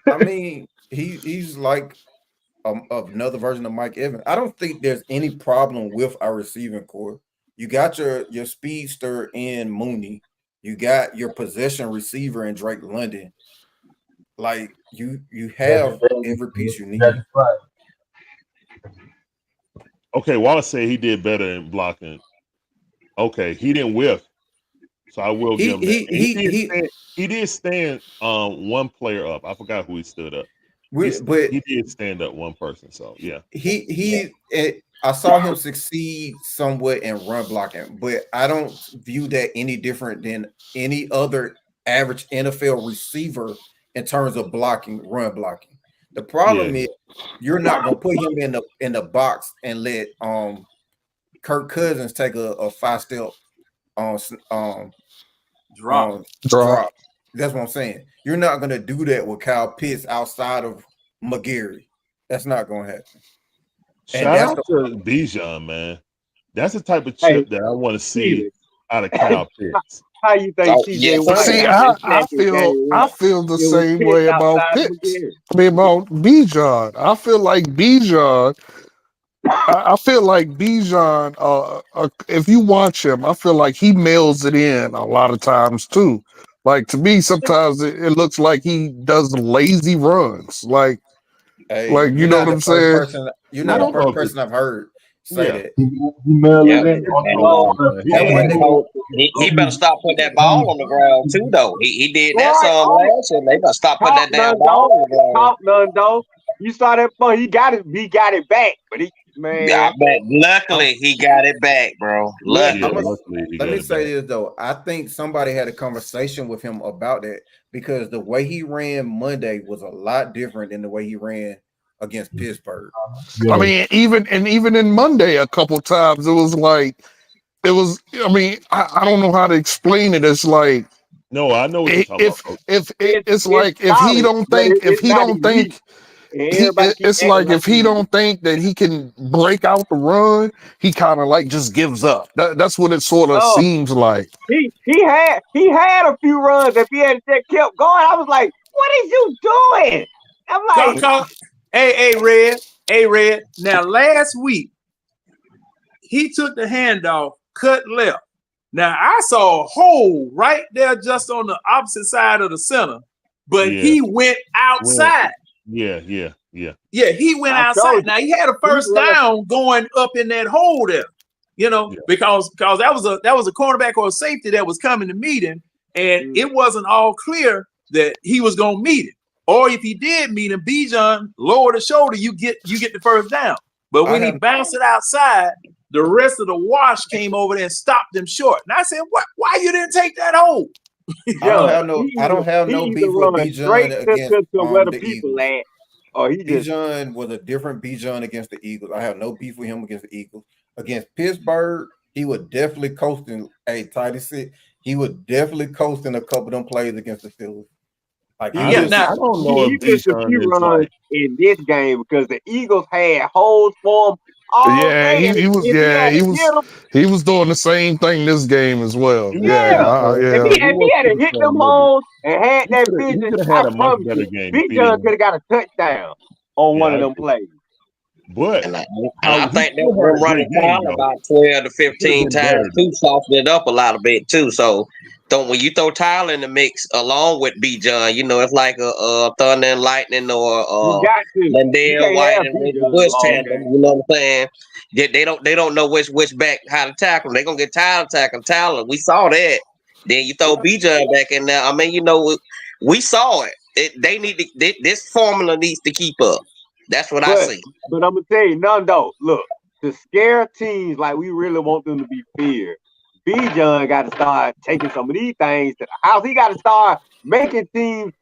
I mean, he's like another version of Mike Evans. I don't think there's any problem with our receiving core. You got your speedster in Mooney. You got your possession receiver in Drake London. Like you have every piece you need.
okay, Wallace said he did better in blocking. Okay, he didn't whiff, so I will give him that. He did stand one player up. I forgot who he stood up.
But
he did stand up one person. So yeah,
I saw him succeed somewhat in run blocking, but I don't view that any different than any other average NFL receiver in terms of run blocking. The problem is you're not gonna put him in the box and let Kirk Cousins take a 5-step drop. That's what I'm saying. You're not gonna do that with Kyle Pitts outside of McGarry. That's not gonna happen.
Shout out to Bijan, man. That's the type of chip that I want to see out of Kyle Pitts.
How you think CJ Watt?
See, I feel the same way about Pitts. I mean, about Bijan. I feel like Bijan. I feel like Bijan. If you watch him, I feel like he mails it in a lot of times too. Like to me, sometimes it looks like he does lazy runs. Like you know what I'm saying?
You're not the first person I've heard say that.
He better stop putting that ball on the ground too, though. He did that some last year. They better stop putting that damn ball on the ground.
Talk none though. You saw that fun. He got it back, but
luckily he got it back, bro.
Let me say this though. I think somebody had a conversation with him about that because the way he ran Monday was a lot different than the way he ran against Pittsburgh.
I mean, even in Monday, a couple times it was. I mean, I don't know how to explain it. It's like
no, I know what you're talking about.
If he don't think that he can break out the run, he kind of like just gives up. That's what it sort of seems like.
He had a few runs. If he had kept going, I was like, "What is you doing?" I'm like,
Hey, Red. Now, last week, he took the handoff, cut left. Now, I saw a hole right there just on the opposite side of the center, but he went outside.
Yeah,
he went outside. Now, he had a first down going up in that hole there, because that was a cornerback or a safety that was coming to meet him, and it wasn't all clear that he was going to meet him. Or if he did meet him, Bijan lower the shoulder, you get the first down. But when he bounced it outside, the rest of the wash came over there and stopped him short. And I said, "What? Why you didn't take that hole?"
I don't have no beef with Bijan against
where the
the
people
Eagles.
at. Oh,
Bijan was a different Bijan against the Eagles. I have no beef with him against the Eagles. Against Pittsburgh, he would definitely coasting. Hey, Tidy said he would definitely coasting a couple of them plays against the Steelers.
I don't know if
missed a few runs in this game because the Eagles had holes for him.
He was doing the same thing this game as well.
If he had hit them holes and had that vision, I promise you, Bijan could have got a touchdown on one of them plays.
But
I think they were running down about 12 to 15 times too, soften it up a lot bit too. So when you throw Tyler in the mix along with Bijan, it's like a Thunder and Lightning or Lindell White and Reggie Bush tandem. You know what I'm saying? They don't know which back how to tackle them. They're gonna get Tyler tackling Tyler. We saw that. Then you throw Bijan back in there. I mean, you know, we saw it. They need to. This formula needs to keep up. That's what I see.
But I'm gonna tell you, Nando, look, to scare teams like we really want them to be feared, Bijan got to start taking some of these things to the house. He got to start making teams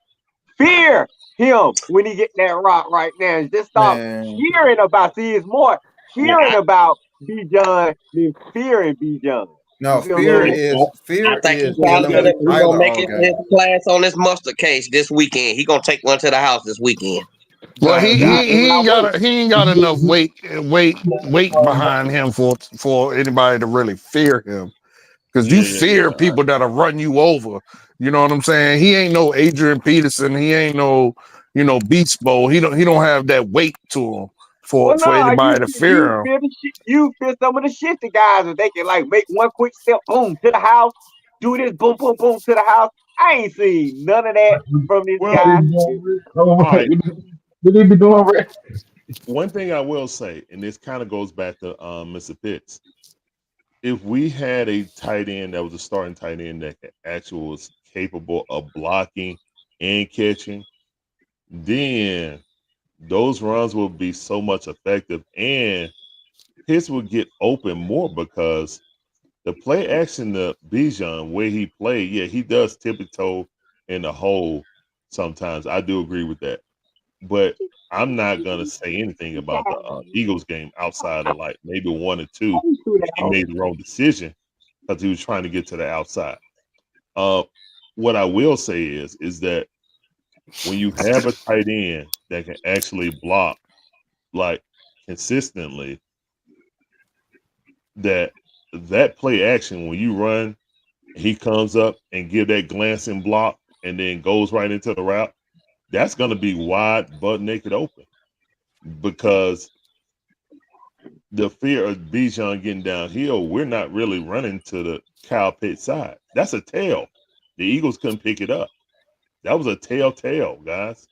fear him when he get that rock right now. And just start hearing about. See, it's more hearing about Bijan than fearing Bijan.
No, fear is
I think he's gonna make his class on this mustard case this weekend. He gonna take one to the house this weekend.
Well, he ain't got enough weight behind him for anybody to really fear him. Because you fear people that'll run you over. You know what I'm saying? He ain't no Adrian Peterson. He ain't no, Beast Bowl. He don't have that weight to him for anybody to fear him.
You fear some of the shit the guys if they can like make one quick step, boom, to the house, do this, boom, boom, boom, to the house. I ain't seen none of that from these guys.
What they be doing, Rick?
One thing I will say, and this kind of goes back to Mr. Pitts. If we had a tight end that was a actually tight end that actually was capable of blocking and catching, then those runs would be so much effective, and Pitts would get open more because the play action to Bijan, where he played, he does tiptoe in the hole sometimes. I do agree with that. But I'm not going to say anything about the Eagles game outside of like maybe 1 or 2. He made the wrong decision because he was trying to get to the outside. What I will say is that when you have a tight end that can actually block like consistently, that play action, when you run, he comes up and give that glancing block and then goes right into the route, that's going to be wide, butt naked open, because the fear of Bijan getting downhill, we're not really running to the Kyle Pitts side. That's a tail. The Eagles couldn't pick it up. That was a tail, guys.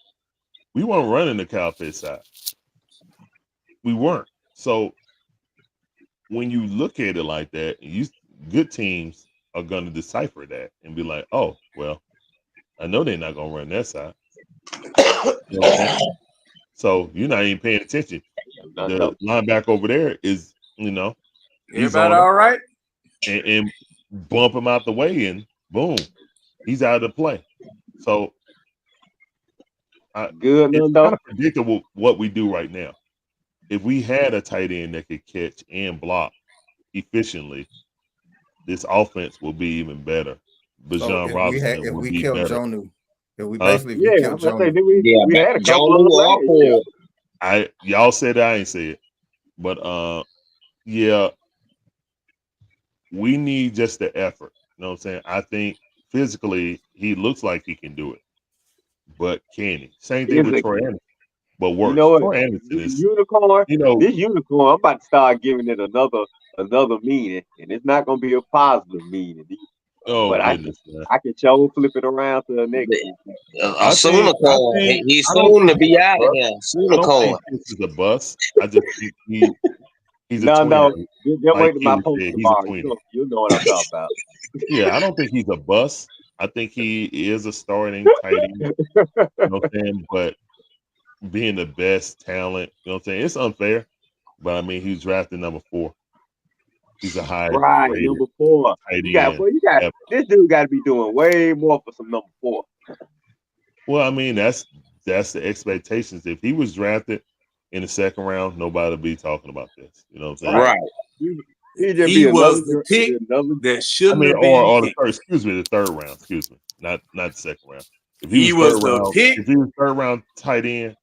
We weren't running the Kyle Pitts side. We weren't. So when you look at it like that, good teams are going to decipher that and be like, oh, well, I know they're not going to run that side. You know, so you're not even paying attention. The linebacker over there is, he's
everybody all right,
and bump him out the way, and boom, he's out of the play. So it's kind of predictable what we do right now. If we had a tight end that could catch and block efficiently, this offense will be even better. Bijan Robinson would be better.
Jonu. We basically killed Jonu.
We had a couple of
y'all said that, I ain't say it, but we need just the effort. You know what I'm saying? I think physically he looks like he can do it, but can he? Same thing with Troy Anderson, but worse. Troy Anderson is
unicorn. This unicorn, I'm about to start giving it another meaning, and it's not going to be a positive meaning. But goodness, I can show flip it around to the next.
Unicorn. He's soon to be out of here. Unicorn.
This is a bust. I just think he's a tweener.
No. Just wait till my post
he's
tomorrow.
a tweener.
You'll know what I'm talking about.
Yeah, I don't think he's a bust. I think he is a starting tight end. You know what I'm saying? But being the best talent, you know what I'm saying? It's unfair. But I mean, he's drafted number 4. He's a high
number 4. This dude got to be doing way more for some number 4.
Well, I mean, that's the expectations. If he was drafted in the second round, nobody would be talking about this. You know what I'm saying?
Right.
He was the pick that shouldn't have been.
Or the third round. Excuse me, not the second round. If he was the pick, if he was third round tight end,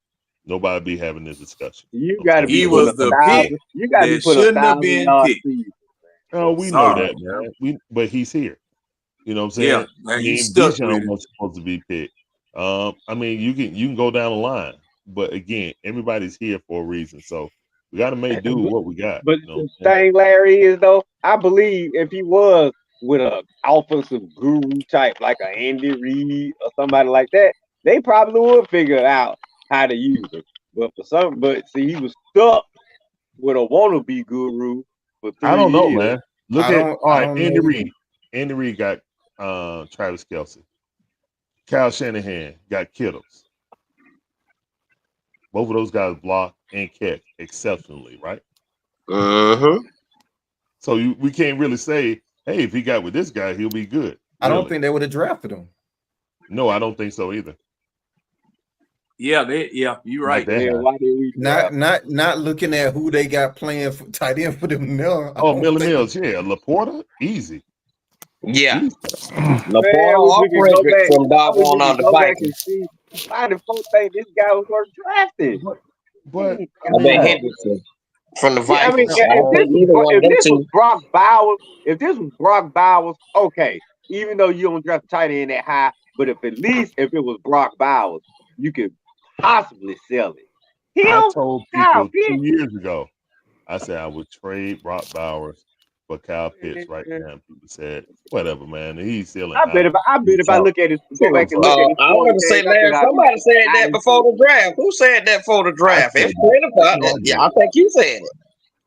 nobody be having this discussion.
You got to be.
He was the pick. You got to be shouldn't have been picked.
Oh, we know that, man. But he's here. You know what I'm saying?
Yeah, he's stuck.
Bijan was supposed to be picked. I mean, you can go down the line, but again, everybody's here for a reason. So we got to make do with what we got.
But the thing, Larry, is though, I believe if he was with an offensive guru type like an Andy Reid or somebody like that, they probably would figure out how to use it. But see, he was stuck with a wannabe guru.
I don't know, man. Look at Andy Reid. Andy Reid got Travis Kelce. Kyle Shanahan got Kittles. Both of those guys block and catch exceptionally, right? So we can't really say, hey, if he got with this guy, he'll be good.
I don't think they would have drafted him.
No, I don't think so either.
Yeah, you're right.
Why did we
not looking at who they got playing for tight end for them now.
Millie Mills, Laporta, easy.
Yeah.
Laporta
or Frederick from doggone on the Vikings.
Why the folks think this guy was worth drafting?
But
I mean Henderson from the Vikings.
If this was Brock Bowers, okay. Even though you don't draft tight end that high, but if it was Brock Bowers, you could possibly sell it.
I told people 2 years ago, I said I would trade Brock Bowers for Kyle Pitts right now. And people said, whatever, man. He's selling.
I bet if I look at it, go back and look at it.
I want to say, Larry, somebody said that before the draft. Who said that before the draft? Yeah, I think you said it.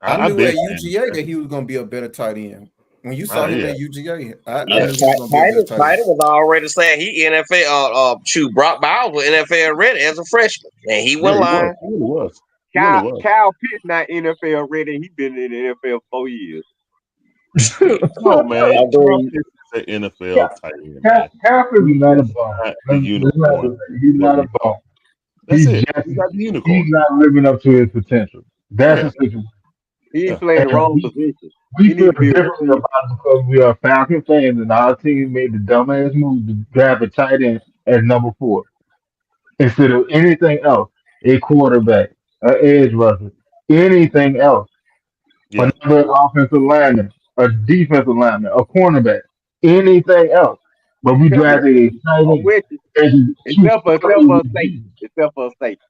I knew at UGA that he was going to be a better tight end. When you saw him at UGA, I knew he was going to be a better tight end.
Was already saying he NFL. Brock Bowers was NFL ready as a freshman, and he went lying.
He was.
Kyle Pitts not NFL ready. He been in the NFL 4 years.
No, man. Pitts is an NFL tight end.
Kyle Pitts is not a bum. He's not a bum. He's not living up to his potential. That's the situation.
He's playing the wrong position.
We feel differently about it because we are Falcon fans, and our team made the dumbass move to draft a tight end at number 4 instead of anything else. A quarterback, an edge rusher, anything else. Another offensive lineman, a defensive lineman, a cornerback, anything else. But we drafted a tight end.
Except for a safety.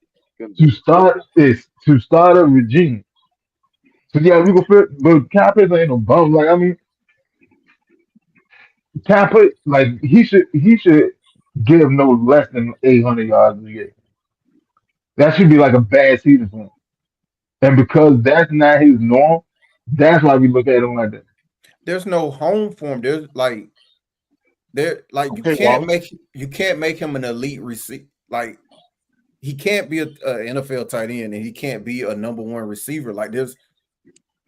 To start a regime. So yeah, we go fit, but Kyle Pitts ain't no bum. Like, I mean, Kyle Pitts, like he should give no less than 800 yards a year. That should be like a bad season for him. And because that's not his norm, that's why we look at him like that.
There's no home for him. You can't make him an elite receiver. Like, he can't be an NFL tight end, and he can't be a number 1 receiver. Like,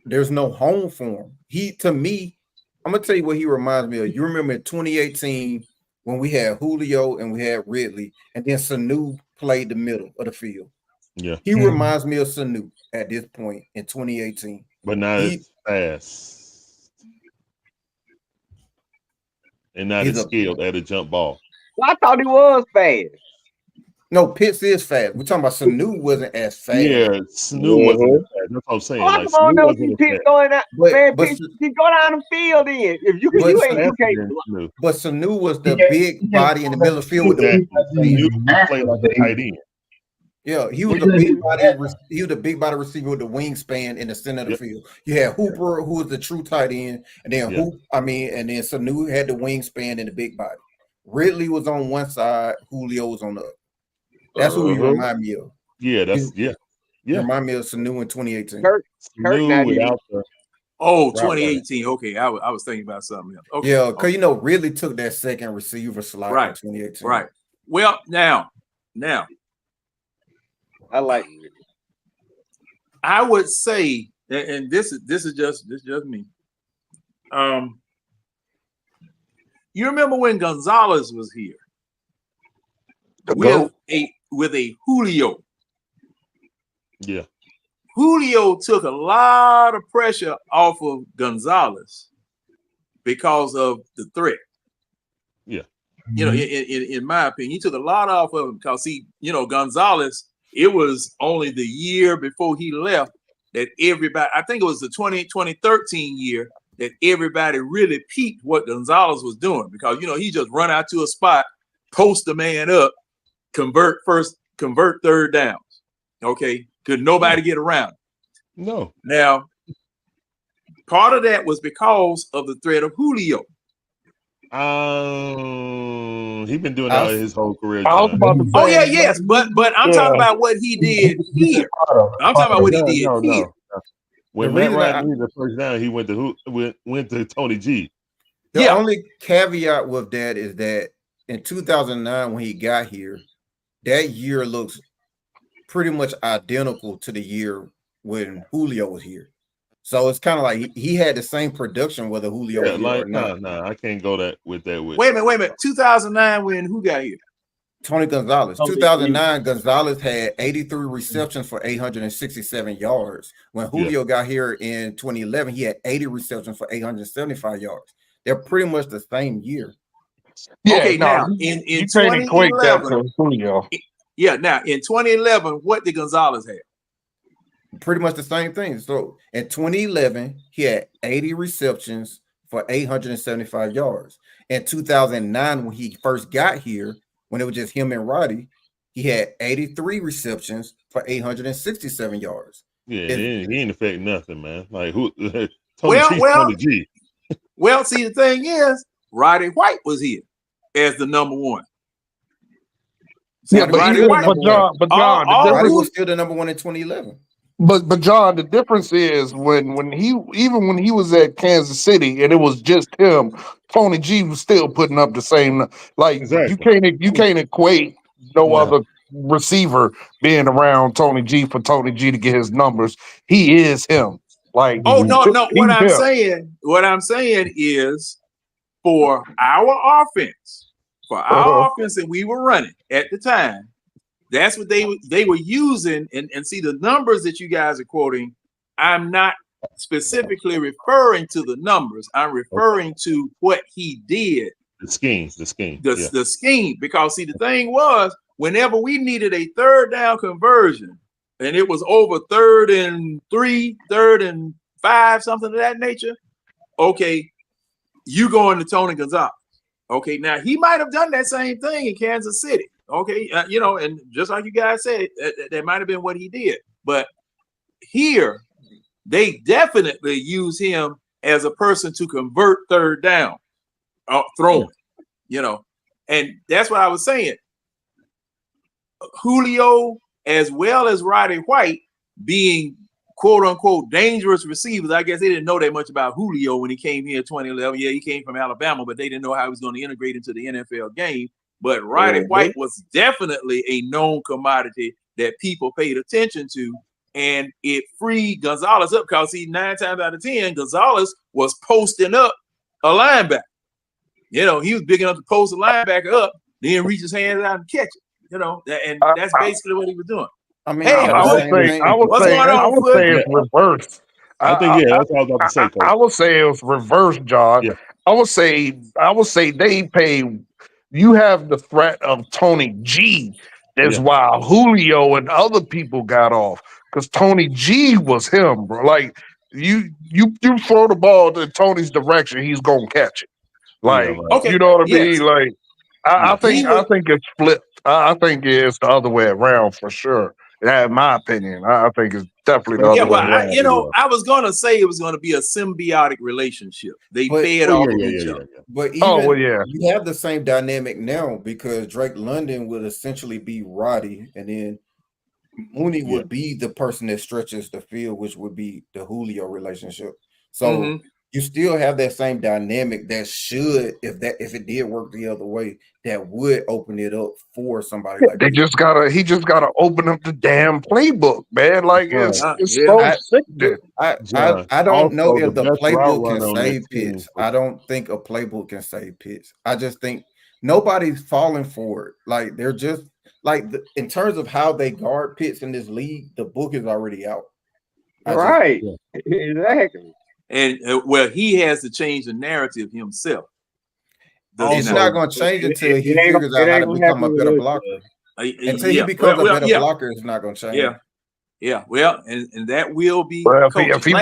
there's no home for him. To me, I'm gonna tell you what he reminds me of. You remember in 2018 when we had Julio and we had Ridley, and then Sanu played the middle of the field.
Yeah,
he reminds me of Sanu at this point in 2018.
But not as fast, and not as skilled at a jump ball.
Well, I thought he was fast.
No, Pitts is fast. We're talking about Sanu wasn't as fast.
Yeah, Sanu wasn't as fast. That's what I'm saying.
Like, Sanu wasn't Pitts going out. He go down the field in. If you can't.
But Sanu was the big body in the middle of the field with the
play like a tight end.
Yeah, he was the big body. He was the big body receiver with the wingspan in the center of the field. You had Hooper, who was the true tight end, and then and then Sanu had the wingspan and the big body. Ridley was on one side, Julio was on the other. That's who you remind me of.
Yeah,
Remind me of Sanu in 2018.
Kirk
without the
2018. Okay, I was thinking about something else. Okay.
Yeah, because Ridley took that second receiver slot in 2018.
Right. Well, now,
I like it.
I would say, and this is just me. You remember when Gonzalez was here with a Julio?
Yeah.
Julio took a lot of pressure off of Gonzalez because of the threat.
Yeah.
You know, in my opinion, he took a lot off of him because Gonzalez, it was only the year before he left that everybody, I think it was the 2013 year, that everybody really peeped what Gonzalez was doing because, he just run out to a spot, post the man up, convert third downs. Okay. Could nobody get around?
No.
Now, part of that was because of the threat of Julio.
He's been doing that his whole career.
But I'm talking about what he did here. I'm talking about what he did here.
When Matt Ryan needed the first down, he went to Tony G.
The only caveat with that is that in 2009, when he got here, that year looks pretty much identical to the year when Julio was here. So it's kind of like he had the same production whether Julio was here or not.
Nah, I can't go with that.
Wait a minute. 2009, when who got here?
Tony Gonzalez. 2009, Gonzalez had 83 receptions for 867 yards. When Julio got here in 2011, he had 80 receptions for 875 yards. They're pretty much the same year.
Yeah,
okay,
no,
now in
you can't equate that
2011,
to Julio.
Yeah, now in 2011, what did Gonzalez have?
Pretty much the same thing. So in 2011, he had 80 receptions for 875 yards. In 2009, when he first got here, when it was just him and Roddy, he had 83 receptions for 867 yards.
Yeah, he ain't affect nothing, man. Like who? Tony G.
Well, see, the thing is, Roddy White was here as the number one.
So yeah, but John,
Roddy was still the number one in 2011.
But John, the difference is when he was at Kansas City and it was just him, Tony G was still putting up the same. Like you can't equate no other receiver being around Tony G for Tony G to get his numbers. He is him. Like
no. What I'm saying is for our offense, that we were running at the time. That's what they were using, and see the numbers that you guys are quoting. I'm not specifically referring to the numbers. I'm referring to what he did.
The scheme.
The scheme. Because see, the thing was, whenever we needed a third down conversion, and it was over 3rd and 3, 3rd and 5, something of that nature. Okay, you go into Tony Gonzalez. Okay, now he might have done that same thing in Kansas City. Okay, and just like you guys said, that might have been what he did. But here, they definitely use him as a person to convert third down, throwing, and that's what I was saying. Julio, as well as Roddy White, being quote unquote dangerous receivers. I guess they didn't know that much about Julio when he came here in 2011. Yeah, he came from Alabama, but they didn't know how he was going to integrate into the NFL game. But Roddy White was definitely a known commodity that people paid attention to, and it freed Gonzalez up because 9 times out of 10, Gonzalez was posting up a linebacker. He was big enough to post a linebacker up, then reach his hands out and catch it. And that's basically what he was doing.
I mean, I would say it's reversed.
I think that's what I was about to say. Coach.
I would say it was reversed, John.
Yeah.
I would say they pay. You have the threat of Tony G. That's why Julio and other people got off because Tony G was him, bro. Like you throw the ball in Tony's direction, he's gonna catch it. Like you know what I mean? Like I think it's flipped. I think it's the other way around for sure. In my opinion, I think it's definitely the other way around.
I was gonna say it was gonna be a symbiotic relationship. They fed off of each other.
But even you have the same dynamic now because Drake London would essentially be Roddy, and then Mooney would be the person that stretches the field, which would be the Julio relationship. So you still have that same dynamic that should, if it did work the other way, that would open it up for somebody like
he just gotta open up the damn playbook, man. Like it's so sick.
I don't know if the playbook can save Pitts. I don't think a playbook can save Pitts. I just think nobody's falling for it. Like they're just like in terms of how they guard Pitts in this league, the book is already out.
Exactly.
And he has to change the narrative himself.
He's not going to change it until he figures out how to become a better blocker. Until he becomes a better blocker, it's not going to change.
Yeah. Well, and that will be.
Well, if he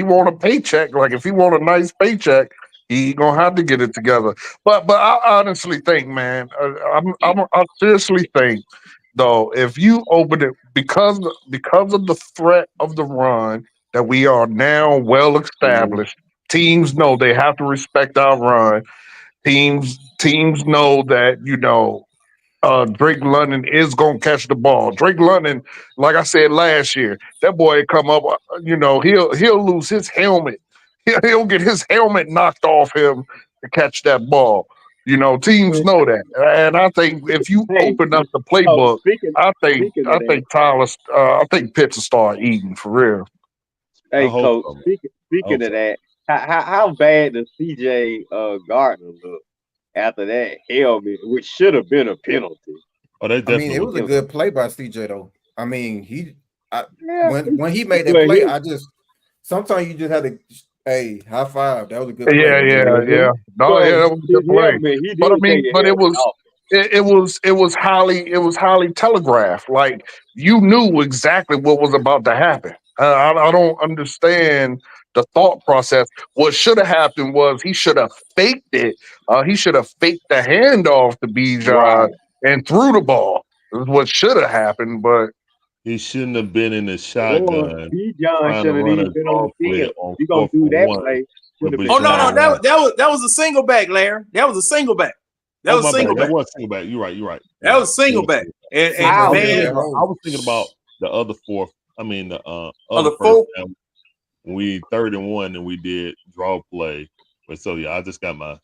want a paycheck, like if he want a nice paycheck, he gonna have to get it together. But I honestly think, man, I seriously think though, if you open it because of the threat of the run. That we are now well established. Teams know they have to respect our run. Teams know that Drake London is gonna catch the ball. Drake London, like I said last year, that boy come up. He'll lose his helmet. He'll get his helmet knocked off him to catch that ball. Teams know that, and I think if you
Hey,
open up the
so
playbook,
speaking
I think
speaking of
I
that,
think Tyler, I think Pitts will start eating for real.
I
hey
hope
coach,
so, man. I
speaking
hope
of
so.
that, how bad does CJ Gardner look after that helmet, which should have been a penalty?
Oh, they
I mean,
definitely
it
was.
was a good play by CJ though. I mean,
Yeah,
when he made that
well,
play,
he,
I just sometimes you just have to, hey, high five. That was a good play.
Yeah, yeah,
mhm.
yeah. No, yeah,
Well,
that was a
his
good play.
helmet, he
But I
did take
mean,
his
but it
helmet
was
off.
it was highly telegraphed. Like you knew exactly what was about to happen. I don't understand the thought process. What should have happened was he should have faked it. He should have faked the handoff to Bijan
Right.
and threw the ball. Is what should have happened. But
He shouldn't have been in the
Or
shotgun
B. John
trying to
shouldn't
run
even
a
been on
draw
the
play
field.
on
You gonna
4th
do
and
that
1
play? Should
with
have been
Oh no, no,
Bijan
timed
wide.
out.
that was a single back, Larry. That was a single back. That
Oh,
was a
my bad.
single
That
back.
was single back. You're right. You're right. You're
That
right.
was a single
It was
back.
single back.
And
I
How
was
man,
thinking
man?
about. I was thinking about the other fourth. I mean, the
on
other
the
first
fourth,
down. We 3rd and 1, and we did draw play. But so yeah, I just got my.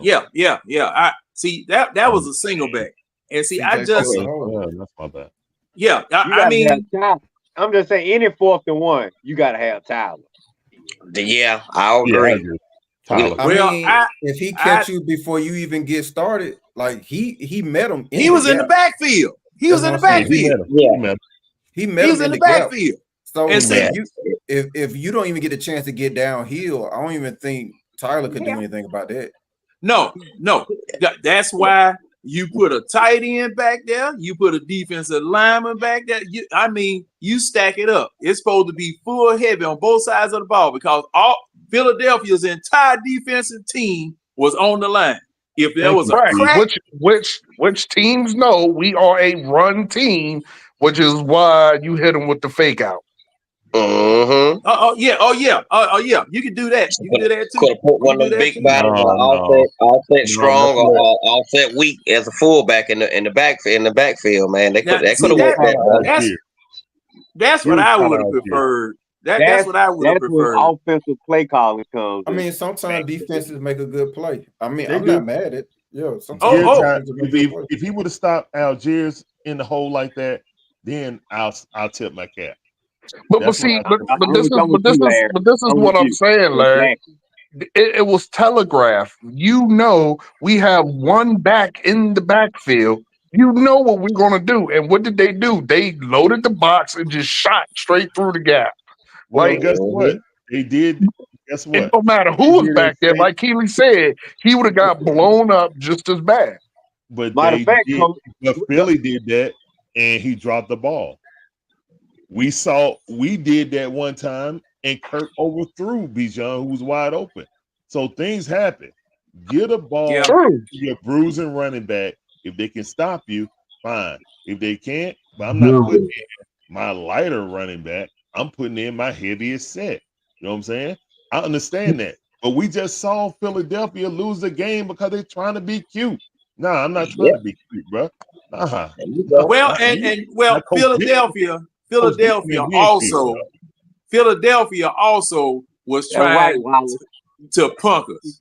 yeah. I see that was a single back. And see, I
CJ flipped
just
the
Okay.
hole.
Yeah, that's my bad.
yeah,
You
I
gotta have
mean,
Tyler. I'm just saying, any 4th and 1, you gotta have Tyler.
Yeah, I
Yeah, I
agree.
agree.
We,
Tyler.
I
well,
mean, if he
I
catch you before you even get started, like he met him in
he
the
was in the
gap.
backfield. He
That's
was
what
in the
I'm
Yeah,
saying.
he
backfield.
met him.
yeah,
He met him.
He
He
met
was
him
in
in
the
the gap.
backfield.
So
And
yeah.
see,
if you don't even get a chance to get downhill, I don't even think Tyler could do anything about that.
no. That's why you put a tight end back there. You put a defensive lineman back there. You stack it up. It's supposed to be full heavy on both sides of the ball because all Philadelphia's entire defensive team was on the line. If there
Thank
was
you,
a
right,
Steve.
crack,
which teams know we are a run team, which is why you hit them with the fake out.
Mm-hmm.
oh yeah, you can do that. You can do that too.
Could have put
You
one
can
of
do
them
that
big
too.
bodies,
No.
offset
No, that's
strong or
what.
offset weak as a fullback in the backfield. Man, they
Now,
could
see
have
Give it
worked
that
that,
to
bro.
that's
Algier.
that's
Give
what
it
I
to
would have
Algier.
preferred. That's what I would have
That's when
preferred.
offensive play calling comes
I
in.
mean, sometimes defenses make a good play. I mean,
They
I'm not
do.
mad at
Oh,
sometimes
Give
oh,
defenses make
if
good play.
if he would have stopped Algiers in the hole like that, then I'll tip my cap.
But
That's what
see,
I
but,
tip my
but
cap.
this is
I'm with
but this
you,
is
Larry.
but this is
I'm with
what I'm
you.
saying, Larry.
Exactly.
It was telegraphed. We have one back in the backfield. You know what we're gonna do. And what did they do? They loaded the box and just shot straight through the gap.
Well,
Like
guess what?
Mm-hmm.
They did. Guess
it
what?
don't matter
They
who was
did that
back there.
same.
Like Keely said, he would have got blown up just as bad.
But
Matter of
they
fact,
did.
coach,
But Philly did that, and he dropped the ball. We did that one time, and Kirk overthrew Bijan, who was wide open. So things happen. Get a ball
yeah.
True.
to your bruising running back. If they can stop you, fine. If they can't, but I'm not
Good.
putting in my lighter running back. I'm putting in my heaviest set. You know what I'm saying? I understand that. But we just saw Philadelphia lose the game because they're trying to be cute. Nah, I'm not trying
Yeah,
to be cute, bro. Nah,
there you go.
Well,
nah.
and
Coach Dick. Coach Dick ain't being cute, bro.
Philadelphia also was
that's right,
trying
Wallace.
to punk us.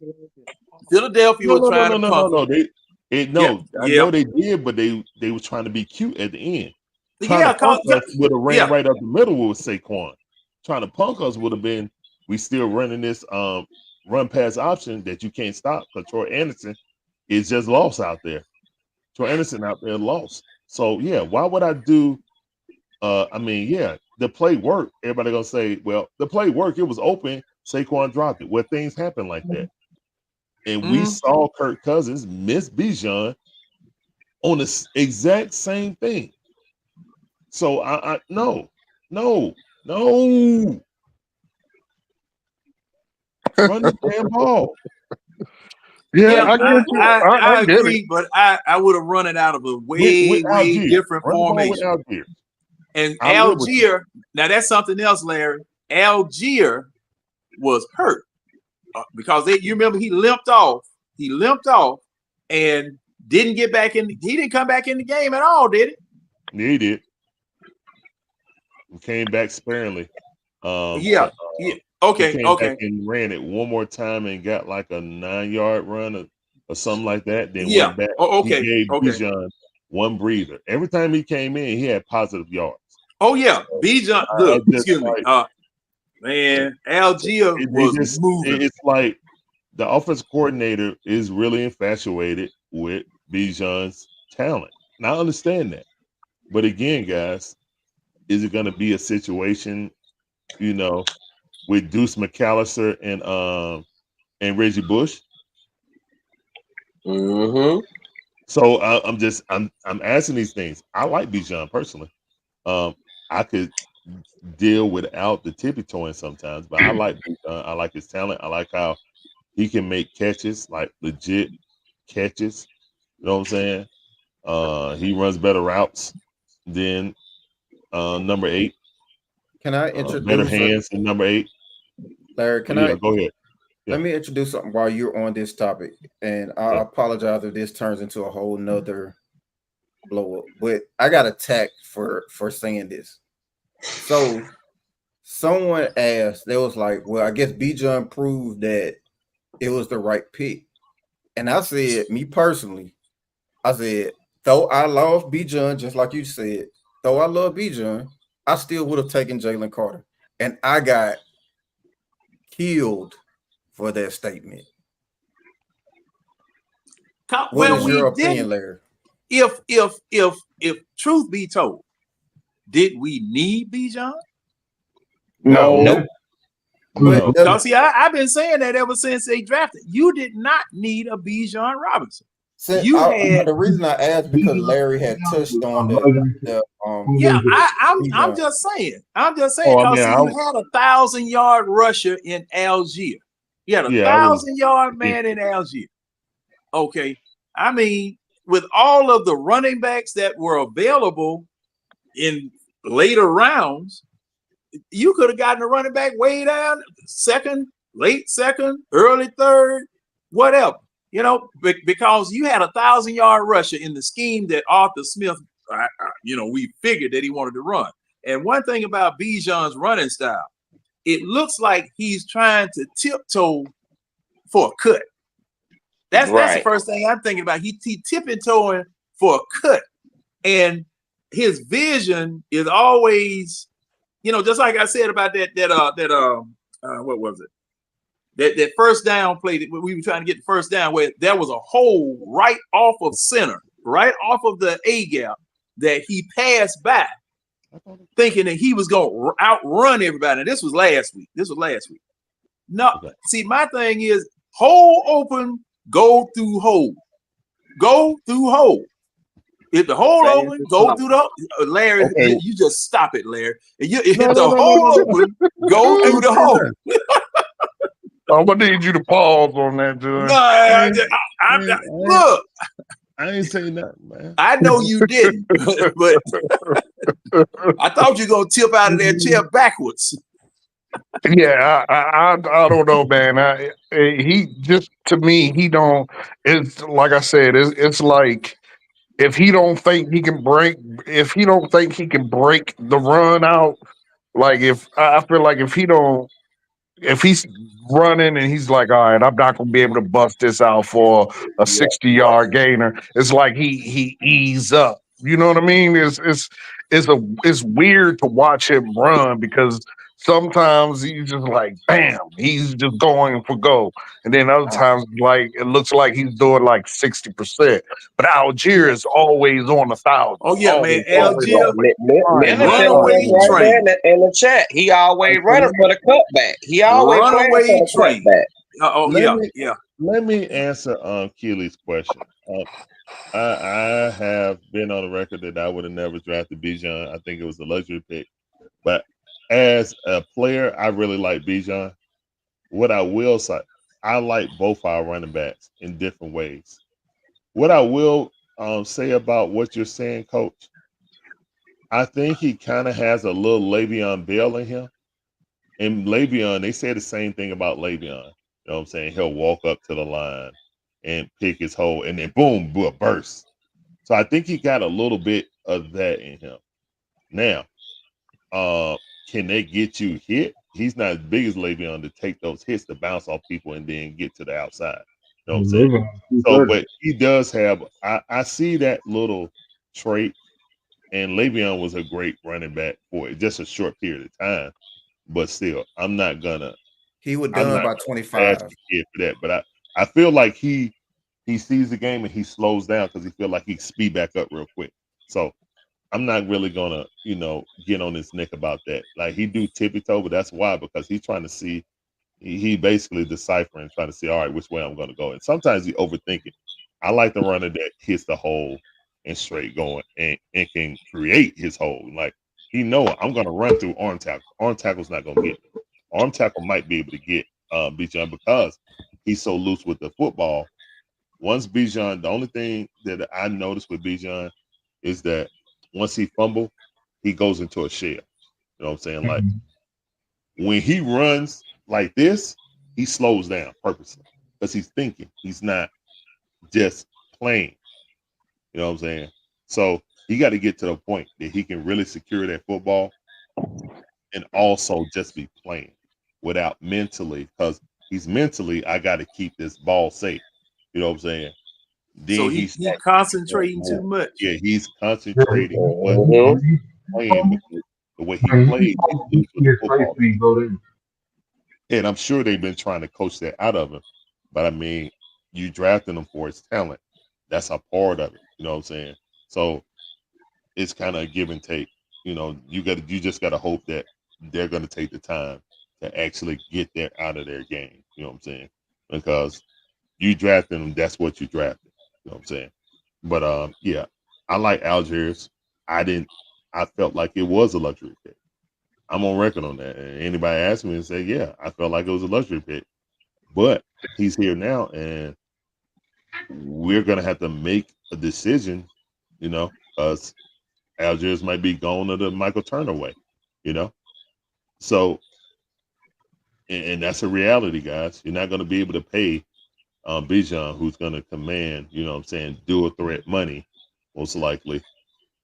Philadelphia was trying to punk us.
No.
Yeah,
I
yeah,
know they did, but they were trying to be cute at the end. Trying to
yeah,
punk us would have ran
yeah.
right up the middle with Saquon. Trying to punk us would have been we still running this run pass option that you can't stop because Troy Anderson is just lost out there. Troy Anderson out there lost. So yeah, why would I do I mean, yeah, the play worked. Everybody gonna say, well, the play worked, it was open, Saquon dropped it. Well, things happen like that. And we saw Kirk Cousins miss Bijan on the exact same thing. So I no. Run the damn ball.
Yeah,
Yeah,
I get you. I
I
get it.
agree, but I would have run it out of a
With
way
Algier.
different
Run the ball with
formation.
Algier.
And
I'm good with you.
Algier, now that's something else, Larry. Algier was hurt because you remember he limped off. He limped off and didn't get back in. He didn't come back in the game at all, did he?
Yeah, he did. He came back sparingly.
Yeah.
He came back and ran it one more time and got like a 9-yard run or something like that. Then went back. He gave Bijan one breather. Every time he came in, he had positive yards.
Oh yeah, Bijan. Look, excuse me, man, Algier was moving.
It's like the offensive coordinator is really infatuated with Bijan's talent. And I understand that. But again, guys, is it going to be a situation, with Deuce McAllister and Reggie Bush?
Mm-hmm.
So I'm asking these things. I like Bijan personally. I could deal without the tippy toeing sometimes, but I like Bijan. I like his talent. I like how he can make catches, like legit catches. You know what I'm saying? He runs better routes than number 8.
Can I introduce
better hands than number 8?
Larry, can I
go ahead? Yeah.
Let me introduce something while you're on this topic. And I apologize if this turns into a whole nother blow up, but I got attacked for saying this. So someone asked, they was like, well, I guess Bijan proved that it was the right pick. And I said, me personally, I said, though I love Bijan, just like you said, though I love Bijan, I still would have taken Jalen Carter. And I got killed for that statement. What is your opinion, Larry?
If truth be told, did we need Bijan?
No.
Because see, I've been saying that ever since they drafted. You did not need a Bijan Robinson.
The reason I asked because Larry had touched on
I'm just saying because you had a 1,000-yard rusher in Algier. You had a 1,000-yard man in Algier. Okay, I mean, with all of the running backs that were available in later rounds, you could have gotten a running back way down second, late second, early third, whatever. Because you had a 1,000-yard rusher in the scheme that Arthur Smith, we figured that he wanted to run. And one thing about Bijan's running style, it looks like he's trying to tiptoe for a cut. That's the first thing I'm thinking about. He tipping-toeing for a cut. And his vision is always, just like I said about what was it? That first down play that we were trying to get the first down, where there was a hole right off of center, right off of the A gap that he passed by, thinking that he was going to outrun everybody. And this was last week. No, see, my thing is hole open, go through hole. Go through hole. If the hole open, go through the hole. Larry, you just stop it, Larry. If the hole open, go through the hole.
I'm gonna need you to pause on that, John.
Look,
I ain't saying nothing, man.
I know you didn't, but I thought you were gonna tip out of that chair backwards.
Yeah, I don't know, man. He just, to me, he don't. It's like I said. It's like if he don't think he can break the run out. Like if I feel like if he's running and he's like, all right, I'm not gonna be able to bust this out for a 60-yard gainer. It's like he ease up. You know what I mean? It's weird to watch him run because sometimes he's just like, bam, he's just going for goal. And then other times, like it looks like he's doing like 60%. But Algier is always on 1,000.
Oh yeah, man. Algier
runaway train in the chat. He always running for the cutback. He always
runaway train.
Let me answer Keely's question. I have been on the record that I would have never drafted Bijan. I think it was a luxury pick. But as a player, I really like Bijan. What I will say, I like both our running backs in different ways. What I will say about what you're saying, Coach, I think he kind of has a little Le'Veon Bell in him. And Le'Veon, they say the same thing about Le'Veon. You know what I'm saying? He'll walk up to the line and pick his hole, and then boom, burst. So I think he got a little bit of that in him. Now, can they get you hit? he's not as big as Le'Veon to take those hits to bounce off people and then get to the outside. You know what I'm saying? So, but he does have. I see that little trait, and Le'Veon was a great running back for it, just a short period of time. But still, I'm not gonna.
He was
I'm
done
not
by
gonna
25.
bash the kid for that. But I feel like he sees the game and he slows down because he feel like he can speed back up real quick. So I'm not really gonna, get on his neck about that. Like he do tippy toe, but that's why, because he's trying to see. He basically deciphering, trying to see, all right, which way I'm gonna go. And sometimes he overthink it. I like the runner that hits the hole and straight going and can create his hole. Like he know I'm gonna run through arm tackle. Arm tackle's not gonna get me. Arm tackle might be able to get Bijan because he's so loose with the football. Once Bijan, the only thing that I noticed with Bijan is that once he fumble, he goes into a shell. You know what I'm saying? Like when he runs like this, he slows down purposely because he's thinking. He's not just playing. You know what I'm saying? So he got to get to the point that he can really secure that football and also just be playing without mentally, because he's mentally, I got to keep this ball safe. You know what I'm saying? Then
So he concentrating too much.
Yeah, he's concentrating, but he's playing because the way he plays, he's loose with the football. And I'm sure they've been trying to coach that out of him. But I mean, you drafting him for his talent. That's a part of it. You know what I'm saying? So it's kind of a give and take. You just gotta hope that they're gonna take the time to actually get that out of their game. You know what I'm saying? Because you drafting them, that's what you drafted. You know what I'm saying? But yeah, I like Algiers. I felt like it was a luxury pick. I'm on record on that. And anybody ask me and say, yeah, I felt like it was a luxury pick. But he's here now, and we're going to have to make a decision, because Algiers might be going to the Michael Turner way, So, and that's a reality, guys. You're not going to be able to pay Bijan, who's going to command, dual threat money, most likely,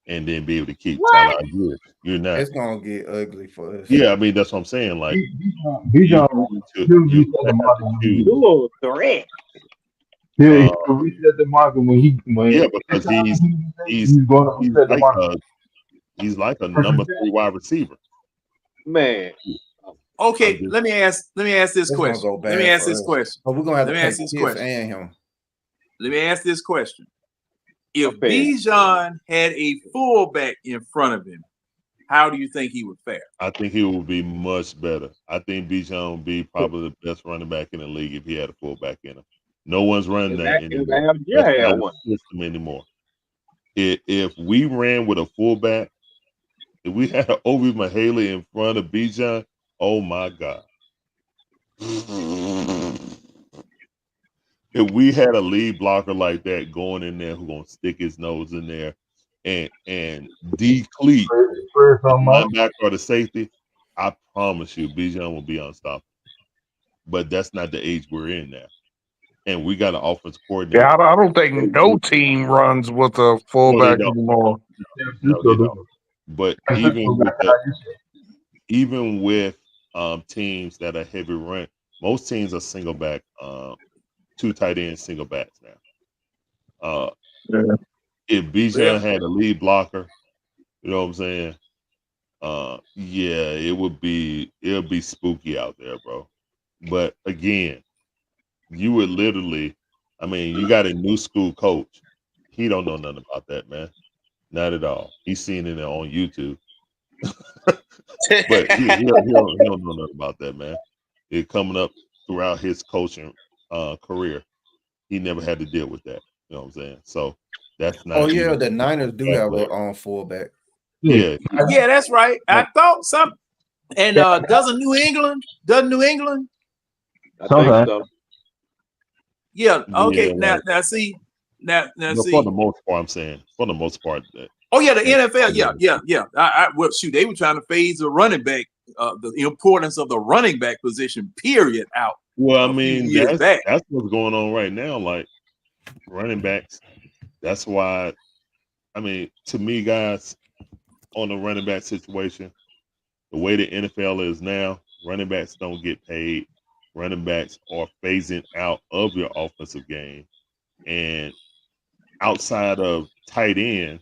and then be able to keep Tyler Algiers. You're not.
It's gonna get ugly for us.
Yeah, I mean that's what I'm saying. Like
Bijan,
you have to choose.
Dual threat.
Yeah, he can reset the market when
because he's
going to reset the market.
He's like a number 3 wide receiver.
Man.
Okay, let me ask this question. Let me ask this question.
But we're gonna have
to
ask this question and him.
Let me ask this question. If Bijan had a fullback in front of him, how do you think he would fare?
I think he would be much better. I think Bijan would be probably the best running back in the league if he had a fullback in him. No one's running that anymore. That's not a system anymore. If we ran with a fullback, if we had an Obi Mahaley in front of Bijan, oh my God. If we had a lead blocker like that going in there who's gonna stick his nose in there and decleat the linebacker or the safety, I promise you Bijan will be unstoppable. But that's not the age we're in now. And we got an offense coordinator.
Yeah, I don't think no team runs with a fullback anymore.
No, they don't. But even with teams that are heavy run, most teams are single back, 2 tight ends, single backs now. If Bijan had a lead blocker, you know what I'm saying? It'll be spooky out there, bro. But again, you would literally, you got a new school coach. He don't know nothing about that, man. Not at all. He's seen it on YouTube. But he don't know nothing about that, man. It coming up throughout his coaching career. He never had to deal with that. You know what I'm saying? So that's not.
Oh yeah, the Niners do have a fullback.
Yeah,
that's right. I thought something. And doesn't New England?
I think so.
Yeah. Okay. Now see. Now see.
For the most part, I'm saying. For the most part.
Oh yeah, the NFL. Yeah. Well, shoot, they were trying to phase the running back, the importance of the running back position. Period. Out.
Well, that's what's going on right now. Like running backs. That's why. To me, guys, on the running back situation, the way the NFL is now, Running backs don't get paid. Running backs are phasing out of your offensive game. And outside of tight end,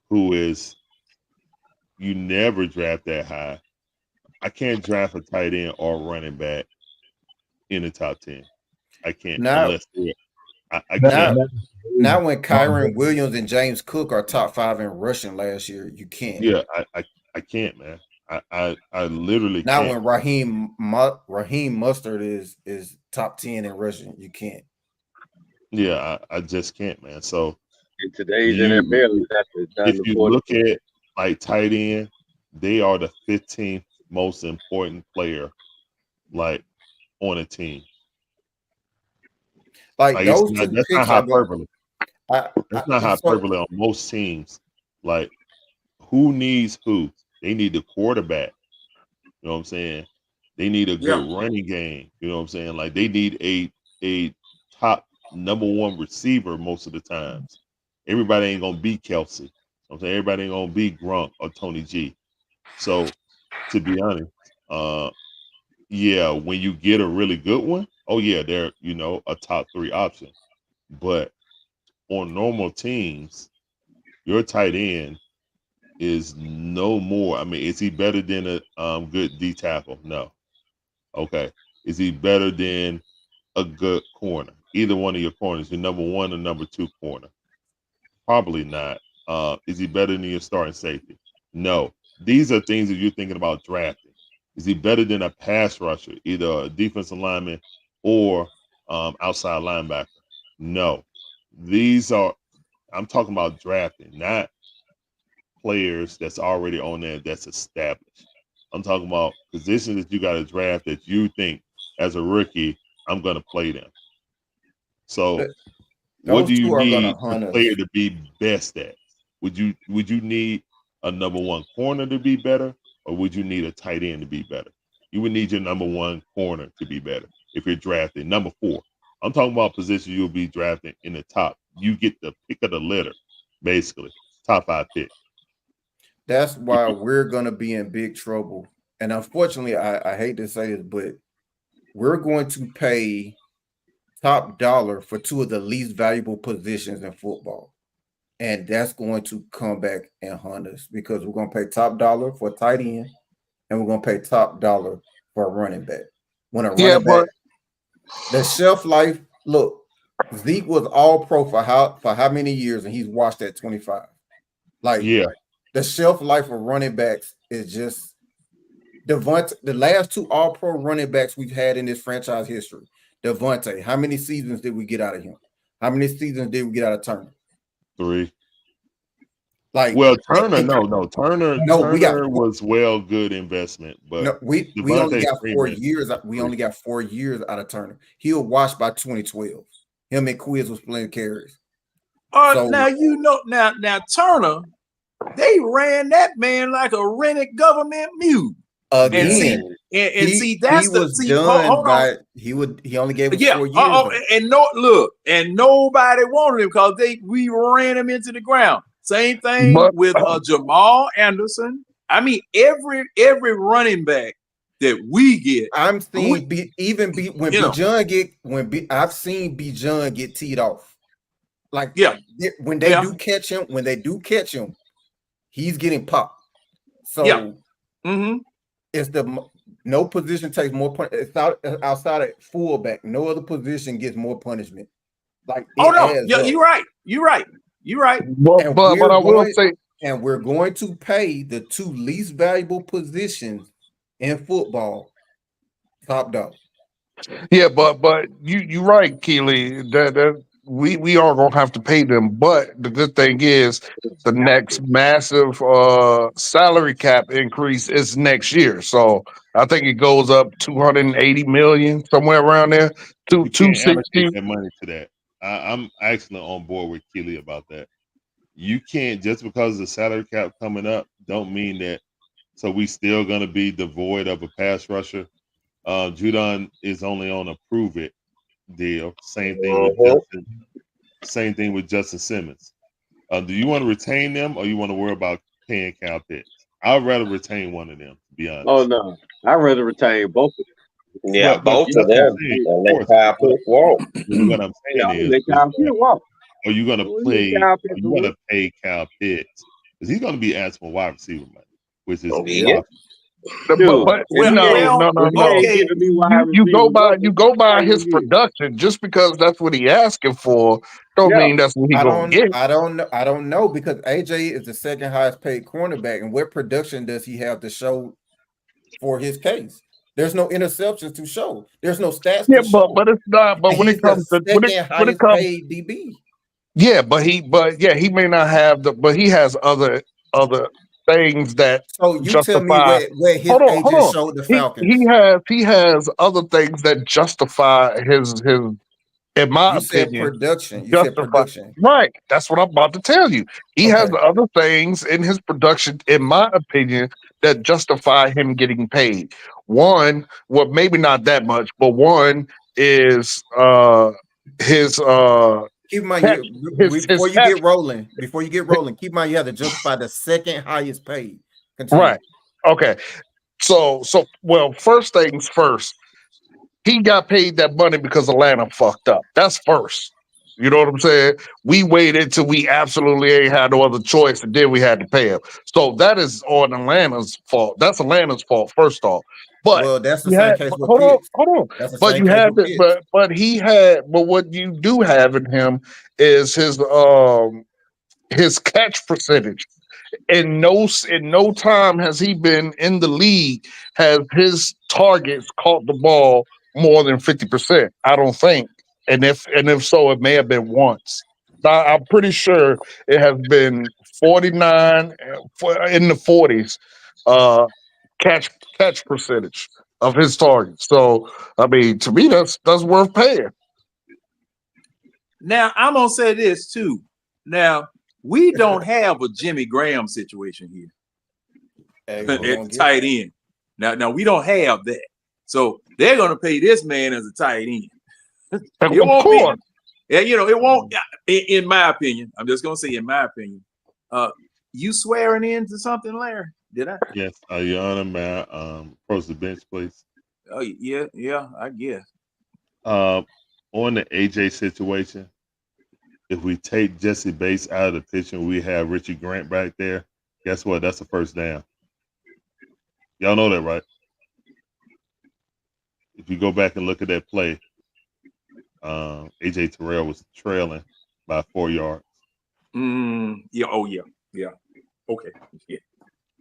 who is you never draft that high. I can't draft a tight end or running back in the top 10. I can't unless I can't.
Now when Kyron Williams and James Cook are top 5 in rushing last year, you can't.
Yeah, I can't, man. I literally
now
can't.
When Raheem Mustard is top 10 in rushing, you can't.
Yeah, I just can't, man. So
in today's NFL,
if you look at like tight end, they are the 15th most important player, like on a team.
Like those two
that's
picks
not hyperbole. That's not hyperbole
so,
on most teams. Like, who needs who? They need the quarterback. You know what I'm saying? They need a good running game. You know what I'm saying? Like, they need a top number one receiver most of the times. Everybody ain't gonna be Kelsey. You know what I'm saying? Everybody ain't gonna be Gronk or Tony G. So, to be honest, yeah, when you get a really good one, oh yeah, they're a top 3 option. But on normal teams, your tight end is no more. I mean, is he better than a good D tackle? No. Okay. Is he better than a good corner? Either one of your corners, your number 1 or number 2 corner? Probably not. Is he better than your starting safety? No. These are things that you're thinking about drafting. Is he better than a pass rusher, either a defensive lineman or outside linebacker? No. I'm talking about drafting, not players that's already on there that's established. I'm talking about positions that you got to draft that you think as a rookie, I'm going to play them. So what do you need the player to be best at? Would you need a number 1 corner to be better, or would you need a tight end to be better? You would need your number 1 corner to be better if you're drafting number 4. I'm talking about positions you'll be drafting in the top. You get the pick of the litter, basically, top 5 pick.
That's why we're gonna be in big trouble. And unfortunately, I hate to say this, but we're going to pay top dollar for 2 of the least valuable positions in football. And that's going to come back and haunt us because we're going to pay top dollar for tight end and we're going to pay top dollar for a running back. When a running back, the shelf life, look, Zeke was all pro for how many years and he's washed at 25. Like, the shelf life of running backs is just Devontae. The last 2 all pro running backs we've had in this franchise history. Devontae, how many seasons did we get out of him? How many seasons did we get out of Turner?
3.
Like,
well, Turner, Turner was good investment, but
no, we only got 4 years. We only got 4 years out of Turner. He was washed by 2012. Him and Quiz was playing carries.
Now Turner, they ran that man like a rented government mule.
Again,
he
only gave us 4 years.
And nobody wanted him because we ran him into the ground. Same thing with Jamal Anderson. I mean, every running back that we get,
I'm seeing when I've seen Bijan get teed off. Like, when they do catch him, he's getting popped. So it's no position takes more punishment. It's outside of fullback. No other position gets more punishment. Like,
you're right.
And we're going to pay the 2 least valuable positions in football top dollar.
Yeah, but you're right, Keely. That we are gonna have to pay them. But the good thing is the next massive salary cap increase is next year. So I think it goes up 280 million, somewhere around there.
You can't allocate that money to that. I'm actually on board with Keely about that. You can't, just because the salary cap coming up don't mean that. So we still gonna be devoid of a pass rusher. Judon is only on a prove it deal. Same thing with Justin Simmons. Do you want to retain them or you want to worry about paying Cal Pitts? I'd rather retain one of them, to be honest.
Oh no, I'd rather retain both of them.
Yeah, both of them. And let Kyle Pitts walk.
What I'm saying is,
let Kyle Pitts walk.
Are you going to pay Kyle Pitts? Because he's going to be asking for wide receiver money, which is
But no. You go by his production. Just because that's what he asking for, don't mean that's what he gonna get.
I don't know because AJ is the second highest paid cornerback, and what production does he have to show for his case? There's no interceptions to show. There's no stats.
Yeah, but it's not. But when it comes to when it comes
paid DB.
Yeah, but he may not have but he has other things that justify.
Tell me where his agent showed the Falcons.
He has other things that justify his in my opinion.
You said production.
Right. That's what I'm about to tell you. He has other things in his production, in my opinion, that justify him getting paid. One, well, maybe not that much, but one is his
keep in mind before you get rolling, keep in mind you have to justify the second highest paid. Continue.
Right. Okay. So well, first things first, he got paid that money because Atlanta fucked up. That's first. You know what I'm saying? We waited till we absolutely ain't had no other choice, and then we had to pay him. So that is on Atlanta's fault. That's Atlanta's fault, first off. But
that's the same case with
Pitts. Hold on. But you had but what you do have in him is his catch percentage. In no time has he been in the league has his targets caught the ball more than 50%. I don't think. And if so, it may have been once. I'm pretty sure it has been 49 in the 40s catch percentage of his targets. So I mean, to me, that's worth paying.
Now I'm gonna say this too. Now we don't have a Jimmy Graham situation here at the tight end. Now we don't have that. So they're gonna pay this man as a tight end. It won't be. Yeah, it won't. In my opinion, I'm just gonna say, in my opinion, you swearing into something, Larry? Did I?
Yes, Your Honor, may I approach the bench, please?
Oh yeah, I guess.
On the AJ situation, if we take Jesse Bates out of the picture, we have Richie Grant back there. Guess what? That's a first down. Y'all know that, right? If you go back and look at that play, AJ Terrell was trailing by 4 yards.
Yeah. Oh yeah. Yeah. Okay. Yeah.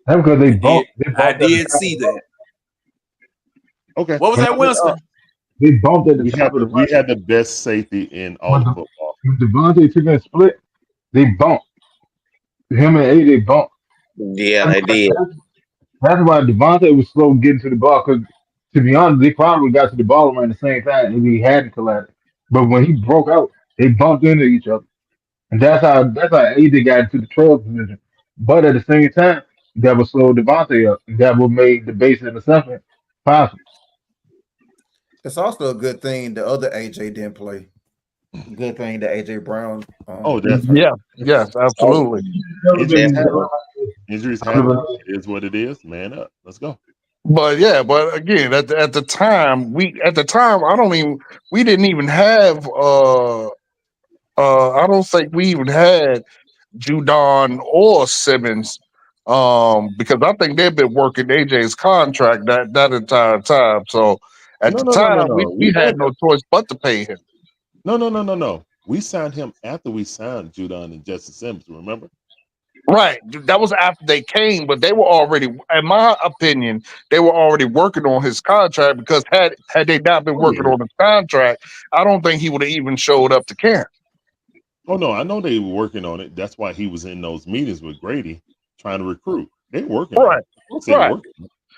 That's because they bumped.
I did see that.
Okay.
What was that, Winston?
They bumped at the top of the
We had the best safety in all of football.
When Devontae took that split, they bumped. Him and AJ bumped.
Yeah, they did.
That's why Devontae was slow getting to the ball, because to be honest, they probably got to the ball around the same time if he hadn't collided. But when he broke out, they bumped into each other. And that's how AJ got into the trail position. But at the same time, that would slow Devontae up. That would make the base interception possible.
It's also a good thing the other AJ didn't play. Good thing that AJ Brown.
Yes, absolutely.
Injuries happen. It is what it is. Man up. Let's go.
But again, at the time, we didn't even have I don't think we even had Judon or Simmons, because I think they've been working AJ's contract that entire time. So at the time, we had no choice but to pay him.
No. We signed him after we signed Judon and Justin Simmons. Remember?
Right. That was after they came, but they were already, in my opinion, they were already working on his contract, because had they not been working on his contract, I don't think he would have even showed up to camp.
Oh no, I know they were working on it. That's why he was in those meetings with Grady trying to recruit. They were working on it.
Right.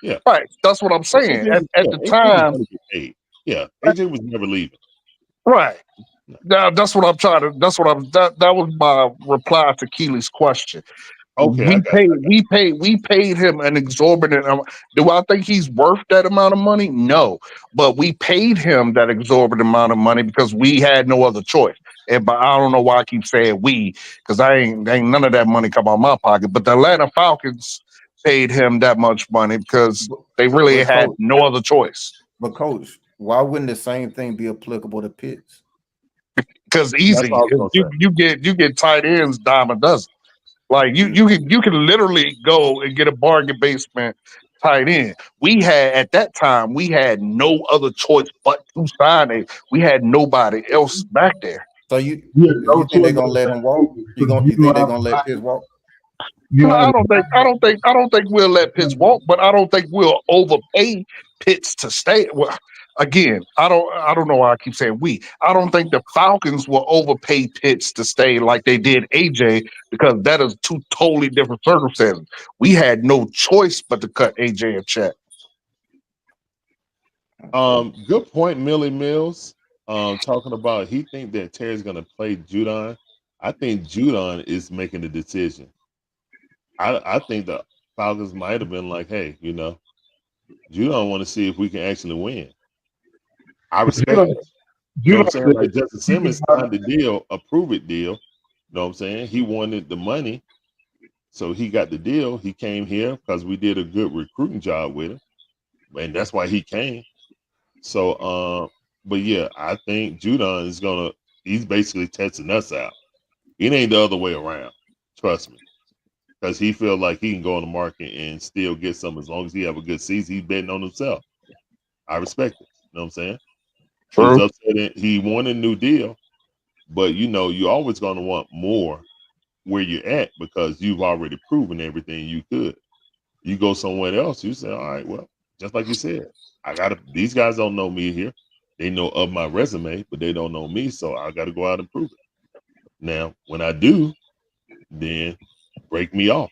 Yeah. Right. That's what I'm saying. At the time,
AJ was never leaving.
Right. Now that's what I'm trying to. That was my reply to Keely's question.
Okay,
we paid him an exorbitant amount. Do I think he's worth that amount of money? No, but we paid him that exorbitant amount of money because we had no other choice. But I don't know why I keep saying we, because I ain't none of that money come out of my pocket. But the Atlanta Falcons paid him that much money because they really had
coach,
no other choice.
But coach, why wouldn't the same thing be applicable to Pitts?
Because easy, you get tight ends dime a dozen. Like you can literally go and get a bargain basement tight end. We had at that time we had no other choice but to sign it. We had nobody else back there.
So you think they're gonna let him walk? You think they're gonna let Pitts walk?
No, I don't think we'll let Pitts walk, but I don't think we'll overpay Pitts to stay. Well, again, I don't know why I keep saying we. I don't think the Falcons will overpay Pitts to stay like they did AJ because that is two totally different circumstances. We had no choice but to cut AJ a check.
Good point, Millie Mills. Talking about he think that Terry's gonna play Judon. I think Judon is making the decision. I think the Falcons might have been like, hey, Judon want to see if we can actually win. I respect it. You know what I'm saying? Like Justin Simmons signed the deal, approve it deal. You know what I'm saying? He wanted the money. So he got the deal. He came here because we did a good recruiting job with him. And that's why he came. So but yeah, I think Judon is he's basically testing us out. It ain't the other way around. Trust me. Because he feel like he can go on the market and still get some as long as he have a good season. He's betting on himself. I respect it. You know what I'm saying?
True.
He's upset. He wanted a new deal, but you're always going to want more where you're at because you've already proven everything you could. You go somewhere else, you say, all right, well, just like you said, these guys don't know me here. They know of my resume, but they don't know me, so I got to go out and prove it. Now, when I do, then break me off.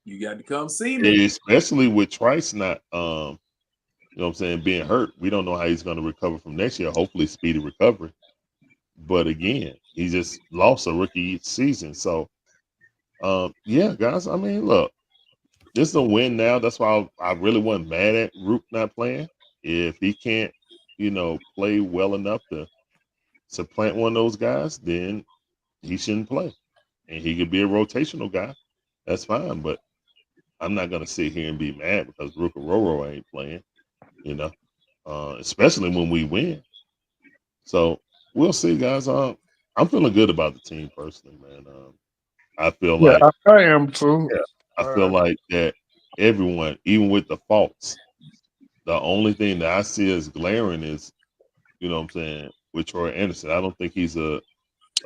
You got to come see me.
Especially with Trice not, you know what I'm saying, being hurt. We don't know how he's going to recover from next year. Hopefully, speedy recovery. But again, he just lost a rookie season. So, yeah, guys, I mean, look, this is a win now. That's why I really wasn't mad at Rook not playing. If he can't, play well enough to supplant one of those guys, then he shouldn't play. And he could be a rotational guy. That's fine. But I'm not going to sit here and be mad because Rook or Roro ain't playing, especially when we win. So we'll see, guys. I'm feeling good about the team personally, man. I feel like
I am too.
Yeah, I feel like that everyone, even with the faults, the only thing that I see as glaring is, you know what I'm saying, with Troy Anderson. I don't think he's a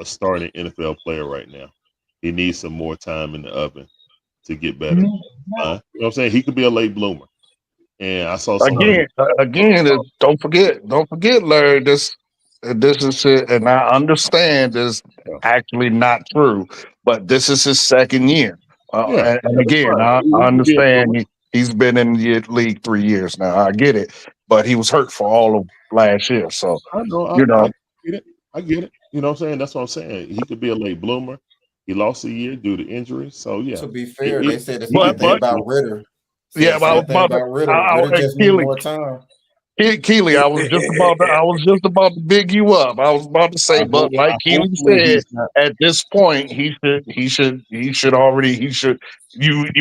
starting NFL player right now. He needs some more time in the oven to get better. You know what I'm saying? He could be a late bloomer. And I saw
again. Don't forget, Larry. This is it, and I understand this actually not true, but this is his second year. And again, I understand he's been in the league 3 years now. I get it, but he was hurt for all of last year. So
I know, I get it. You know what I'm saying? That's what I'm saying. He could be a late bloomer. He lost a year due to injury. So yeah.
To be fair, they said the same thing about Ritter.
Yeah, but I was about to.
Ritter just need more time.
Keely, I was just about to big you up. I was about to say, but like Keely said, at this point, you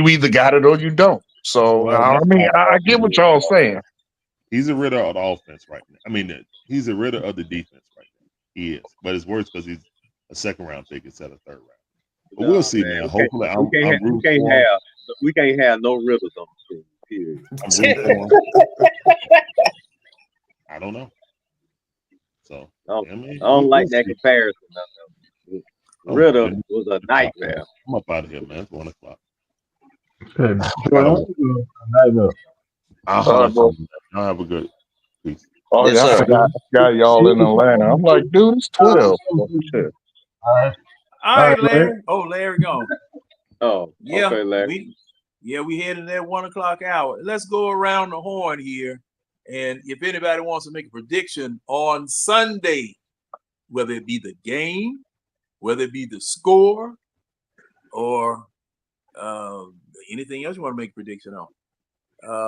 either got it or you don't. So I mean, I get what y'all saying.
He's a Ritter of the offense right now. I mean, he's a Ritter of the defense right now. He is, but it's worse because he's a second round pick instead of third round. But we'll see, man. Hopefully,
we can't have no Ritters on the team. Period.
I don't know. So
I don't like that comparison. Ritter was a nightmare.
I'm up out of here, man. It's 1 o'clock. I'll have a good peace.
Oh, yeah, I forgot y'all in Atlanta. I'm like, dude, it's 12. Shit.
All right, Larry. Oh, Larry gone.
Oh,
yeah.
Okay, Larry.
We headed that 1 o'clock hour. Let's go around the horn here. And if anybody wants to make a prediction on Sunday, whether it be the game, whether it be the score, or anything else you want to make a prediction on.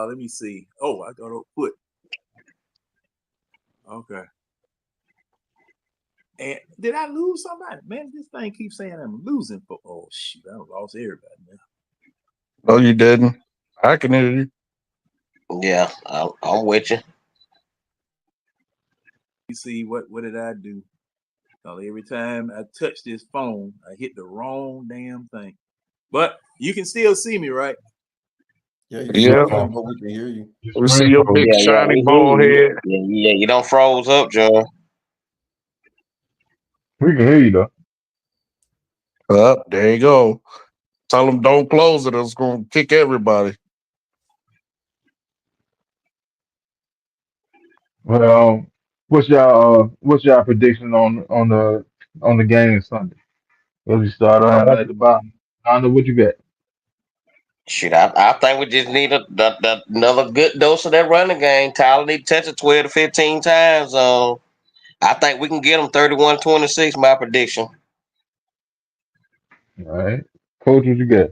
Let me see. Oh, I got to put. Okay. And did I lose somebody? Man, this thing keeps saying I'm losing. Oh, shoot. I lost everybody now.
No, you didn't. I can hear you.
Yeah, I'm with you.
You see what did I do? Every time I touch this phone, I hit the wrong damn thing. But you can still see me, right?
Yeah, you
Yeah.
frozen, but we can hear you.
We see your big
Yeah,
shiny
we hear
bald
you.
head.
Yeah, you don't froze up, John.
We can hear you though.
Up there you go. Tell them don't close it. It's gonna kick everybody.
Well, what's y'all prediction on the game Sunday? As we start out at the bottom. I don't know what you got.
Shit, I think we just need another good dose of that running game. Tyler need to touch it 12 to 15 times. I think we can get them 31-26, my prediction.
All right, coach, what you got?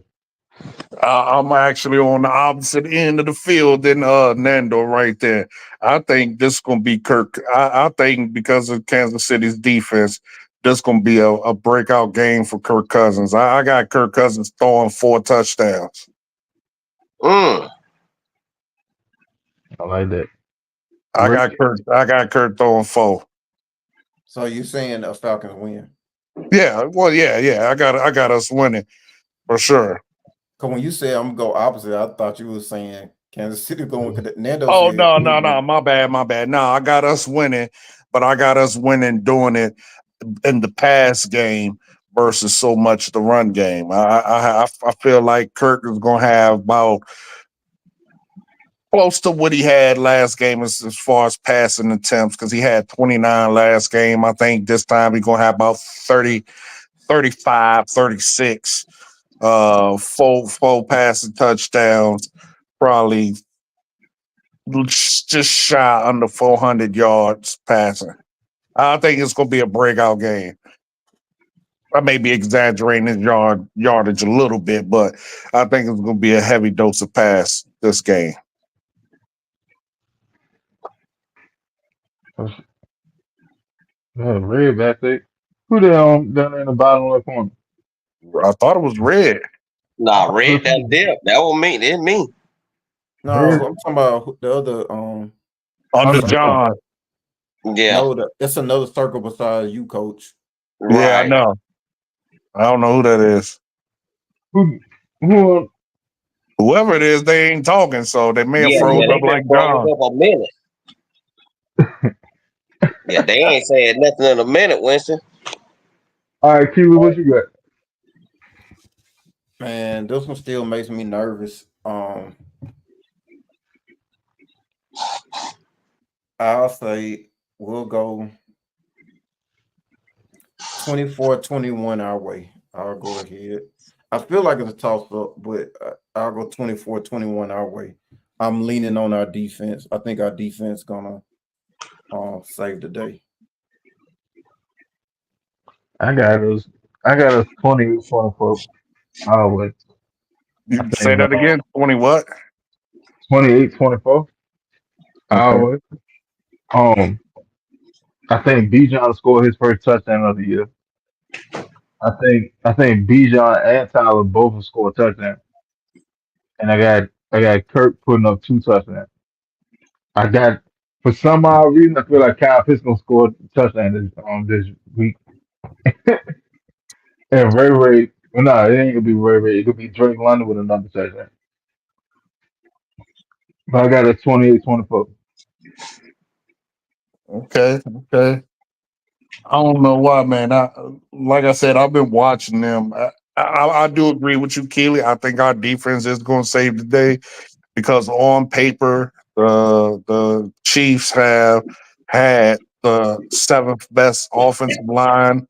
I'm actually on the opposite end of the field than Nando right there. I think this is gonna be Kirk. I think because of Kansas City's defense, this is gonna be a breakout game for Kirk Cousins. I got Kirk Cousins throwing 4 touchdowns.
Mm.
I like that.
I got Kirk throwing 4.
So you saying a Falcons win?
Yeah, well, yeah. I got us winning for sure.
Cause when you said I'm gonna go opposite, I thought you were saying Kansas City going. Cause Nando
Oh
said,
no, my bad. No, I got us winning, but I got us winning doing it in the pass game versus so much the run game. I feel like Kirk is gonna have about close to what he had last game as far as passing attempts because he had 29 last game. I think this time he's gonna have about 30, 35, 36. Four passing touchdowns, probably just shy under 400 yards passing. I think it's going to be a breakout game. I may be exaggerating his yardage a little bit, but I think it's going to be a heavy dose of pass this game.
Red back there. Who they down in the bottom left corner?
I thought it was red.
Nah, red that dip. That was me. That's me.
No, I'm talking about the other
Under
circle.
John.
Yeah.
No, it's another circle besides you, coach.
Yeah, I know. I don't know who that is.
Who?
Whoever it is, they ain't talking, so they may have
Yeah,
froze
they
up like
been froze
John.
up a minute. Yeah, they ain't saying nothing in a minute, Winston.
All right, Kiwi, what you got?
Man, this one still makes me nervous. I'll say we'll go 24-21 our way. I'll go ahead. I feel like it's a toss up, but I'll go 24-21 our way. I'm leaning on our defense. I think our defense gonna save the day.
I got us 28-24 our way.
You say that again? 20 what?
28-24 our
Okay.
way. I think Bijan scored his first touchdown of the year. I think Bijan and Tyler both will score a touchdown. And I got Kirk putting up 2 touchdowns. I got for some odd reason I feel like Kyle Pitts gonna score a touchdown this week. And well, no, it ain't gonna be Ray. It could be Drake London with another touchdown. But I got a 28-24.
Okay. I don't know why, man. Like I said, I've been watching them. I do agree with you, Keely. I think our defense is going to save the day because on paper, the Chiefs have had the 7th best offensive line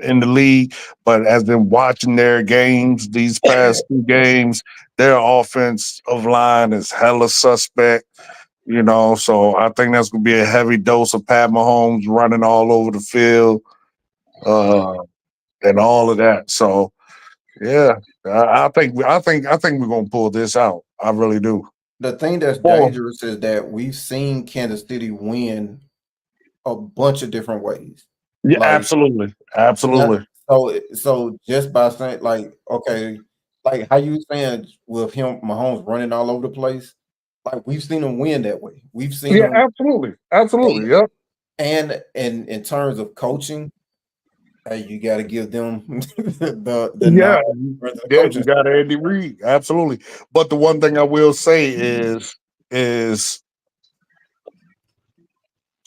in the league, but as been watching their games these past 2 games, their offensive line is hella suspect. So I think that's going to be a heavy dose of Pat Mahomes running all over the field and all of that. So yeah, I think we're going to pull this out. I really do.
The thing that's dangerous is that we've seen Kansas City win a bunch of different ways.
Yeah, absolutely.
So just by saying okay, like how you saying with him, Mahomes running all over the place. Like we've seen him win that way. We've seen him.
Absolutely, yep.
And in terms of coaching, hey, you got to give them the
Yeah,
knowledge.
you got Andy Reid, absolutely. But the one thing I will say is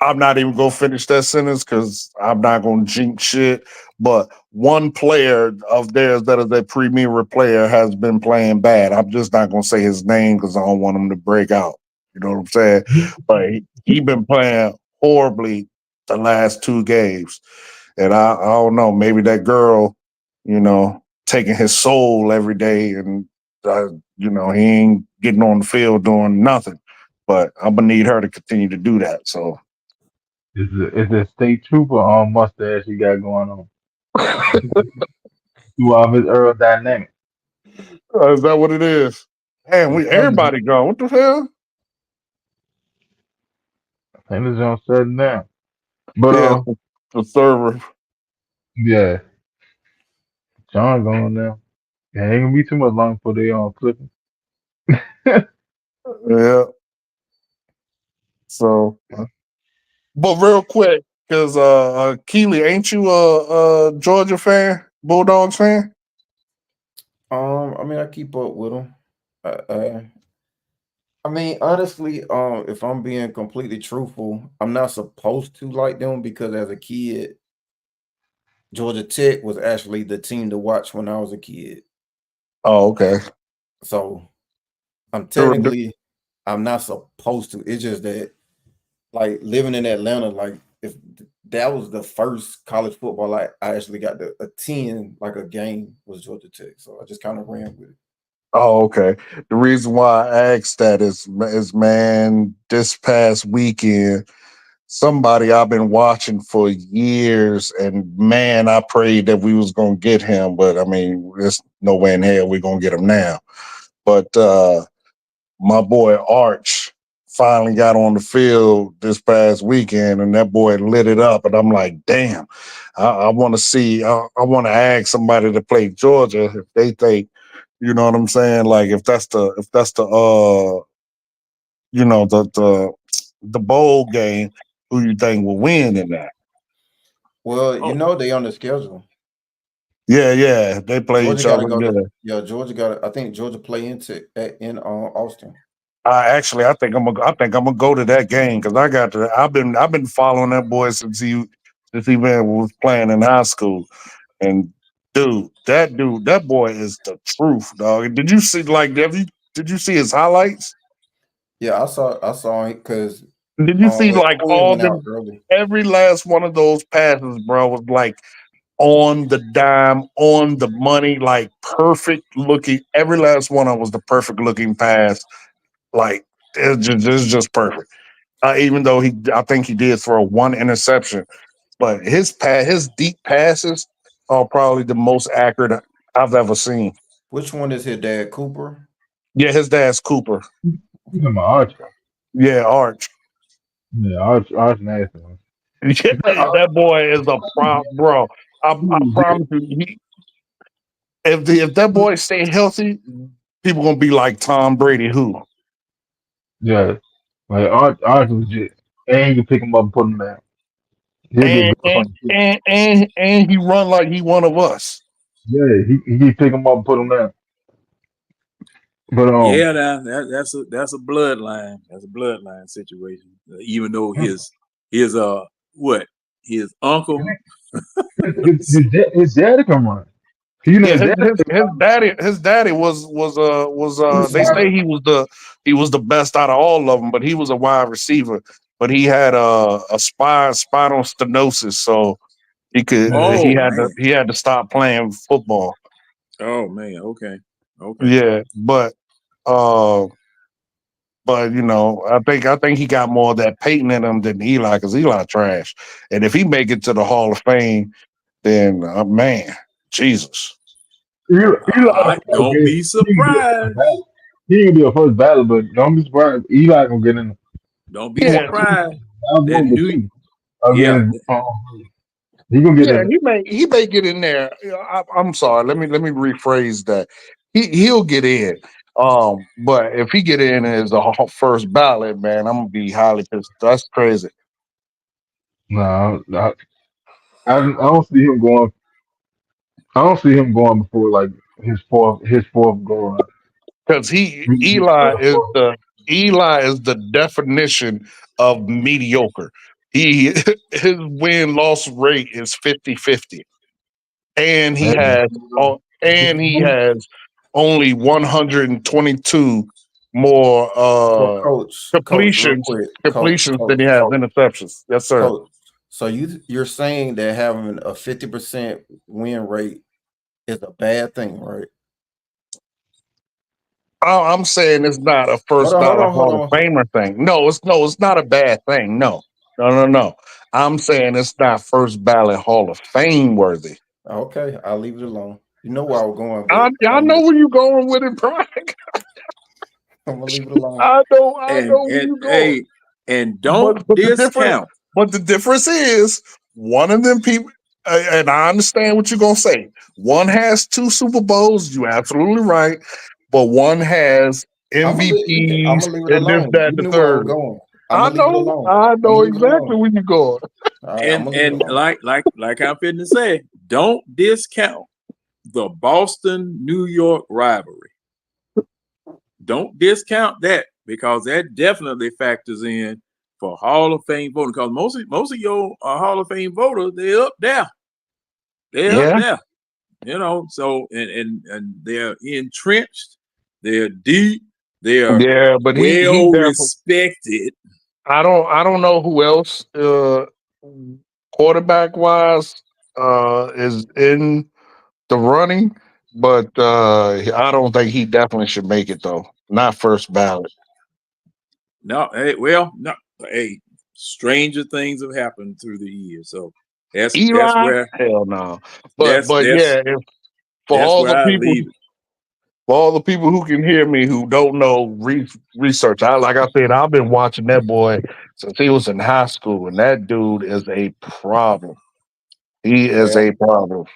I'm not even gonna finish that sentence because I'm not gonna jinx shit. But one player of theirs that is a premier player has been playing bad. I'm just not gonna say his name because I don't want him to break out. You know what I'm saying? But he been playing horribly the last 2 games. And I don't know, maybe that girl, taking his soul every day and he ain't getting on the field doing nothing. But I'm gonna need her to continue to do that. So
It's a state trooper mustache he got going on. Throughout his aerodynamic.
Is that what it is? Man, everybody gone. What the hell?
I think it's on setting down. But
Yeah, the server.
yeah, John going now. Yeah, ain't gonna be too much long before they on flipping.
Yeah. So, but real quick, because Keely, ain't you a Georgia fan, Bulldogs fan?
I mean, I keep up with them. I mean, honestly, if I'm being completely truthful, I'm not supposed to like them because as a kid, Georgia Tech was actually the team to watch when I was a kid.
Oh, okay.
So I'm not supposed to. It's just that, like living in Atlanta, like if that was the first college football I actually got to attend, like a game, was Georgia Tech. So I just kind of ran with it.
Oh, okay. The reason why I asked that is man, this past weekend, somebody I've been watching for years, and man, I prayed that we was gonna get him, but I mean, there's no way in hell we're gonna get him now. But my boy Arch finally got on the field this past weekend, and that boy lit it up. And I'm like, damn, I want to see. I want to ask somebody to play Georgia if they think, you know what I'm saying? Like if that's the the bowl game, who you think will win in that?
Well, they on the schedule.
Yeah, they play
Georgia
each
got to
other.
go.
Yeah.
Georgia got. I think Georgia play in Austin.
I think I'm gonna go to that game because I've been following that boy since he was playing in high school, and that boy is the truth, dog. Did you see did you see his highlights?
Yeah, I saw it because
Did you see
his
like
quiz
all
went out
them
early.
every last one of those passes, bro, was like on the dime, on the money, like perfect looking. Every last one of them was the perfect looking pass. Like it's just perfect. Even though I think he did throw 1 interception, but his deep passes are probably the most accurate I've ever seen.
Which one is his dad, Cooper?
Yeah, his dad's Cooper.
He's in my Arch.
Yeah, Arch.
Yeah, Arch nasty.
Yeah, that boy is a prop, bro. I promise you, if that boy stay healthy, people gonna be like Tom Brady, who?
Yeah, like Arch legit. And you can pick him up and put him down. He'll get
And
good
and
from the
and and he run like he one of us.
Yeah, he can pick him up and put him down. But
Yeah, that's a bloodline. That's a bloodline situation. Even though his what his uncle.
his daddy can run.
Yeah, his daddy was they say he was the best out of all of them, but he was a wide receiver. But he had a spinal stenosis, so
Oh man.
he had to stop playing football.
Oh man. Okay.
Yeah, but I think he got more of that Peyton in him than Eli, because Eli trash. And if he make it to the Hall of Fame, then man, Jesus.
Eli
Don't be surprised.
He ain't gonna be a first battle, but don't be surprised. Eli gonna get in there.
Don't be
Yeah,
surprised.
I'll
That
go with
new.
two.
Yeah.
He gonna get
yeah,
in there.
he may get in there. I'm sorry. Let me rephrase that. he'll get in. But if he get in as a first ballot, man, I'm gonna be highly pissed. That's crazy.
No, I don't see him going. I don't see him going before like his fourth go around.
Because Eli is the definition of mediocre. He his win loss rate is 50-50. And he
Hey,
has he has only 122 more
So, coach, real
completions
quick,
than he has interceptions. Yes, sir.
coach. So you're saying that having a 50% win rate is a bad thing, right?
I'm saying it's not a first ballot Hall of Famer thing. No, it's not a bad thing. No. I'm saying it's not first ballot Hall of Fame worthy.
Okay, I'll leave it alone. You know where I was going,
I know where you're going with it, Brian.
I'm gonna leave it alone.
I know where you're going.
Hey, and don't discount.
But the difference is one of them people, and I understand what you're gonna say. One has 2 Super Bowls. You're absolutely right. But one has MVPs
I'm gonna leave it
and this,
alone.
that,
You
the
knew where I was
third.
going.
I know exactly where you're going.
And like I'm fitting to say, don't discount the Boston-New York rivalry. Don't discount that, because that definitely factors in for Hall of Fame voting. Because most of your Hall of Fame voters, they're up there. They're up there. You know, so and they're entrenched, they're deep, they are
but
well respected.
I don't know who else quarterback wise is in the running, but I don't think he definitely should make it though. Not first ballot.
No, hey, stranger things have happened through the years. So that's where
hell no.
But
yeah, for all the people
leave it.
For all the people who can hear me who don't know research, like I said, I've been watching that boy since he was in high school, and that dude is a problem. He is a problem.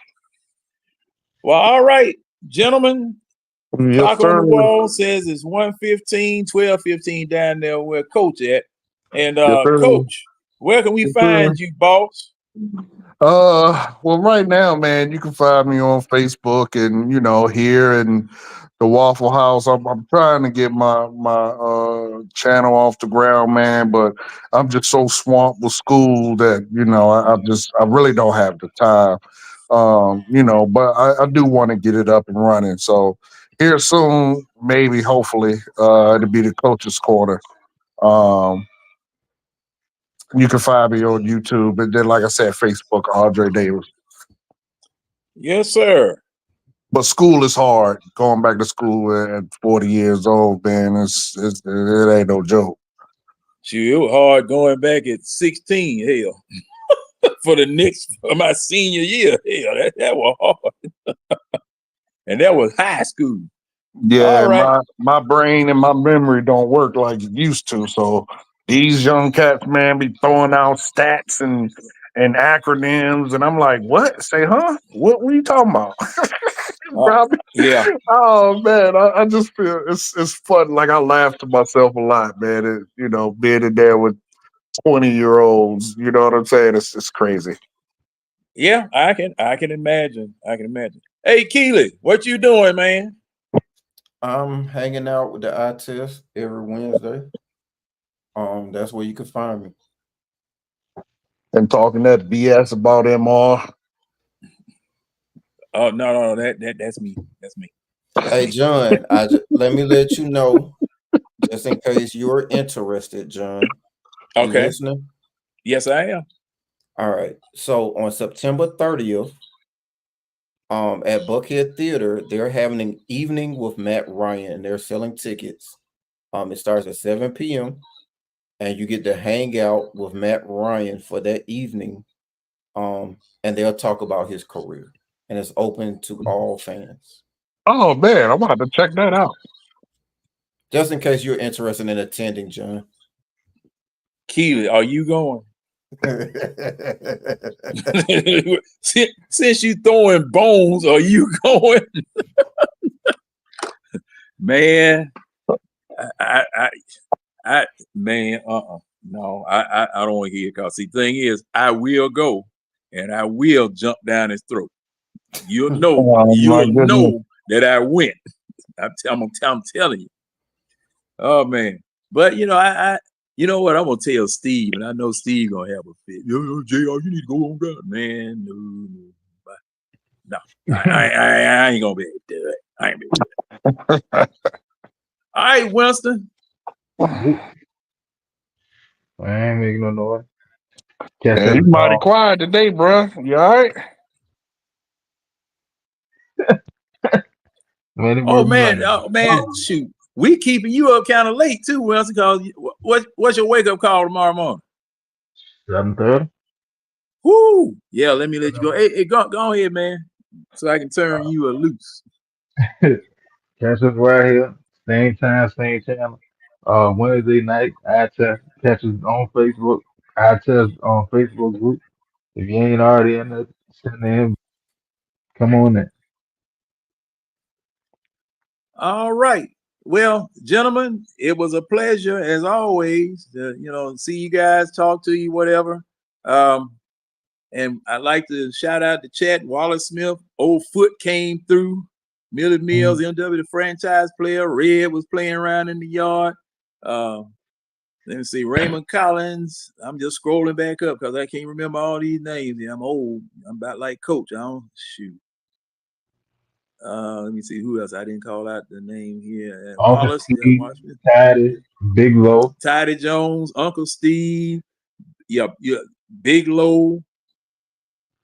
Well, all right, gentlemen.
Yes,
Clock
sir.
on the wall says it's 1:15, 12:15 down there where Coach at. And Coach, where can we find you, boss?
Well, right now, man, you can find me on Facebook and here in the Waffle House. I'm trying to get my channel off the ground, man, but I'm just so swamped with school that I really don't have the time. But I do want to get it up and running. So here soon, maybe, hopefully, it'll be the Coach's Corner. You can find me on YouTube, and then, like I said, Facebook, Andre Davis.
Yes, sir.
But school is hard. Going back to school at 40 years old, man, it ain't no joke.
Shoot, it was hard going back at 16. Hell, for my senior year. Hell, that was hard, and that was high school.
Yeah, all right. my brain and my memory don't work like it used to. So these young cats, man, be throwing out stats and acronyms, and I'm like, what? Say, huh? What were you talking about?
Yeah.
Oh man, I just feel it's fun. Like I laugh to myself a lot, man. Being in there with 20-year-olds, you know what I'm saying? It's crazy.
Yeah, I can imagine. Hey, Keely, what you doing, man?
I'm hanging out with the eye test every Wednesday. That's where you can find me.
And talking that BS about MR.
Oh no, that's me. That's me.
Hey, John, let me let you know, just in case you're interested, John.
Okay.
You listening?
Yes, I am.
All right. So on September 30th, at Buckhead Theater, they're having an evening with Matt Ryan. They're selling tickets. It starts at 7 p.m. and you get to hang out with Matt Ryan for that evening. And they'll talk about his career, and it's open to all fans.
Oh man, I'm about to check that out.
Just in case you're interested in attending, John.
Keely, are you going? Since you throwing bones, are you going? Man, I man, no, I don't want to hear it. Cause the thing is, I will go and I will jump down his throat. You'll know,
Oh my goodness.
that I went. I'm telling you. Oh man, but I you know what? I'm gonna tell Steve, and I know Steve gonna have a fit. Yo, JR, you need to go on down, man. No, I ain't gonna be able to do it. I ain't be able to do it. All right, Winston.
I ain't making no noise.
Yeah, you mighty quiet today, bro. You all right?
Oh man, shoot. We keeping you up kind of late too, Winston, because what's your wake up call tomorrow morning?
7:30.
Woo! Yeah, let me let you go. Hey, go ahead, man, so I can turn you loose.
Catch us right here, same time, same channel. Wednesday night, I test. Catch us on Facebook. I test on Facebook group. If you ain't already in there, send in. Come on in.
All right. Well, gentlemen, it was a pleasure as always to, see you guys, talk to you, whatever. And I'd like to shout out to Chat Wallace Smith. Old Foot came through. Millie Mills, MW, the franchise player. Red was playing around in the yard. Let me see. Raymond Collins. I'm just scrolling back up because I can't remember all these names. I'm old. I'm about like Coach. I don't shoot. Let me see who else. I didn't call out the name here.
Uncle
Wallace,
Steve,
Washington.
Tidy, Big Low,
Tidy Jones, Uncle Steve, yeah, Big Low.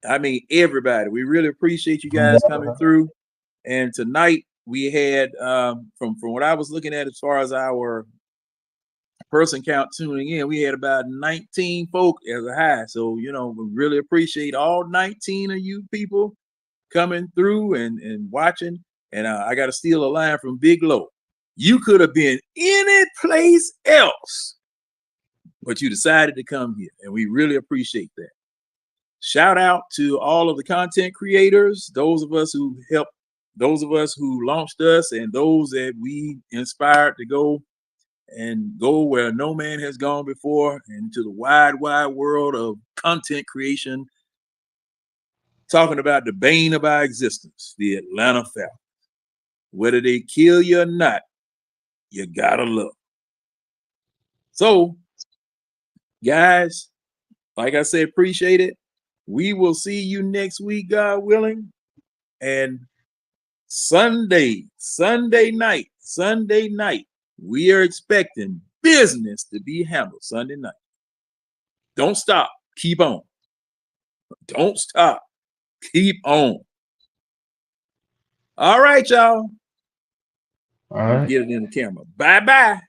I mean, everybody. We really appreciate you guys coming through. And tonight we had, from what I was looking at as far as our person count tuning in, we had about 19 folk as a high. So, we really appreciate all 19 of you people coming through and watching. And I got to steal a line from Big Low. You could have been any place else, but you decided to come here, and we really appreciate that. Shout out to all of the content creators, those of us who helped, those of us who launched us, and those that we inspired to go where no man has gone before, into the wide world of content creation. Talking about the bane of our existence, the Atlanta Falcons. Whether they kill you or not, you gotta love. So, guys, like I said, appreciate it. We will see you next week, God willing. And Sunday night, we are expecting business to be handled Sunday night. Don't stop. Keep on. Don't stop. Keep on. All right, y'all.
All right.
Get it in the camera. Bye-bye.